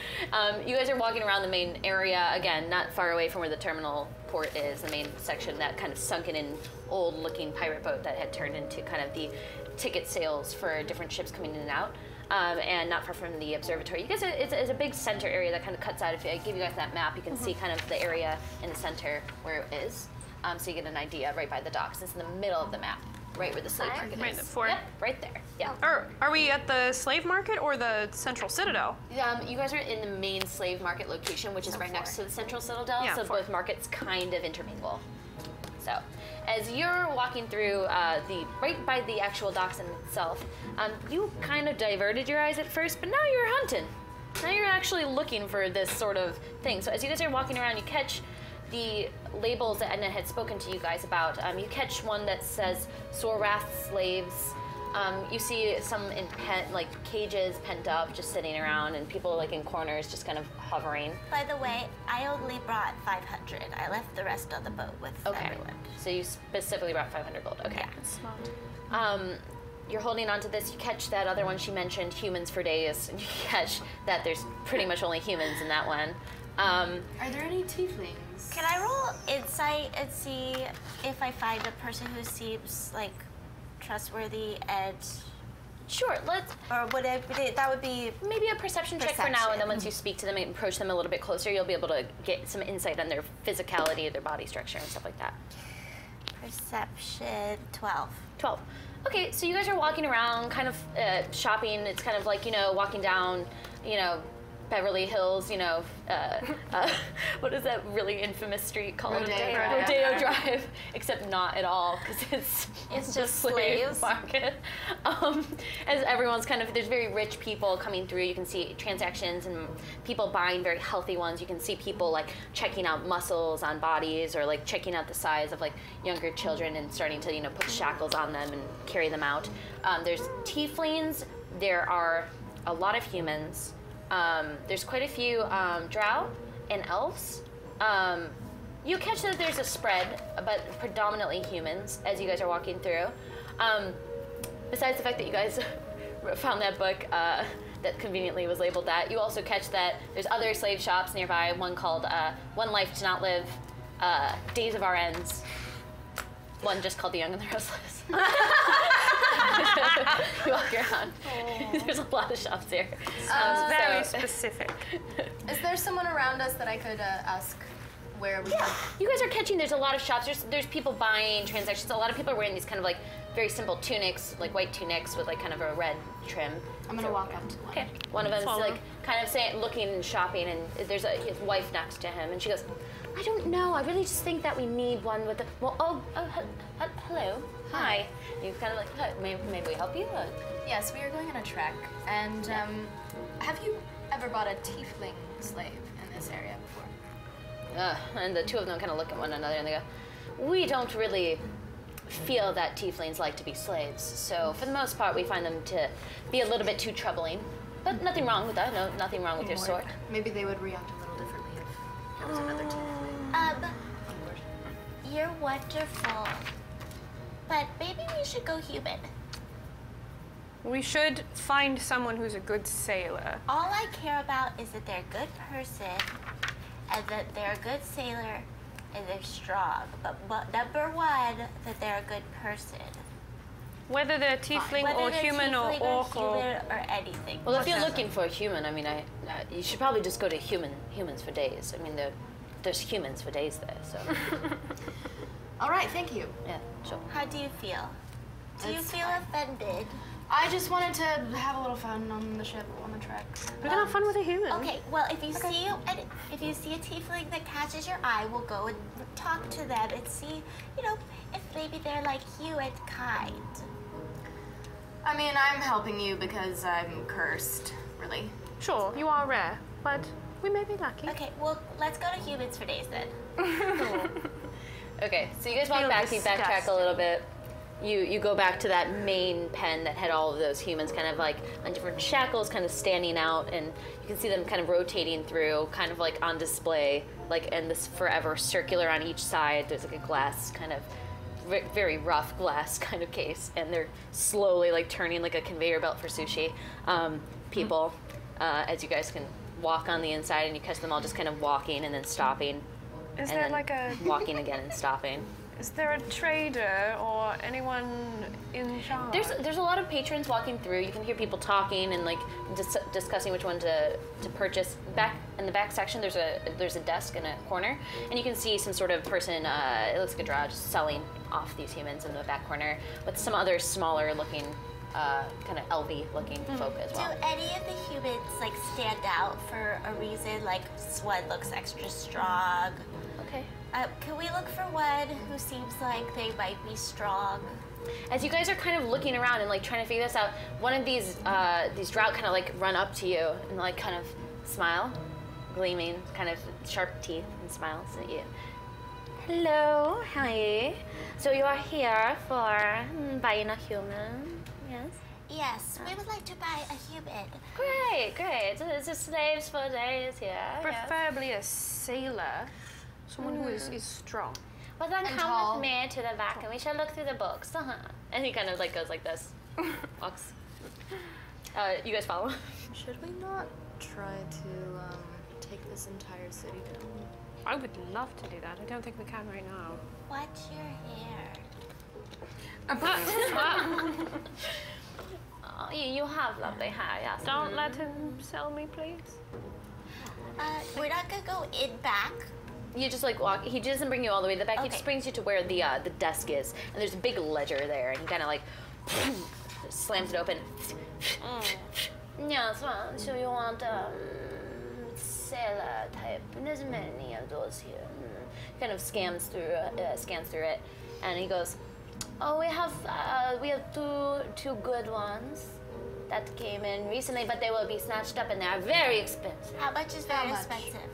You guys are walking around the main area, again, not far away from where the terminal port is, the main section, that kind of sunken in old looking pirate boat that had turned into kind of the ticket sales for different ships coming in and out. And not far from the observatory. You guys, it's a big center area that kind of cuts out. If I give you guys that map, you can see kind of the area in the center where it is. So you get an idea right by the docks. It's in the middle of the map, right where the slave market Right is. before. Yep, right there. Yeah. Are we at the slave market or the central citadel? You guys are in the main slave market location, which is right next to the central citadel. Yeah, so both markets kind of intermingle. So, as you're walking through right by the actual docks in itself, you kind of diverted your eyes at first, but now you're hunting. Now you're actually looking for this sort of thing. So as you guys are walking around, you catch the labels that Edna had spoken to you guys about. You catch one that says Sorrath slaves. You see some in cages pent up, just sitting around, and people like in corners, just kind of hovering. By the way, I only brought 500. I left the rest on the boat with everyone. So you specifically brought 500 gold. Okay. Yeah. You're holding on to this. You catch that other one she mentioned, humans for days. And you catch that there's pretty much only humans in that one. Are there any tieflings? Can I roll insight and see if I find a person who seems like trustworthy and... Sure, let's... Or would that would be... Maybe a perception check for now, and then once you speak to them and approach them a little bit closer, you'll be able to get some insight on their physicality, their body structure, and stuff like that. Perception 12. 12. Okay, so you guys are walking around, kind of shopping. It's kind of like, walking down, Beverly Hills, what is that really infamous street called? Rodeo Drive, except not at all, because it's just slave market. As everyone's there's very rich people coming through. You can see transactions and people buying very healthy ones. You can see people like checking out muscles on bodies, or like checking out the size of like younger children and starting to put shackles on them and carry them out. There's tieflings. There are a lot of humans. There's quite a few drow and elves. You catch that there's a spread, but predominantly humans as you guys are walking through. Besides the fact that you guys found that book that conveniently was labeled that, you also catch that there's other slave shops nearby, one called One Life to Not Live, Days of Our Ends, one just called The Young and the Restless. You walk around. There's a lot of shops here. Very specific. Is there someone around us that I could ask where we can? You guys are catching, there's a lot of shops. There's people buying transactions. A lot of people are wearing these kind of like very simple tunics, like white tunics with like kind of a red trim. I'm gonna walk up to one. Okay. One of them is like kind of looking and shopping, and there's his wife next to him, and she goes, I don't know. I really just think that we need one with the. Well, hello. Hi. You kind of like, maybe we help you? Yes, we are going on a trek. And have you ever bought a tiefling slave in this area before? And the two of them kind of look at one another and they go, we don't really feel that tieflings like to be slaves. So for the most part, we find them to be a little bit too troubling. But nothing wrong with that. No, nothing wrong with your sort. Maybe they would react a little differently if there was another tiefling. You're wonderful. But maybe we should go human. We should find someone who's a good sailor. All I care about is that they're a good person, and that they're a good sailor, and they're strong. But number one, that they're a good person. Whether they're tiefling Whether or they're human or tiefling orc human or anything. Well, if you're looking for a human, I mean, you should probably just go to humans for days. I mean, there's humans for days there, so. All right, thank you. Yeah, sure. How do you feel? Do you feel offended? I just wanted to have a little fun on the ship, on the trek. We're gonna have fun with a human. Okay, well, if you see a tiefling that catches your eye, we'll go and talk to them and see, if maybe they're like you and kind. I mean, I'm helping you because I'm cursed, really. Sure, you are rare, but we may be lucky. Okay, well, let's go to humans for days then. Okay, so you guys walk back, you backtrack a little bit. You go back to that main pen that had all of those humans kind of like on different shackles kind of standing out, and you can see them kind of rotating through, kind of like on display, like in this forever circular on each side. There's like a glass kind of very rough glass kind of case, and they're slowly like turning like a conveyor belt for sushi people as you guys can walk on the inside, and you catch them all just kind of walking and then stopping. Is and there then like a walking again and stopping? Is there a trader or anyone in charge? There's a lot of patrons walking through. You can hear people talking and like discussing which one to purchase. Back in the back section, there's a desk in a corner, and you can see some sort of person. It looks like a drow just selling off these humans in the back corner, with some other smaller looking, kind of elvy looking folk as well. Do any of the humans like stand out for a reason? Like one looks extra strong. Okay. Can we look for one who seems like they might be strong? As you guys are kind of looking around and like trying to figure this out, one of these drow kind of like run up to you and like kind of smile, gleaming, kind of sharp teeth, and smiles at you. Hello, hi. So you are here for buying a human, yes? Yes, we would like to buy a human. Great. It's a slaves for days here. Preferably a sailor. Someone who is strong. Well, then come with me to the back and we shall look through the books. And he kind of like goes like this. Walks. You guys follow? Should we not try to take this entire city down? I would love to do that. I don't think we can right now. What's your hair? You have lovely hair, yes. Don't let him sell me, please. We're not gonna go in back. You just like walk. He doesn't bring you all the way to the back. Okay. He just brings you to where the desk is, and there's a big ledger there, and he kind of like slams it open. Yes, well, so you want sailor type? There's many of those here. Kind of scans through it, and he goes, "Oh, we have two good ones that came in recently, but they will be snatched up, and they are very expensive." How much is very expensive?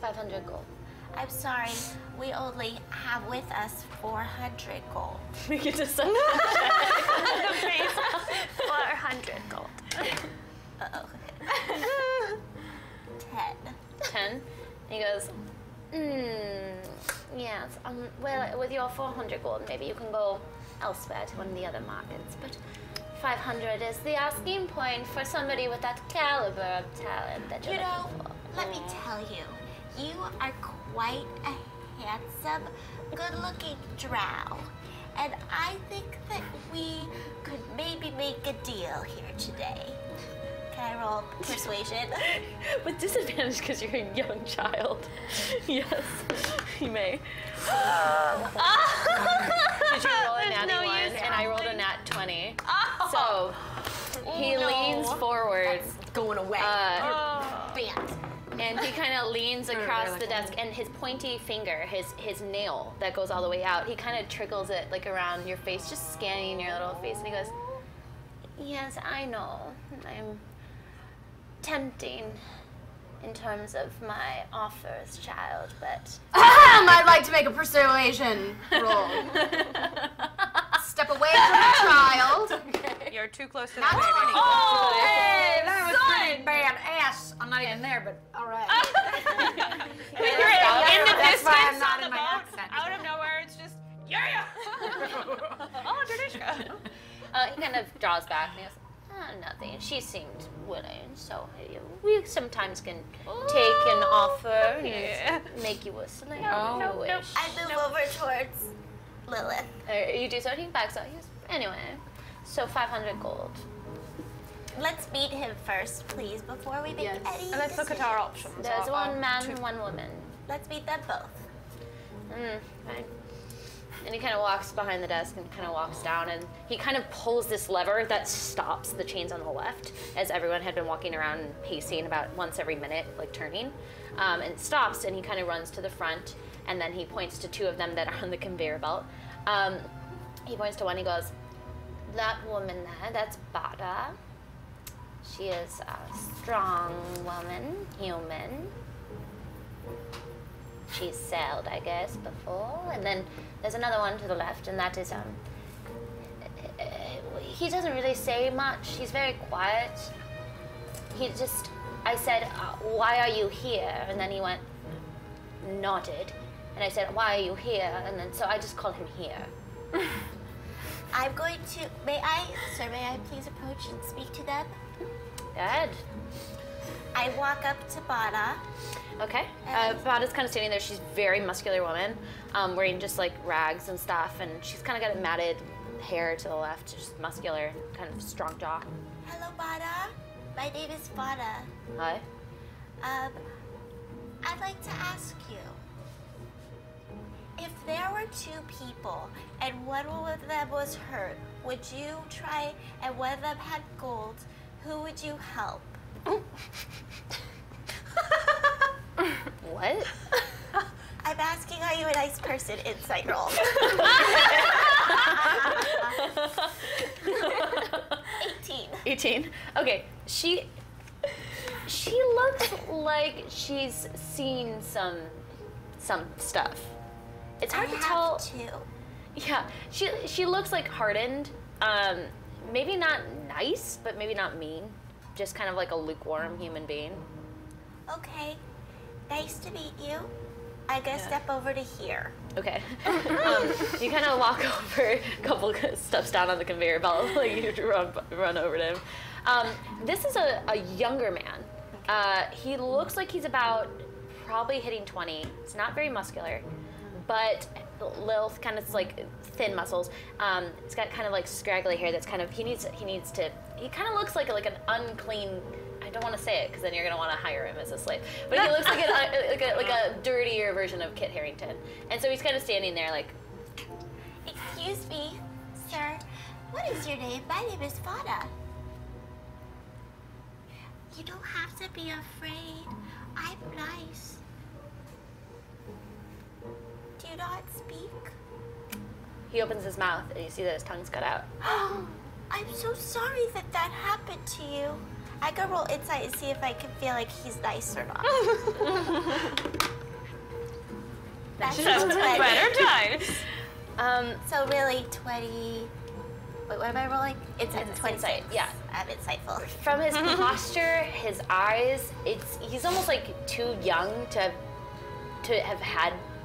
500 gold. I'm sorry, we only have with us 400 gold. We get to sell 400 gold. Uh-oh. 10. He goes, yes, well, with your 400 gold, maybe you can go elsewhere to one of the other markets, but 500 is the asking point for somebody with that caliber of talent that you're looking for. Let me tell you, you are quite a handsome, good-looking drow, and I think that we could maybe make a deal here today. Can I roll persuasion? With disadvantage because you're a young child. Yes, you may. Did you roll a natty 1 and I rolled a nat 20. So he leans forward. That's going away. Bam. And he kind of leans across the desk, and his pointy finger, his nail that goes all the way out, he kind of trickles it like around your face, just scanning your little face, and he goes, "Yes, I know. I'm tempting in terms of my offers, child, but..." I'd like to make a persuasion roll. Step away from the child. Okay. You're too close to the baby. Oh, hey, that was pretty badass. I'm not even there, but all right. You're in the distance on the boat, out of nowhere, it's just, yeah. Oh, Dranisha. He kind of draws back and he goes, "Nothing. She seemed willing, so we sometimes can take an offer and make you a slave if you wish." I move over towards Lilith. You do so, he backs out. He goes, "Anyway, so 500 gold. Let's meet him first, please, before we make any Let's look at our options. There's one man, one woman. Let's meet them both. Fine." And he kind of walks behind the desk and kind of walks down, and he kind of pulls this lever that stops the chains on the left, as everyone had been walking around and pacing about once every minute, like turning. And it stops, and he kind of runs to the front, and then he points to two of them that are on the conveyor belt. He points to one, he goes, "That woman there, that's Bada. She is a strong woman, human. She's sailed, I guess, before." And then there's another one to the left, and that is, he doesn't really say much. He's very quiet. I said, "Why are you here?" And then he nodded. And I said, "Why are you here?" And then, so I just called him here. I'm going to, may I please approach and speak to them? Go ahead. I walk up to Bada. Okay. Bada's kind of standing there. She's a very muscular woman, wearing just like rags and stuff, and she's kind of got matted hair to the left, just muscular, kind of strong jaw. Hello, Bada. My name is Fauna. Hi. I'd like to ask you, if there were two people and one of them was hurt, would you try, and one of them had gold, who would you help? What? I'm asking, are you a nice person? Insight roll. 18. Okay. She looks like she's seen some stuff. It's hard to tell. Yeah, she looks like hardened. Maybe not nice, but maybe not mean. Just kind of like a lukewarm human being. Okay, nice to meet you. I'm gonna step over to here. Okay. You kind of walk over a couple steps down on the conveyor belt, like you run over to him. This is a younger man. He looks like he's about probably hitting 20. It's not very muscular, but Lilith kind of like thin muscles. It's got kind of like scraggly hair. That's kind of he kind of looks like an unclean. I don't want to say it because then you're gonna want to hire him as a slave. But he looks like a dirtier version of Kit Harington. And so he's kind of standing there like. Excuse me, sir. What is your name? My name is Fauna. You don't have to be afraid. I'm nice. Do you not speak? He opens his mouth and you see that his tongue's cut out. I'm so sorry that happened to you. I could roll insight and see if I can feel like he's nice or not. That's better dice. So really 20. Wait, what am I rolling? It's 26. Insight, yeah. I'm insightful. From his posture, his eyes, he's almost like too young to have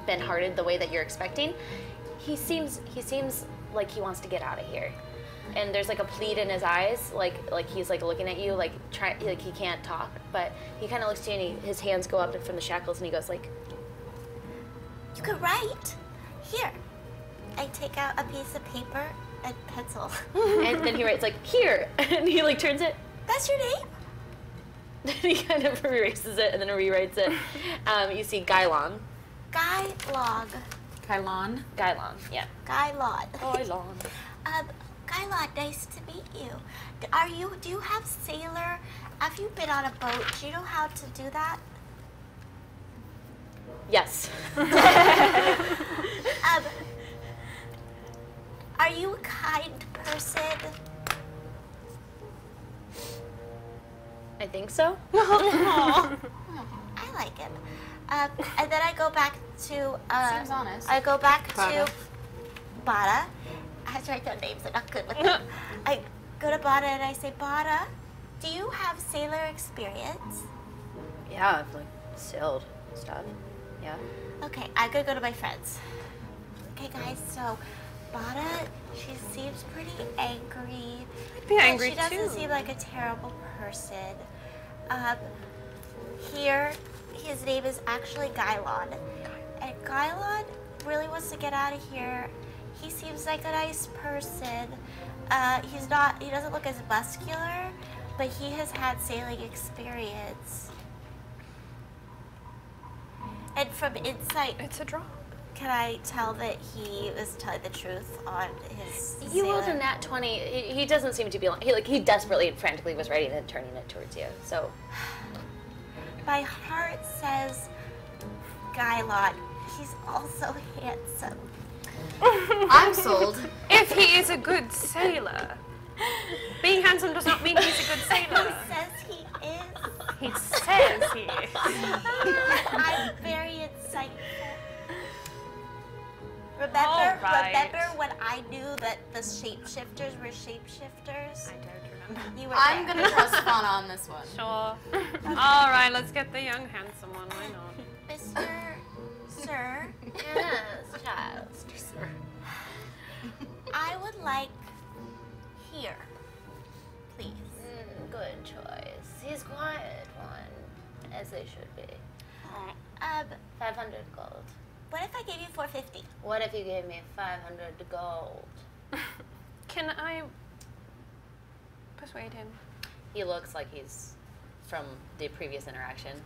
been hardened the way that you're expecting. He seems like he wants to get out of here. And there's like a plead in his eyes, like he's like looking at you, like he can't talk, but he kind of looks to you and his hands go up from the shackles and he goes like, "You could write. Here." I take out a piece of paper and pencil. And then he writes like, "Here," and he like turns it. That's your name? Then he kind of erases it and then rewrites it. You see Guylon. Guylon. Guylon, yeah. Guylon. Guylon. Guylon, nice to meet you. Do you have sailor? Have you been on a boat? Do you know how to do that? Yes. Are you a kind person? I think so. I like him. And then I go back to. Seems honest. I go back to Bada. I have to write down names. I'm not good with them. I go to Bada and I say, Bada, do you have sailor experience? Yeah, I've like sailed stuff. Yeah. Okay, I'm gonna go to my friends. Okay, guys. So, Bada, she seems pretty angry. I'd be angry She doesn't too. seem like a terrible person. Here, his name is actually Gylon. And Gylon really wants to get out of here. He seems like a nice person. He doesn't look as muscular, but he has had sailing experience. And from insight, It's a draw. can I tell that he was telling the truth on his You rolled sailor? a nat 20. He doesn't seem to be he desperately and frantically was writing and turning it towards you. So My heart says Gylon. He's also handsome. I'm sold. If he is a good sailor. Being handsome does not mean he's a good sailor. He says he is. He says he is. I'm very insightful. Remember, All right. remember when I knew that the shapeshifters were shapeshifters? I don't remember. You were I'm there. gonna trust Fauna on this one. Sure. All right, let's get the young handsome one. Why not? Sir, yes, child. I would like here, please. Good choice. He's quiet one, as they should be. 500 gold. What if I gave you 450? What if you gave me 500 gold? Can I persuade him? He looks like he's from the previous interaction.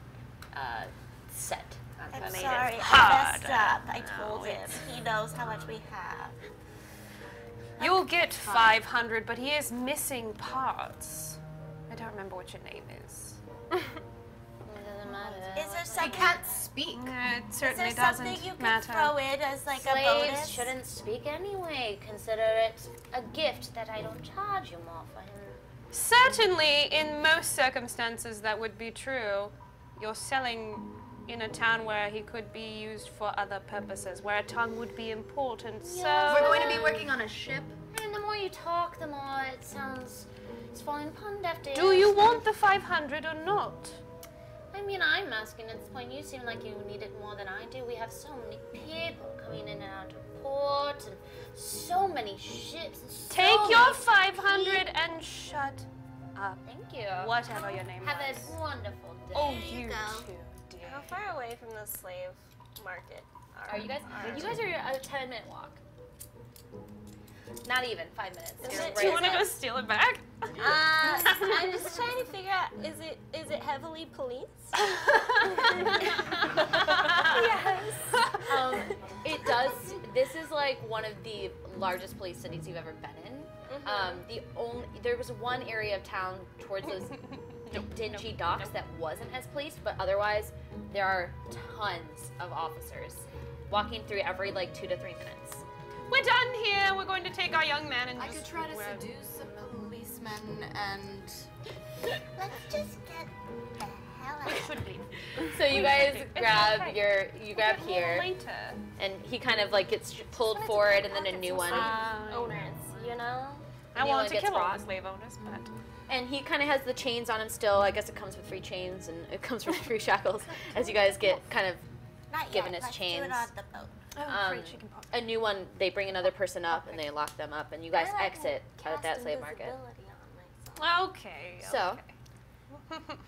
Set. I'm Made it sorry, I hard. messed up. I No, told him. He knows how much we have. You'll get 500, but he is missing parts. I don't remember what your name is. It doesn't matter. Is there I something? can't speak. It Is certainly there something doesn't you could matter. throw in as like a Slaves bonus? shouldn't speak anyway. Consider it a gift that I don't charge you more for him. Certainly, in most circumstances, that would be true. You're selling in a town where he could be used for other purposes, where a tongue would be important. So We're going to be working on a ship. And the more you talk, the more it sounds it's falling upon deaf ears. do you want the 500 or not? I mean, I'm asking at this point. You seem like you need it more than I do. We have so many people coming in and out of port, and so many ships. And so Take your many 500 people. and shut up. Thank you. Whatever your name Have was. a wonderful day. Oh, you you go. too, dear. How far away from the slave market Are you guys? You guys are a 10-minute walk. Not even 5 minutes. You're Do you right want to go steal it back? I'm just trying to figure out, is it heavily policed? Yes. It does. This is like one of the largest police cities you've ever been in. There was one area of town towards those dingy docks that wasn't as policed, but otherwise there are tons of officers walking through every like 2 to 3 minutes. We're done here. We're going to take our young man and I just could try to seduce some policemen and... Let's just get the hell out. should be. So you guys grab okay. you grab here, Later. and he kind of like gets pulled forward, and then a new one. Owners, you know? I New want one to gets kill all brought. the slave owners, but And he kind of has the chains on him still. I guess it comes with 3 chains, and it comes with 3 shackles. As you guys get kind of Not given yet. his Let's do chains. it on the boat. A new one, they bring another person up, and they lock them up, and you guys exit out of that slave market. okay. So,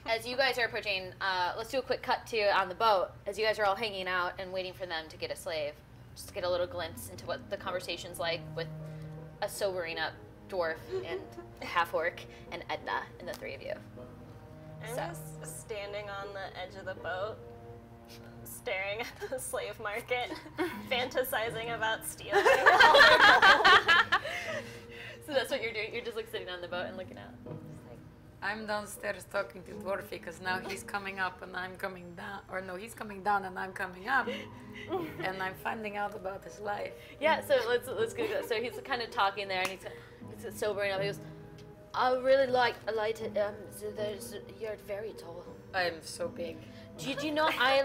as you guys are approaching, let's do a quick cut to on the boat. As you guys are all hanging out and waiting for them to get a slave, just to get a little glimpse into what the conversation's like with a sobering up dwarf and half-orc and Edna and the 3 of you. I'm just standing on the edge of the boat, staring at the slave market, fantasizing about stealing. So that's what you're doing. You're just like sitting on the boat and looking out. I I'm downstairs talking to Dwarfy because now he's coming up and I'm coming down. Or no, he's coming down and I'm coming up. And I'm finding out about his life. Yeah, so let's go. So he's kind of talking there, and he's sobering up. He goes, I really like it. So you're very tall. I'm so big. Did you know I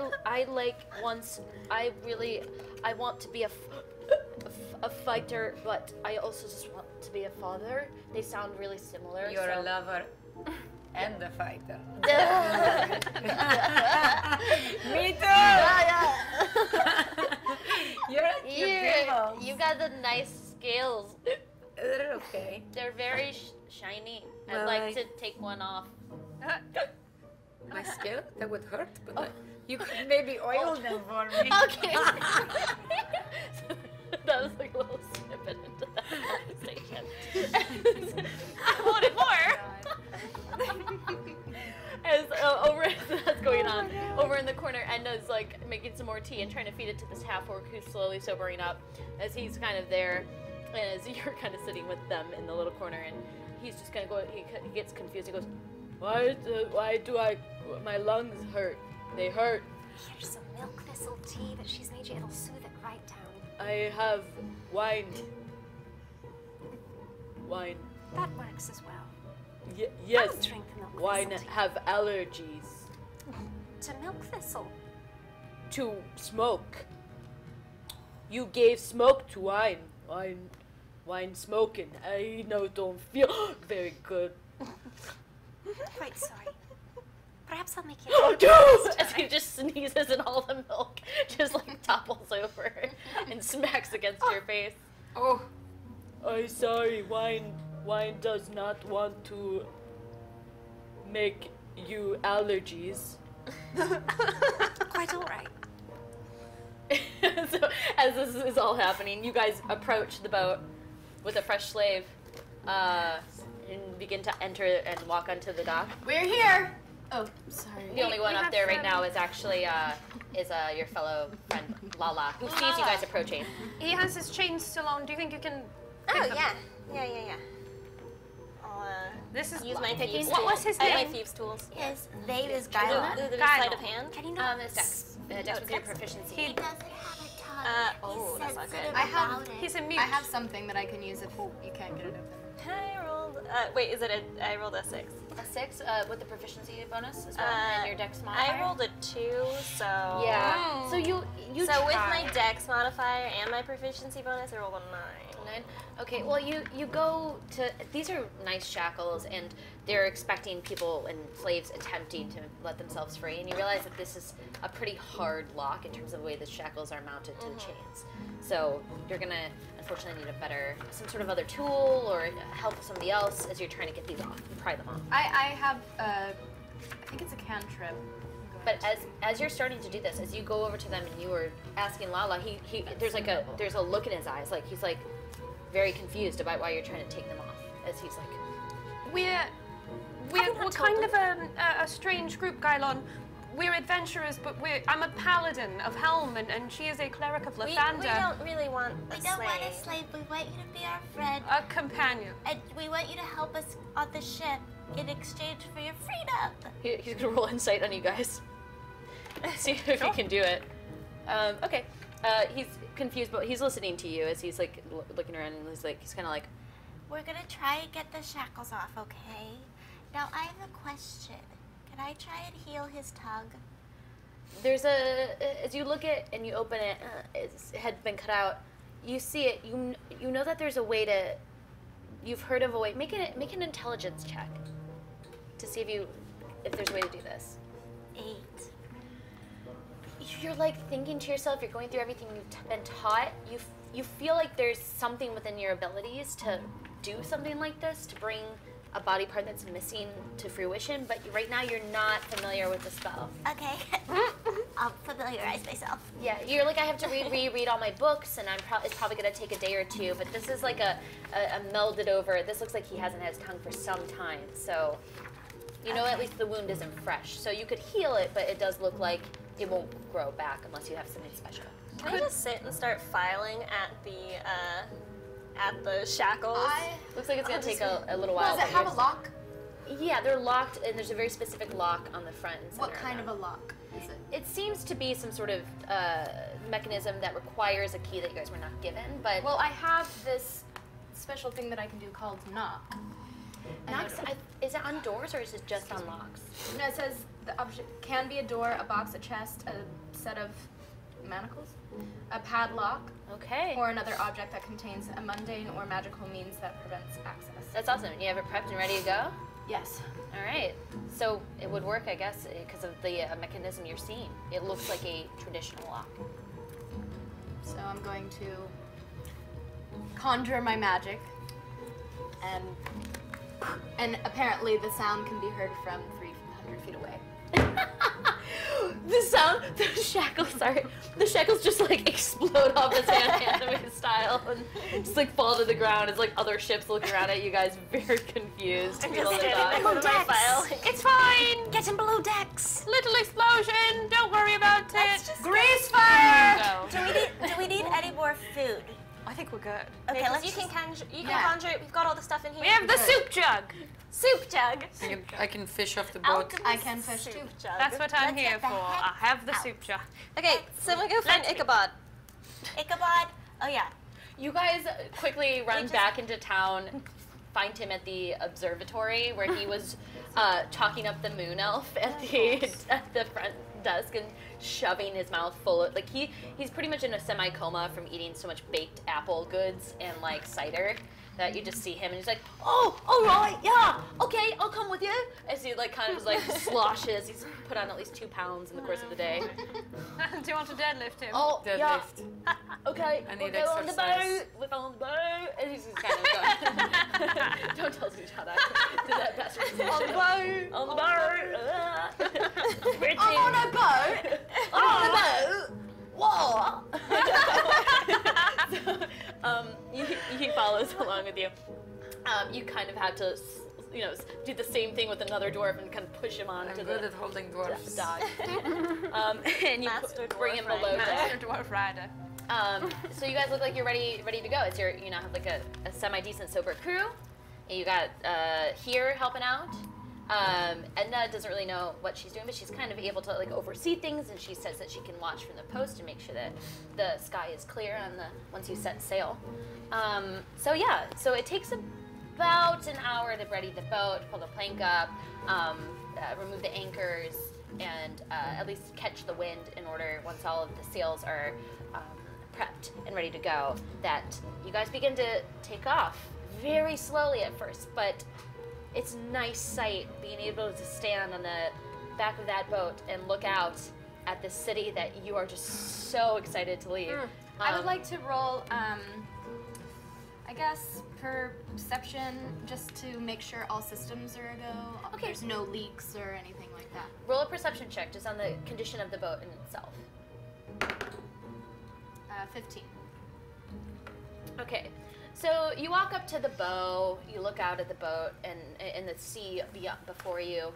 want to be a fighter, but I also just want to be a father. They sound really similar. You're a lover and a fighter. Me too. Yeah. You're you got the nice scales. They're okay. They're very shiny. Well, I'd like to take one off. My scale? That would hurt, but you could maybe oil them for me. Okay. That was like a little snippet into that conversation. I wanted more. As that's going on, over in the corner, Edna's like making some more tea and trying to feed it to this half-orc who's slowly sobering up as he's kind of there, and as you're kind of sitting with them in the little corner, and he's just gonna go. He gets confused. He goes, "Why do my lungs hurt? They hurt." Here's some milk thistle tea that she's made you. It'll soothe it right down. I have wine. Wine. That works as well. Yes. I'll drink the milk Wine thistle tea. have allergies. To milk thistle. To smoke. You gave smoke to wine. Wine smoking. I don't feel very good. Quite sorry. Perhaps I'll make you. Oh, dude! As he just sneezes and all the milk just like topples over and smacks against your face. Oh, I'm sorry. Wine does not want to make you allergies. Quite all right. So as this is all happening, you guys approach the boat with a fresh slave and begin to enter and walk onto the dock. We're here. Oh, sorry. The only one up there right now is actually your fellow friend Lala, who sees you guys approaching. He has his chains still on. Do you think you can? Oh yeah. I'll This is use my thieves' What tools. was his I have name? my thieves' tools. His name is The Gyla. sleight of hand. Can you not? It's Dex. Dex with your proficiency. He doesn't have a tongue. Oh, that's not good. I have. About it. He's a mute. I have something that I can use if you can't get it open. I rolled. Wait, is it a? I rolled a 6. A 6 with the proficiency bonus as well, and your Dex modifier. I rolled a 2, so. Yeah. So you So with try. my Dex modifier and my proficiency bonus, I rolled a 9. 9. Okay. Well, you go to. These are nice shackles, and they're expecting people and slaves attempting to let themselves free, and you realize that this is a pretty hard lock in terms of the way the shackles are mounted to the chains. So you're gonna unfortunately need some sort of other tool or help with somebody else as you're trying to get these off, pry them off. I have. I think it's a cantrip. But as you're starting to do this, as you go over to them and you were asking Lala, there's a look in his eyes, like he's like very confused about why you're trying to take them off. As he's like, We're kind of a strange group, Gylon. We're adventurers, but I'm a paladin of Helm, and she is a cleric of Lathander. We don't really want a We slave. don't want a slave. We want you to be our friend. A companion. And we want you to help us on the ship in exchange for your freedom. he's gonna roll insight on you guys. See if he can do it. Okay. He's confused, but he's listening to you as he's like looking around, and he's kind of like, We're gonna try and get the shackles off, okay? Now I have a question. Can I try and heal his tongue? there's as you look at and you open it, its head's been cut out. You see it. You know that there's a way to. You've heard of a way. Make an intelligence check to see if there's a way to do this. 8. You're like thinking to yourself. You're going through everything you've been taught. You feel like there's something within your abilities to do something like this, to bring a body part that's missing to fruition, but right now you're not familiar with the spell. Okay. I'll familiarize myself. Yeah, you're like, I have to reread all my books, and it's probably going to take a day or two, but this is like a melded over. This looks like he hasn't had his tongue for some time, so you know at least the wound isn't fresh. So you could heal it, but it does look like it won't grow back unless you have something special. Can I just sit and start filing at the shackles? Looks like it's going to take a little while. Does it have a lock? Yeah, they're locked, and there's a very specific lock on the front and center. What kind of a lock is it? It seems to be some sort of mechanism that requires a key that you guys were not given, but... Well, I have this special thing that I can do called knock. Knocks, is it on doors, or is it just on locks? No, it says the object can be a door, a box, a chest, a set of manacles, a padlock, okay, or another object that contains a mundane or magical means that prevents access. That's awesome. You have it prepped and ready to go? Yes. All right. So it would work, I guess, because of the mechanism you're seeing. It looks like a traditional lock. So I'm going to conjure my magic, and apparently the sound can be heard from 300 feet away. The sound, the shackles just like explode off his hand anime style and just like fall to the ground as like other ships look around at you guys very confused. I'm just standing below decks. It's fine. Getting below decks. Little explosion. Don't worry about it. Grease fire. Do we need any more food? I think we're good. Okay, let's. You can conjure it. We've got all the stuff in here. We have the soup jug. Soup jug. I can fish off the boat. I can fish too. That's what I'm here for. I have the soup jug. Okay, so we go find Ichabod. Ichabod? Oh yeah. You guys quickly run back into town, find him at the observatory where he was chalking up the moon elf at the front desk and shoving his mouth full of, like, he's pretty much in a semi-coma from eating so much baked apple goods and like cider that you just see him and he's like, oh, all right, yeah, okay, I'll come with you. As he like kind of like sloshes. He's put on at least 2 pounds in the course of the day. Do you want to deadlift him? Oh, yeah. Deadlift. Okay, I need we'll go on the exercise. boat. We're on the boat. And he's just kind of going. Don't tell Sujata. Do that best. On the boat. On the boat. I'm on a boat. On the boat. What? He follows along with you. You kind of have to, do the same thing with another dwarf and kind of push him on I'm to good the at holding dwarfs. dog. And you bring him below deck. Master dwarf rider. So you guys look like you're ready to go. It's you now have like a semi-decent sober crew. You got here helping out. Edna doesn't really know what she's doing, but she's kind of able to like oversee things, and she says that she can watch from the post and make sure that the sky is clear on once you set sail. So it takes about an hour to ready the boat, pull the plank up, remove the anchors, and at least catch the wind in order, once all of the sails are prepped and ready to go, that you guys begin to take off very slowly at first, but it's a nice sight being able to stand on the back of that boat and look out at the city that you are just so excited to leave. I would like to roll, I guess, perception, just to make sure all systems are a go. Okay. There's no leaks or anything like that. Roll a perception check just on the condition of the boat in itself. 15. Okay, so you walk up to the bow, you look out at the boat and in the sea before you.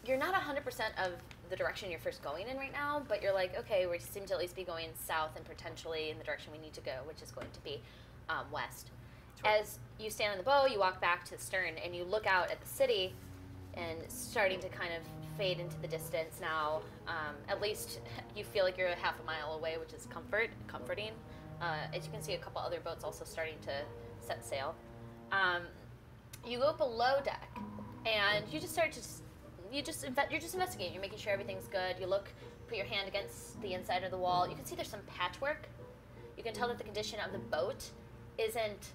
You're not 100% of the direction you're first going in right now, but you're like, okay, we seem to at least be going south and potentially in the direction we need to go, which is going to be west. Sure. As you stand on the bow, you walk back to the stern and you look out at the city and it's starting to kind of fade into the distance now. At least you feel like you're a half a mile away, which is comforting. As you can see, a couple other boats also starting to set sail. You go below deck, and you just start to, you're just investigating. You're making sure everything's good. You look, put your hand against the inside of the wall. You can see there's some patchwork. You can tell that the condition of the boat isn't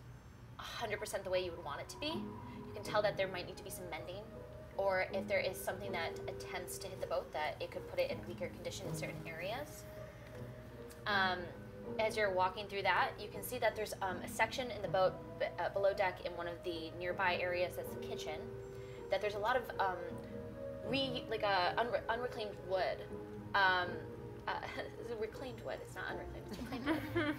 100% the way you would want it to be. You can tell that there might need to be some mending, or if there is something that attempts to hit the boat, that it could put it in weaker condition in certain areas. As you're walking through that, you can see that there's a section in the boat below deck in one of the nearby areas that's the kitchen, that there's a lot of unreclaimed wood. Reclaimed wood, it's not unreclaimed, it's reclaimed wood.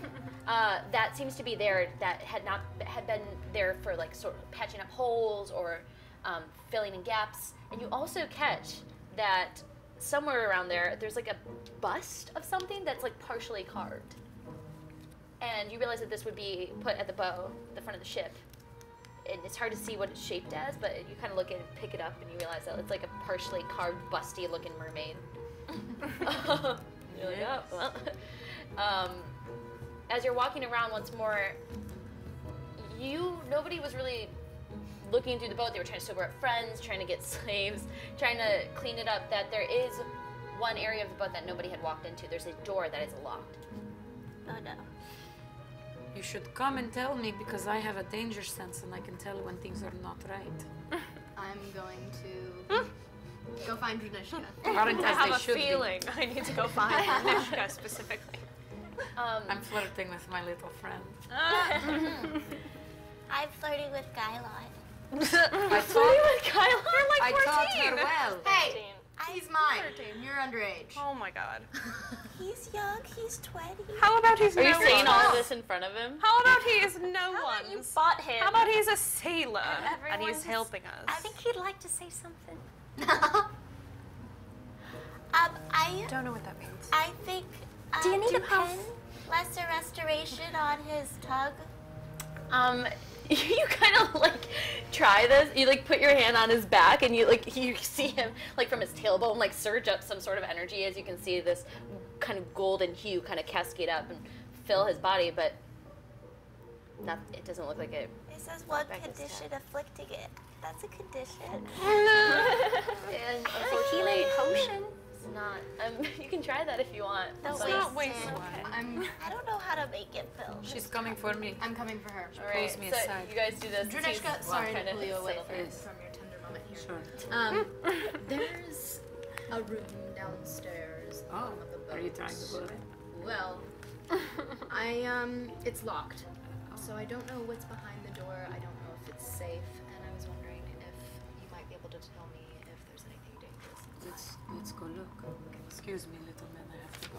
That seems to be there, that had been there for like sort of patching up holes or filling in gaps. And you also catch that somewhere around there's like a bust of something that's like partially carved. And you realize that this would be put at the bow, the front of the ship. and it's hard to see what it's shaped as, but you kind of look at it and pick it up, and you realize that it's like a partially carved, busty-looking mermaid. You're like, oh, well. As you're walking around once more, nobody was really looking through the boat. They were trying to sober up friends, trying to get slaves, trying to clean it up. That there is one area of the boat that nobody had walked into. There's a door that is locked. Oh no. You should come and tell me because I have a danger sense and I can tell when things are not right. I'm going to go find Dranisha. I have a feeling I need to go find Dranisha specifically. I'm flirting with my little friend. I'm flirting with Gylon. I taught her well. Hey, he's mine. You're underage. Oh my god. He's young, he's 20. How about he's Are no you saying one? all of this in front of him? How about he is no one? You bought him. How about he's a sailor and everyone he's just- helping us? I think he'd like to say something. I Don't know what that means. I think. Do you need a pen? pen? Lesser restoration on his tug. You kind of like try this. You like put your hand on his back, and you see him like from his tailbone like surge up some sort of energy, as you can see this kind of golden hue kind of cascade up and fill his body, but it doesn't look like it. It says one condition afflicting it. That's a condition. And A unfortunately, healing potion? it's not. You can try that if you want. Don't but- not waste waste it. I don't know how to make it, Phil. She's coming for me. I'm coming for her. All right, Pulls me so aside. you guys do this. Dranisha, He's sorry to trying pull you away settle things. from your tender moment here. Sure. There's a room downstairs Oh, on the boat. are you trying to pull it? Well, it's locked. So I don't know what's behind the door. I don't know if it's safe, and I was wondering if you might be able to tell me if there's anything dangerous. Let's go look. Excuse me, little man, I have to go.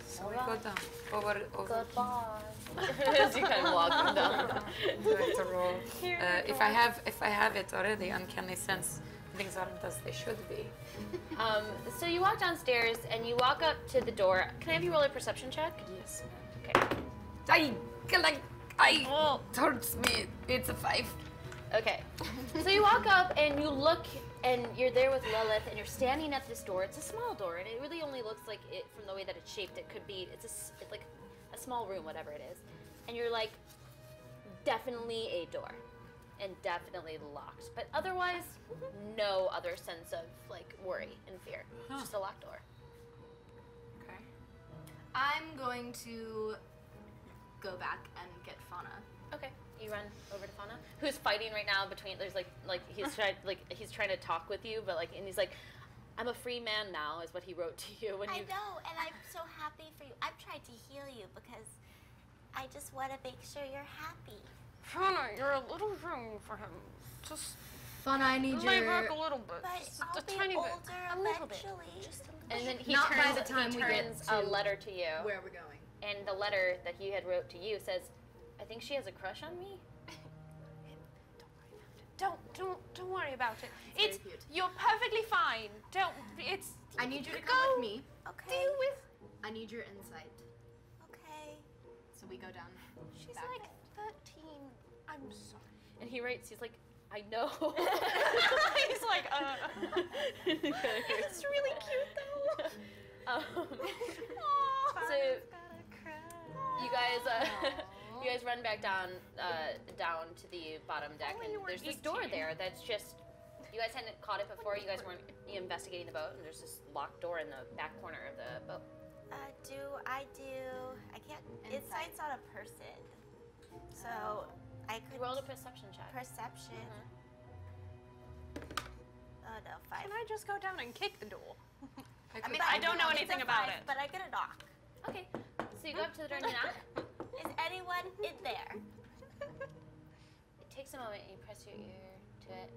So we go down. Over. Goodbye. As you kind of walk him down. Do I have to roll? If I have it already, uncanny sense, things aren't as they should be. So you walk downstairs and you walk up to the door. Can I have you roll a perception check? Yes, Okay. I hurts me. It's a 5. Okay. So you walk up and you look, and you're there with Lilith, and you're standing at this door. It's a small door, and it really only looks like it from the way that it's shaped. It could be. It's like a small room, whatever it is. And you're like, definitely a door, and definitely locked. But otherwise, no other sense of like worry and fear. It's just a locked door. Okay. I'm going to go back and get Fauna. Okay. You run over to Fauna, who's fighting right now between. There's like he's trying to talk with you, but like, and he's like, "I'm a free man now," is what he wrote to you when you. I know, and I'm so happy for you. I've tried to heal you because I just want to make sure you're happy. Fauna, you're a little young for him. Just Fauna, I need lay your... back a little bit. But Just I'll a be tiny older bit. eventually. Just a little And then he Not by turns, the time he we get turns a to letter to you, Where we're going. and the letter that he had wrote to you says, "I think she has a crush on me." Don't worry about it. It's It's very cute. you're perfectly fine. Don't. It's. I need you to come with me. Okay. Deal with. I need your insight. Okay. So we go down. She's back. like 13. I'm sorry. And he writes, he's like, "I know." He's like, It's really cute though. So you guys run back down to the bottom deck, and there's this door there that's just. You guys hadn't caught it before. You guys weren't investigating the boat, and there's this locked door in the back corner of the boat. I can't. Insight's on a person, so I could You rolled a perception check. perception. Oh no, 5. Can I just go down and kick the door? I mean, I don't know it's anything a about 5, it. but I get a knock. Okay, so you go up to the door and you knock. Is anyone in there? It takes a moment, and you press your ear to it,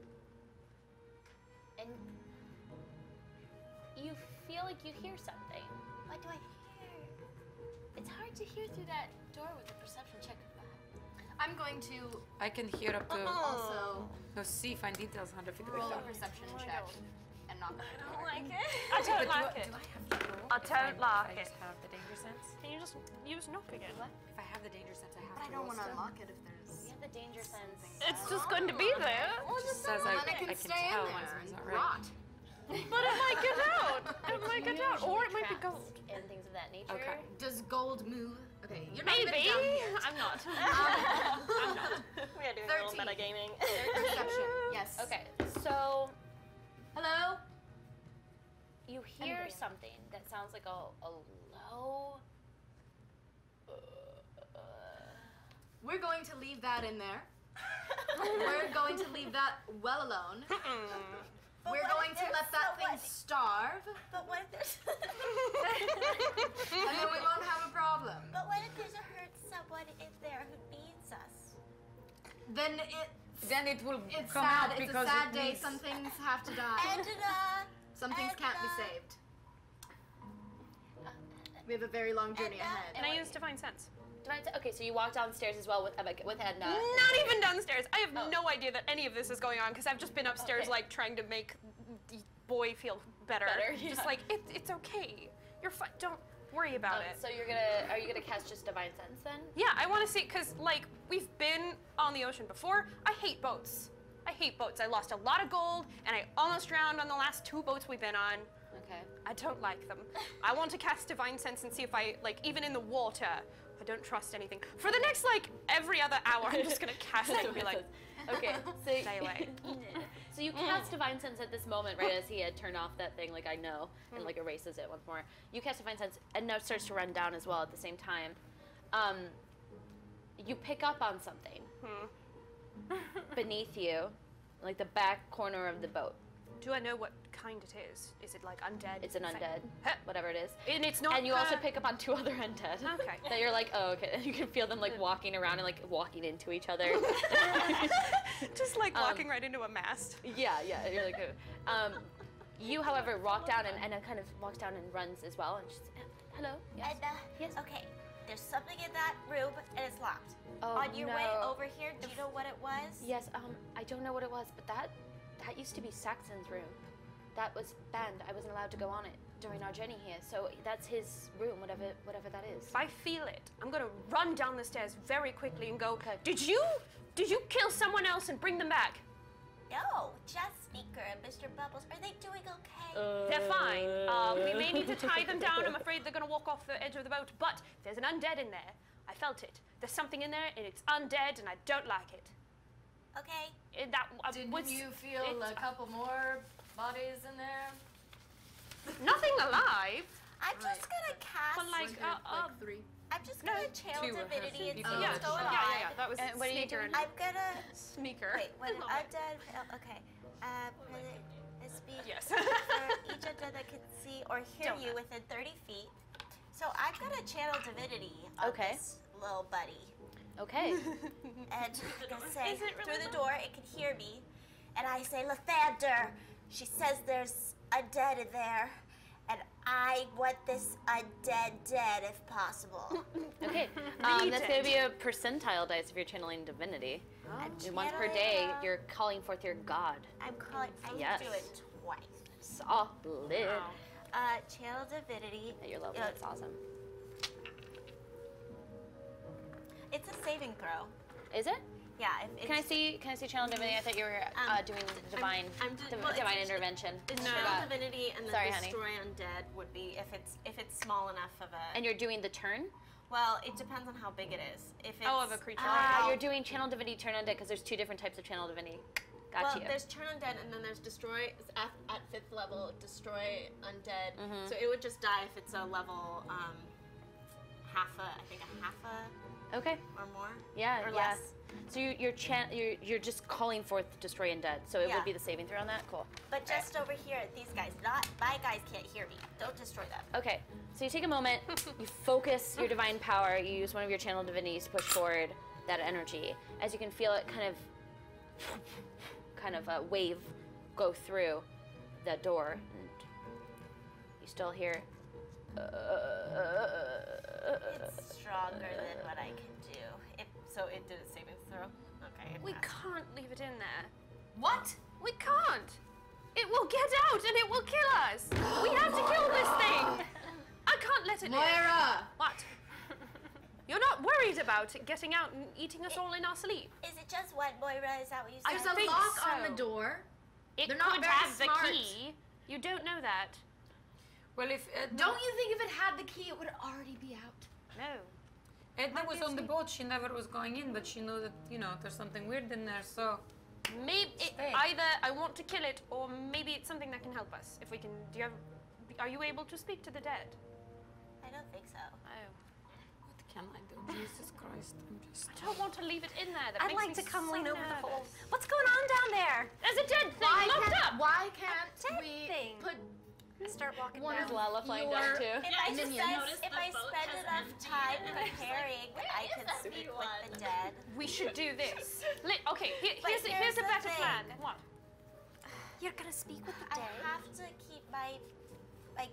and you feel like you hear something. What do I hear? It's hard to hear through that door with a perception check. I'm going to I can hear up to. also No, see, find details 100 feet away. roll a perception check and knock on the door. like it. I don't like it. Do I have to roll? I don't like I it. just have the danger sense. Can you just use knock again? If I have the danger sense, I have But I to don't roll want to still. unlock it if there's... You have the danger sense. It's just going to be there. It just says I can tell when it's not right. But it might get out. It might get out, or it might be gold. And things of that nature. Okay. Does gold move? Okay, you're not Maybe. down yet. I'm not. I'm not. We are doing 13. a little metagaming. Perception. Yes. Okay, so Hello? you hear something that sounds like a low. We're going to leave that in there. We're going to leave that well alone. We're going to let that thing starve, But what if there's and then we won't have a problem. but what if there's a hurt someone in there who needs us? Then It will it's come sad. out It's a because sad it day. needs... Some things have to die. And Some things can't be saved. We have a very long journey ahead. And I use divine sense. Okay, so you walk downstairs as well with Edna. Not even downstairs. I have no idea that any of this is going on because I've just been upstairs, like trying to make the boy feel better. Just like it's okay. You're fine. Don't worry about it. So are you gonna cast just divine sense then? Yeah, I want to see because like we've been on the ocean before. I hate boats. I lost a lot of gold and I almost drowned on the last 2 boats we've been on. Okay. I don't like them. I want to cast divine sense and see if I like even in the water. I don't trust anything. For the next like every other hour, I'm just gonna cast it and be like, okay, so stay away. So you cast divine sense at this moment, right as he had turned off that thing, like I know, and like erases it once more. You cast divine sense, and now it starts to run down as well at the same time. You pick up on something beneath you, like the back corner of the boat. Do I know what kind it is? Is it like undead? It's an undead, Huh. whatever it is. And it's not. And you also pick up on 2 other undead. Okay. That you're like, oh, okay. And you can feel them like walking around and like walking into each other. just like walking right into a mast. Yeah. You're like, you, however, walk down and Edna kind of walks down and runs as well. And she's, hello. Yes. Edna, Yes. okay, there's something in that room and it's locked. Oh, On your way no. over here, do you know what it was? Yes. I don't know what it was, but that used to be Saxon's room. That was banned. I wasn't allowed to go on it during our journey here. So that's his room, whatever that is. If I feel it, I'm gonna run down the stairs very quickly and go, Did you kill someone else and bring them back? No, just Sneaker and Mr. Bubbles. Are they doing okay? They're fine. We may need to tie them down. I'm afraid they're gonna walk off the edge of the boat, but there's an undead in there. I felt it. There's something in there and it's undead and I don't like it. Okay. Didn't you feel a couple more bodies in there? Nothing alive. I'm just gonna cast. But like 3. I'm just gonna channel 2 divinity and see yeah, what's going on. yeah. That was what are you sneaker. doing? I'm gonna. Sneaker. Wait, when an undead. Okay. Speed Yes. for each undead that can see or hear you within 30 feet. So I'm gonna channel divinity on this little buddy. Okay. And I'm gonna say Is it really through the door, it can hear me. And I say, Lathander, she says there's undead in there. And I want this undead dead if possible. Okay. That's gonna be a percentile dice if you're channeling divinity. And once per day, you're calling forth your god. I'm calling. I Yes. do it twice. Solid. Channel divinity. At your level, that's awesome. It's a saving throw. Is it? Yeah. Can I see channel divinity? I thought you were doing divine divine intervention. It's Forgot. channel divinity, and then Sorry, honey. destroy undead would be if it's small enough of a. And you're doing the turn? Well, it depends on how big it is. If it's of a creature. You're doing channel divinity, turn undead, because there's 2 different types of channel divinity. Got well, you. there's turn undead, and then there's destroy at 5th level. Destroy undead. So it would just die if it's a level half a Okay. or more. Yeah, or yeah. less. So you're just calling forth destroy undead. So it would be the saving throw on that. Cool. But just over here, these guys, not my guys can't hear me. Don't destroy them. Okay. So you take a moment, you focus your divine power, you use one of your channel divinities to push forward that energy. As you can feel it kind of a wave go through the door, and you still hear. It's stronger than what I can do. So it did a saving throw. Okay. We can't leave it in there. What? We can't. It will get out and it will kill us. We have to kill this thing. I can't let it in. Moira! What? You're not worried about getting out and eating us all in our sleep. Is it just one, Moira? Is that what you said? There's a lock on the door. It They're not could very have smart. the key. You don't know that. Well, if Don't you think if it had the key, it would already be out? No. Edna was on the boat, she never was going in, but she knew that, you know, there's something weird in there, so... Maybe either I want to kill it, or maybe it's something that can help us. If we can, are you able to speak to the dead? I don't think so. Oh. What can I do? Jesus Christ, I'm just... I don't want to leave it in there. That I'd makes like me to come so lean over the nervous. hole. What's going on down there? There's a dead thing locked up. Why can't we thing. put I start walking one down. of Lala flying down too. If I spend enough time preparing, I can speak with the dead. We should do this. Okay, here's a better plan. What? You're gonna speak with the I dead? have to keep my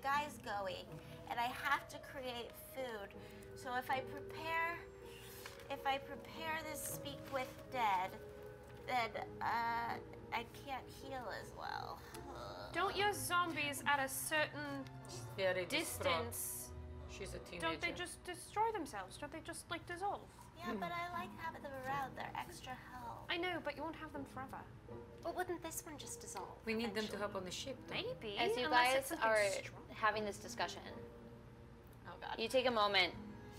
guys going, and I have to create food. So if I prepare this speak with dead, then I can't heal as well. Don't your zombies at a certain Very distance? She's a teenager. Don't they just destroy themselves? Don't they just like dissolve? Yeah, but I like having them around. They're extra help. I know, but you won't have them forever. But wouldn't this one just dissolve? We need them to help on the ship, though. Maybe. As you unless guys it's something are strong. having this discussion, Oh God. you take a moment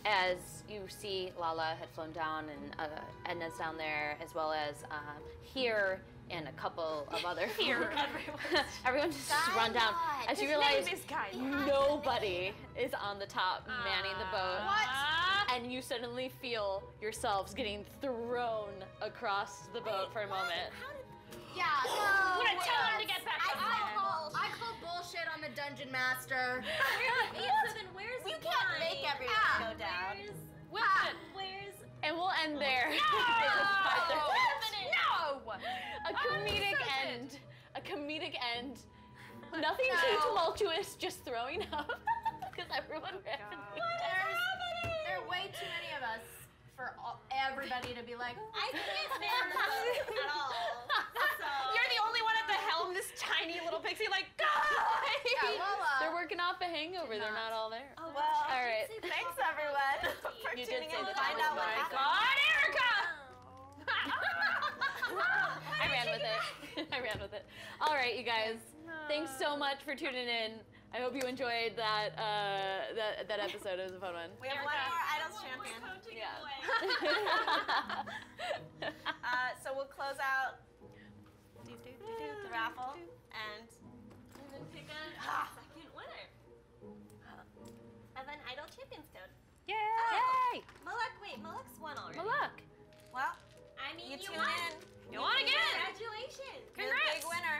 as you see Lala had flown down and Edna's down there, as well as here and a couple of other Here, everyone just run down as you realize name is Guy. nobody is on the top manning the boat. And you suddenly feel yourselves getting thrown across the boat for a moment. Yeah, I'm gonna tell him to get back up there. I call bullshit on the dungeon master. So then where's you can't make everyone go down. Wilson, Where's And we'll end there. no! A comedic end. A comedic end. Nothing too tumultuous, just throwing up. Because everyone ran. There are way too many of us for everybody to be like, I can't man the boat at all. So You're the only one at the helm, this tiny little pixie, like, die! yeah, Lala. They're working off a hangover. They're not all there. Oh, well, All right. thanks everyone for You did tuning say in to that. find out what happened. God, Erika! I ran with it. I ran with it. All right, you guys. Thanks so much for tuning in. I hope you enjoyed that that episode. It was a fun one. We have one more Idols champion. Yeah. So we'll close out the raffle and then pick a second winner of an Idol Champions code. Yay! Yay! Malak's won already. Malak. well, I mean, you you tune won. in. You won again! Congratulations. You're the big winner.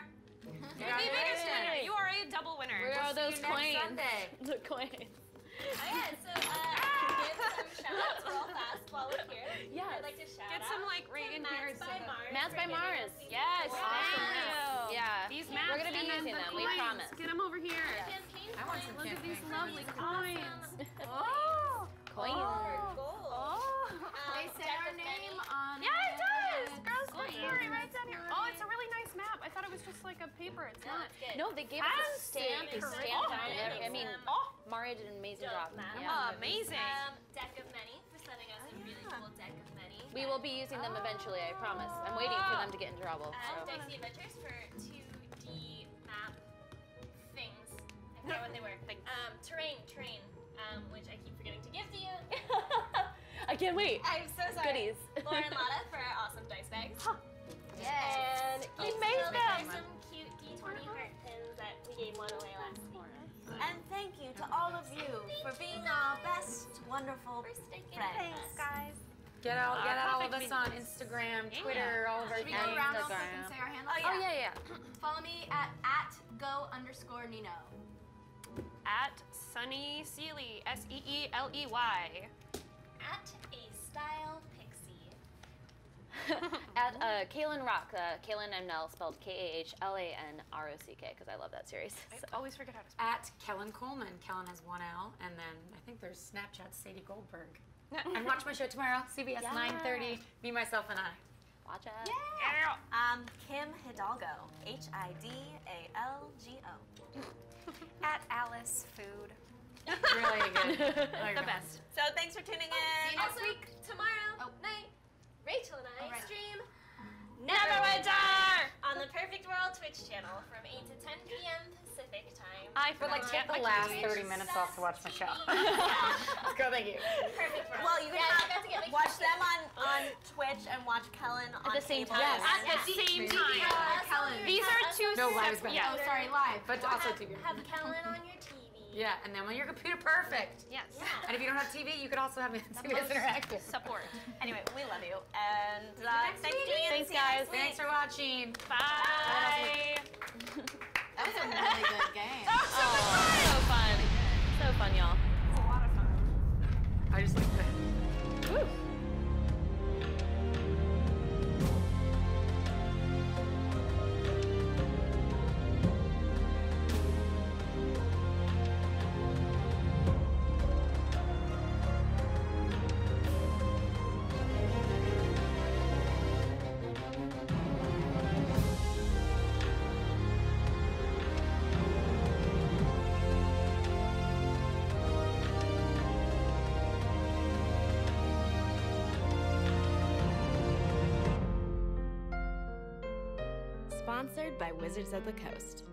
You're the biggest winner. You are a double winner. Where are those coins? Sunday. The coins. Oh yeah, so give some shout outs real fast while we're here. Yes. I'd like to shout Get out some like Reagan to here. Mats by Mars. Mats for by giving Mars. us these Yes. cool Awesome. maps. Yeah. These maps. We're gonna be and then using the them. We coins. promise. Get them over here. Campaign I want some points. Look at these campaign lovely Awesome. coins. Oh. Coins. Gold. They say our name on Yeah, it does. Girls, Cool. look here, right down here. Oh, it's a really nice map. I thought it was just like a paper. It's No, not. it's good. No, they gave us a stamp. They Fancy. stamped on Oh, it. I mean, oh. Mara did an amazing Dope job. map. Yeah. Amazing. Deck of Many for sending us a really cool deck of Many. We will be using them eventually, I promise. I'm waiting for them to get in trouble. So. Dicey Adventures for 2D map things. I forget what they were. Terrain, which I keep forgetting to give to you. I can't wait. I'm so sorry. Goodies. Laura and Lala for our awesome dice bags. Yes. And You made them. There's some cute D20 heart pins that we gave one away last week. And thank you to all of you for being our best, wonderful For sticking friends. with us. guys. Get all of us on Instagram, Twitter, all of our Should we go around real quick Instagram. and say our handles? Oh, yeah. Follow me at @go_Nino. At Sunny Seeley, Seeley. At a style pixie. At Kelen Rock. Kelen and Nell spelled KAHLANROCK because I love that series. So. Always forget how to spell. At Kelen Coleman. Kelen has one L, and then I think there's Snapchat Sadie Goldberg. And watch my show tomorrow, CBS 9:30. Be Myself and I. Watch out. Kim Hidalgo, Hidalgo. At Alice Food. Really good. The best. So thanks for tuning in. See you next week. Tomorrow night, Rachel and I stream Neverwinter on the Perfect World Twitch channel from 8 to 10 p.m. Pacific time. I feel like take the last 30 minutes off to watch my show. Let's go, thank you. Perfect World. Well, you can watch them on Twitch and watch Kelen on the same cable. time. At the same time. These are two No, live is separate. better. Oh, sorry, live. But also TV. Have Kelen on your TV. Yeah, and then when your computer perfect. Yes. And if you don't have TV, you could also have CBS Interactive. Support. Anyway, we love you. And thanks for tuning in. Thanks, See you guys. next week. Thanks for watching. Bye. That was a really good game. So fun. So fun, y'all. It's a lot of fun. I just like that. Woo. Sponsored by Wizards of the Coast.